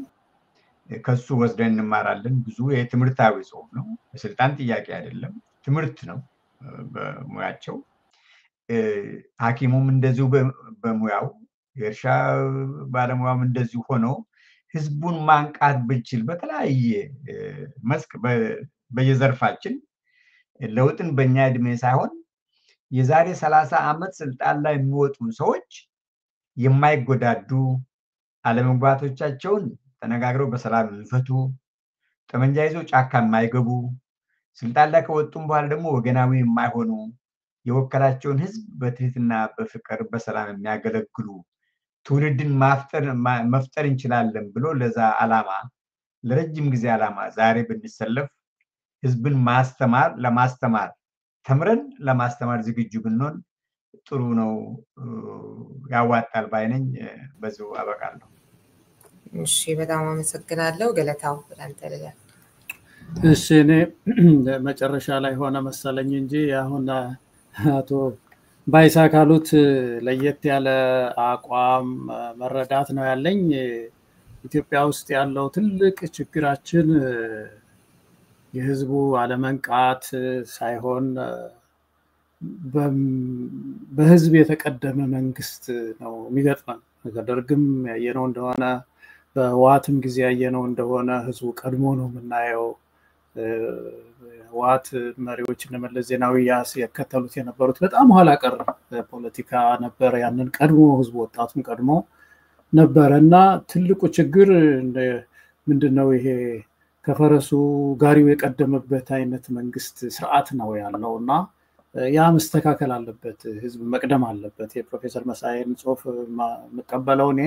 ከሱ ወስደን እንማራለን። ብዙ የትምህርታዊ ጽሁፍ ነው፣ የስልጣን ጥያቄ አይደለም፣ ትምህርት ነው። በሙያቸው ሐኪሙም እንደዚሁ በሙያው የእርሻ ባለሙያውም እንደዚሁ ሆኖ ህዝቡን ማንቃት ብንችል በተለያየ መስክ በየዘርፋችን ለውጥን በእኛ እድሜ ሳይሆን የዛሬ 30 ዓመት ስልጣን ላይ የሚወጡ ሰዎች የማይጎዳዱ አለመግባባቶቻቸውን ተነጋግረው በሰላም የሚፈቱ ጠመንጃ ይዘው ጫካ የማይገቡ ስልጣን ላይ ከወጡም በኋላ ደግሞ ወገናዊ የማይሆኑ የወከላቸውን ህዝብ በትህትና በፍቅር በሰላም የሚያገለግሉ ትውልድን መፍጠር እንችላለን ብሎ ለዛ ዓላማ ለረጅም ጊዜ ዓላማ ዛሬ ብንሰለፍ ህዝብን ለማስተማር ተምረን ለማስተማር ዝግጁ ብንሆን ጥሩ ነው ያዋጣል ባይነኝ በዚሁ አበቃለሁ። እሺ በጣም አመሰግናለሁ። ገለታው ወዳንተ ልላል። እሺ እኔ መጨረሻ ላይ ሆነ መሰለኝ እንጂ አሁን አቶ ባይሳ ካሉት ለየት ያለ አቋም መረዳት ነው ያለኝ። ኢትዮጵያ ውስጥ ያለው ትልቅ ችግራችን የህዝቡ አለመንቃት ሳይሆን በህዝብ የተቀደመ መንግስት ነው የሚገጥመን። ከደርግም ያየነው እንደሆነ በዋትም ጊዜ ያየነው እንደሆነ ህዝቡ ቀድሞ ነው የምናየው። ዋት መሪዎች እነመለስ ዜናዊ ያከተሉት የነበሩት በጣም ኋላ ቀር ፖለቲካ ነበር። ያንን ቀድሞ ህዝቡ ወጣቱን ቀድሞ ነበርና ትልቁ ችግር ምንድነው? ይሄ ከፈረሱ ጋሪው የቀደመበት አይነት መንግስት ስርዓት ነው ያለውና ያ መስተካከል አለበት። ህዝብ መቅደም አለበት። የፕሮፌሰር መሳይን ጽሁፍ መቀበለው እኔ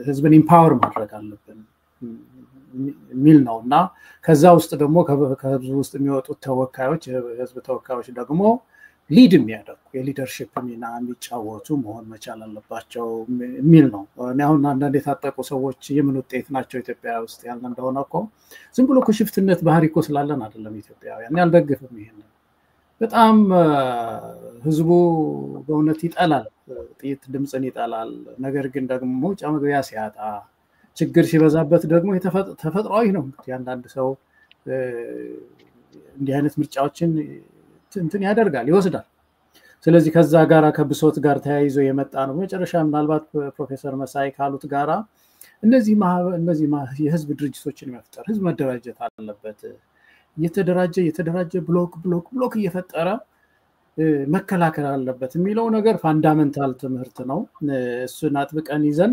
ህዝብን ኢምፓወር ማድረግ አለብን ሚል ነውና ከዛ ውስጥ ደግሞ ከህዝብ ውስጥ የሚወጡት ተወካዮች የህዝብ ተወካዮች ደግሞ ሊድ የሚያደርጉ የሊደርሺፕ ሚና የሚጫወቱ መሆን መቻል አለባቸው ሚል ነው። እኔ አሁን አንዳንድ የታጠቁ ሰዎች የምን ውጤት ናቸው ኢትዮጵያ ውስጥ ያለ እንደሆነ እኮ ዝም ብሎ ሽፍትነት ባህሪ እኮ ስላለን አይደለም ኢትዮጵያውያን። እኔ አልደግፍም ይሄን። በጣም ህዝቡ በእውነት ይጠላል፣ ጥይት ድምጽን ይጠላል። ነገር ግን ደግሞ መውጫ መግቢያ ሲያጣ ችግር ሲበዛበት ደግሞ ተፈጥሯዊ ነው። አንዳንድ ሰው እንዲህ አይነት ምርጫዎችን እንትን ያደርጋል ይወስዳል። ስለዚህ ከዛ ጋራ ከብሶት ጋር ተያይዞ የመጣ ነው። መጨረሻ ምናልባት ፕሮፌሰር መሳይ ካሉት ጋራ እነዚህ የህዝብ ድርጅቶችን መፍጠር፣ ህዝብ መደራጀት አለበት። የተደራጀ ብሎክ እየፈጠረ መከላከል አለበት የሚለው ነገር ፋንዳሜንታል ትምህርት ነው። እሱን አጥብቀን ይዘን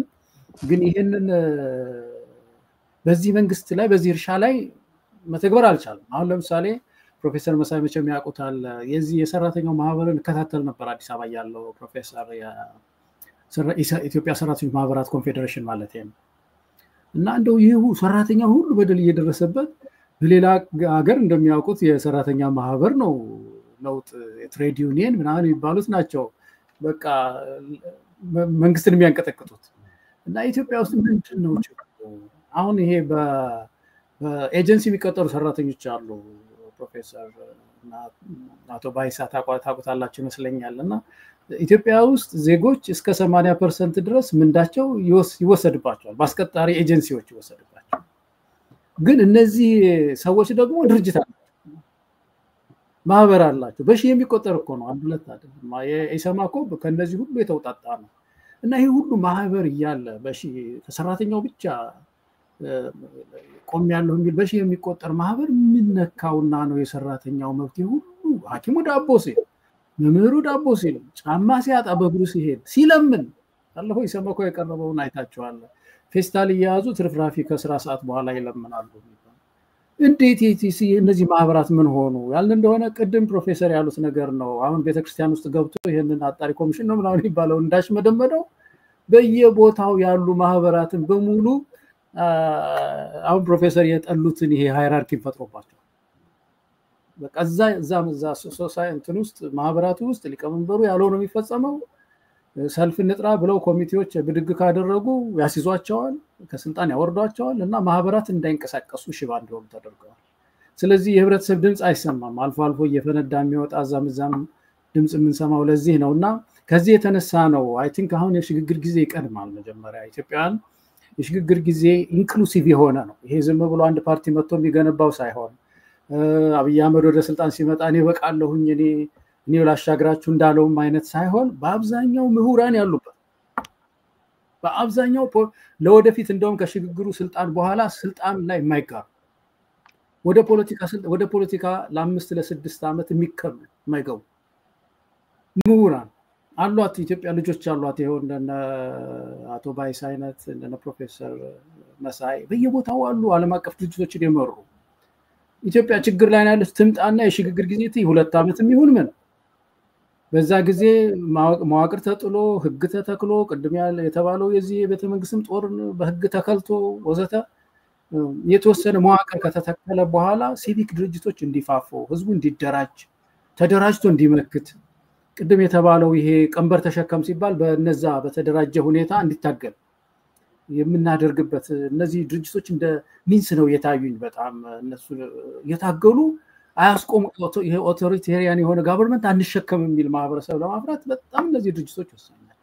ግን ይሄንን በዚህ መንግስት ላይ በዚህ እርሻ ላይ መተግበር አልቻለም። አሁን ለምሳሌ ፕሮፌሰር መሳይ መቼም ያውቁታል። የዚህ የሰራተኛው ማህበርን ከታተል ነበር አዲስ አበባ ያለው ፕሮፌሰር ኢትዮጵያ ሰራተኞች ማህበራት ኮንፌዴሬሽን ማለት ነው። እና እንደው ይሁ ሰራተኛው ሁሉ በደል እየደረሰበት በሌላ ሀገር እንደሚያውቁት የሰራተኛ ማህበር ነው ለውጥ የትሬድ ዩኒየን ምናምን የሚባሉት ናቸው በቃ መንግስትን የሚያንቀጠቅጡት። እና ኢትዮጵያ ውስጥ ምንድን ነው አሁን ይሄ በኤጀንሲ የሚቀጠሩ ሰራተኞች አሉ። ፕሮፌሰር አቶ ባይሳ ታውቁታላችሁ ይመስለኛል። እና ኢትዮጵያ ውስጥ ዜጎች እስከ 80% ድረስ ምንዳቸው ይወሰድባቸዋል፣ በአስቀጣሪ ኤጀንሲዎች ይወሰድባቸዋል። ግን እነዚህ ሰዎች ደግሞ ድርጅት አላቸው፣ ማህበር አላቸው። በሺህ የሚቆጠር እኮ ነው፣ አንድ ሁለት አይደለም። የኢሰማኮ ከነዚህ ሁሉ የተውጣጣ ነው። እና ይሄ ሁሉ ማህበር እያለ በሺህ ከሰራተኛው ብቻ ቆም ያለው የሚል በሺህ የሚቆጠር ማህበር ምንነካውና ነው የሰራተኛው መብት ሁሉ ሐኪሙ ዳቦ ሲል፣ መምህሩ ዳቦ ሲል፣ ጫማ ሲያጣ በእግሩ ሲሄድ ሲለምን አለፈው ኢሰማኮ የቀረበውን አይታችኋል። ፌስታል እያያዙ ትርፍራፊ ከስራ ሰዓት በኋላ ይለምናሉ። እንዴት እነዚህ ማህበራት ምን ሆኑ ያልን እንደሆነ ቅድም ፕሮፌሰር ያሉት ነገር ነው። አሁን ቤተክርስቲያን ውስጥ ገብቶ ይሄንን አጣሪ ኮሚሽን ነው ምናምን ይባለው እንዳሽ መደመደው በየቦታው ያሉ ማህበራትን በሙሉ አሁን ፕሮፌሰር የጠሉትን ይሄ ሃይራርኪ ፈጥሮባቸው በቃ እዛ ሶሳይቲ ውስጥ ማህበራቱ ውስጥ ሊቀመንበሩ ያለው ነው የሚፈጸመው። ሰልፍ ንጥራ ብለው ኮሚቴዎች ብድግ ካደረጉ ያስይዟቸዋል፣ ከስልጣን ያወርዷቸዋል እና ማህበራት እንዳይንቀሳቀሱ ሽባ እንዲሆኑ ተደርገዋል። ስለዚህ የህብረተሰብ ድምጽ አይሰማም። አልፎ አልፎ እየፈነዳ የሚወጣ እዛም ድምጽ የምንሰማው ለዚህ ነውና ከዚህ የተነሳ ነው አይ ቲንክ አሁን የሽግግር ጊዜ ይቀድማል። መጀመሪያ ኢትዮጵያን የሽግግር ጊዜ ኢንክሉሲቭ የሆነ ነው። ይሄ ዝም ብሎ አንድ ፓርቲ መጥቶ የሚገነባው ሳይሆን አብይ አህመድ ወደ ስልጣን ሲመጣ እኔ በቃለሁኝ እኔ ላሻግራችሁ እንዳለውም አይነት ሳይሆን በአብዛኛው ምሁራን ያሉበት በአብዛኛው ለወደፊት እንደውም ከሽግግሩ ስልጣን በኋላ ስልጣን ላይ የማይጋሩ ወደ ፖለቲካ ለ5 ለ6 ዓመት የሚከሉ የማይገቡ ምሁራን አሏት ኢትዮጵያ ልጆች አሏት ይሄው እንደነ አቶ ባይስ አይነት እንደነ ፕሮፌሰር መሳይ በየቦታው አሉ ዓለም አቀፍ ድርጅቶችን የመሩ ኢትዮጵያ ችግር ላይ ያለች ትምጣና የሽግግር ጊዜ 2 ዓመትም ይሁን ምን በዛ ጊዜ መዋቅር ተጥሎ ህግ ተተክሎ ቅድም የተባለው የዚህ ቤተ መንግስትም ጦር በህግ ተከልቶ ወዘተ የተወሰነ መዋቅር ከተተከለ በኋላ ሲቪክ ድርጅቶች እንዲፋፉ ህዝቡ እንዲደራጅ ተደራጅቶ እንዲመክት ቅድም የተባለው ይሄ ቀንበር ተሸከም ሲባል በነዛ በተደራጀ ሁኔታ እንዲታገል የምናደርግበት እነዚህ ድርጅቶች እንደ ሚንስ ነው የታዩኝ በጣም እነሱ የታገሉ አያስቆም ይሄ ኦቶሪቴሪያን የሆነ ጋቨርንመንት አንሸከም የሚል ማህበረሰብ ለማፍራት በጣም እነዚህ ድርጅቶች ወሰናል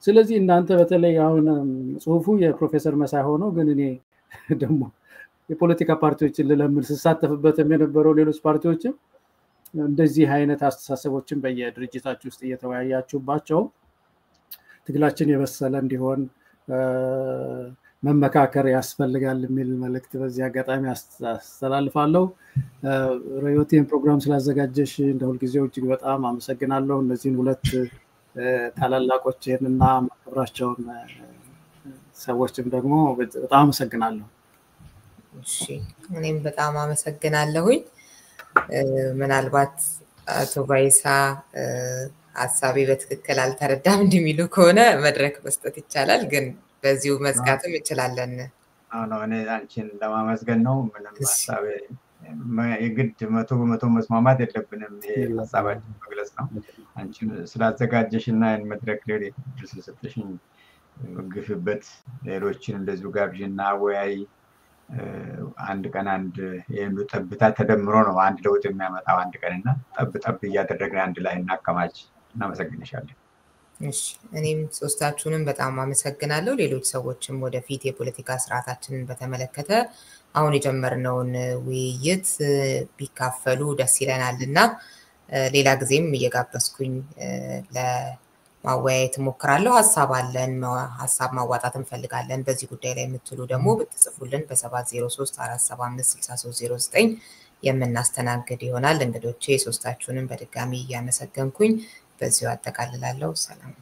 ስለዚህ እናንተ በተለይ አሁን ጽሁፉ የፕሮፌሰር መሳይ ሆኖ ግን እኔ ደግሞ የፖለቲካ ፓርቲዎችን ለለምን ተሳተፍበት የነበረው ሌሎች ፓርቲዎችም እንደዚህ አይነት አስተሳሰቦችን በየድርጅታችሁ ውስጥ እየተወያያችሁባቸው ትግላችን የበሰለ እንዲሆን መመካከር ያስፈልጋል የሚል መልእክት በዚህ አጋጣሚ አስተላልፋለሁ ሮዮቴን ፕሮግራም ስላዘጋጀሽ እንደሁል ጊዜው እጅግ በጣም አመሰግናለሁ እነዚህን ሁለት ታላላቆችንና ማክብራቸውን ሰዎችም ደግሞ በጣም አመሰግናለሁ እሺ እኔም በጣም አመሰግናለሁኝ ምናልባት አቶ ባይሳ ሐሳቤ በትክክል አልተረዳም እንደሚሉ ከሆነ መድረክ መስጠት ይቻላል ግን በዚሁ መዝጋትም እንችላለን አዎ እኔ አንቺን ለማመስገን ነው ምንም ሐሳቤ የግድ 100% መስማማት የለብንም ይሄ ሐሳባችን መግለጽ ነው አንቺን ስላዘጋጀሽና መድረክ ላይ ስለሰጠሽኝ ግፍበት ሌሎችን እንደዚሁ ጋብዥና ወያይ አንድ ቀን አንድ የሉ ተብታ ተደምሮ ነው አንድ ለውጥ የሚያመጣው አንድ ቀንና ጠብ እያደረግን አንድ ላይ እናከማች እናመሰግንሻለን እሺ እኔም ሶስታችሁንም በጣም አመሰግናለሁ ሌሎች ሰዎችም ወደፊት የፖለቲካ ስርዓታችንን በተመለከተ አሁን የጀመርነውን ውይይት ቢካፈሉ ደስ ይለናልና ሌላ ጊዜም እየጋበስኩኝ ለማወያየት ሞክራለሁ ሐሳብ አለን ሐሳብ ማዋጣት እንፈልጋለን በዚህ ጉዳይ ላይ የምትሉ ደግሞ ብትጽፉልን በ70347563009 የምናስተናግድ ይሆናል እንግዶቼ ሶስታችሁንም በድጋሚ ያመሰግንኩኝ በዚሁ አጠቃልላለሁ ሰላም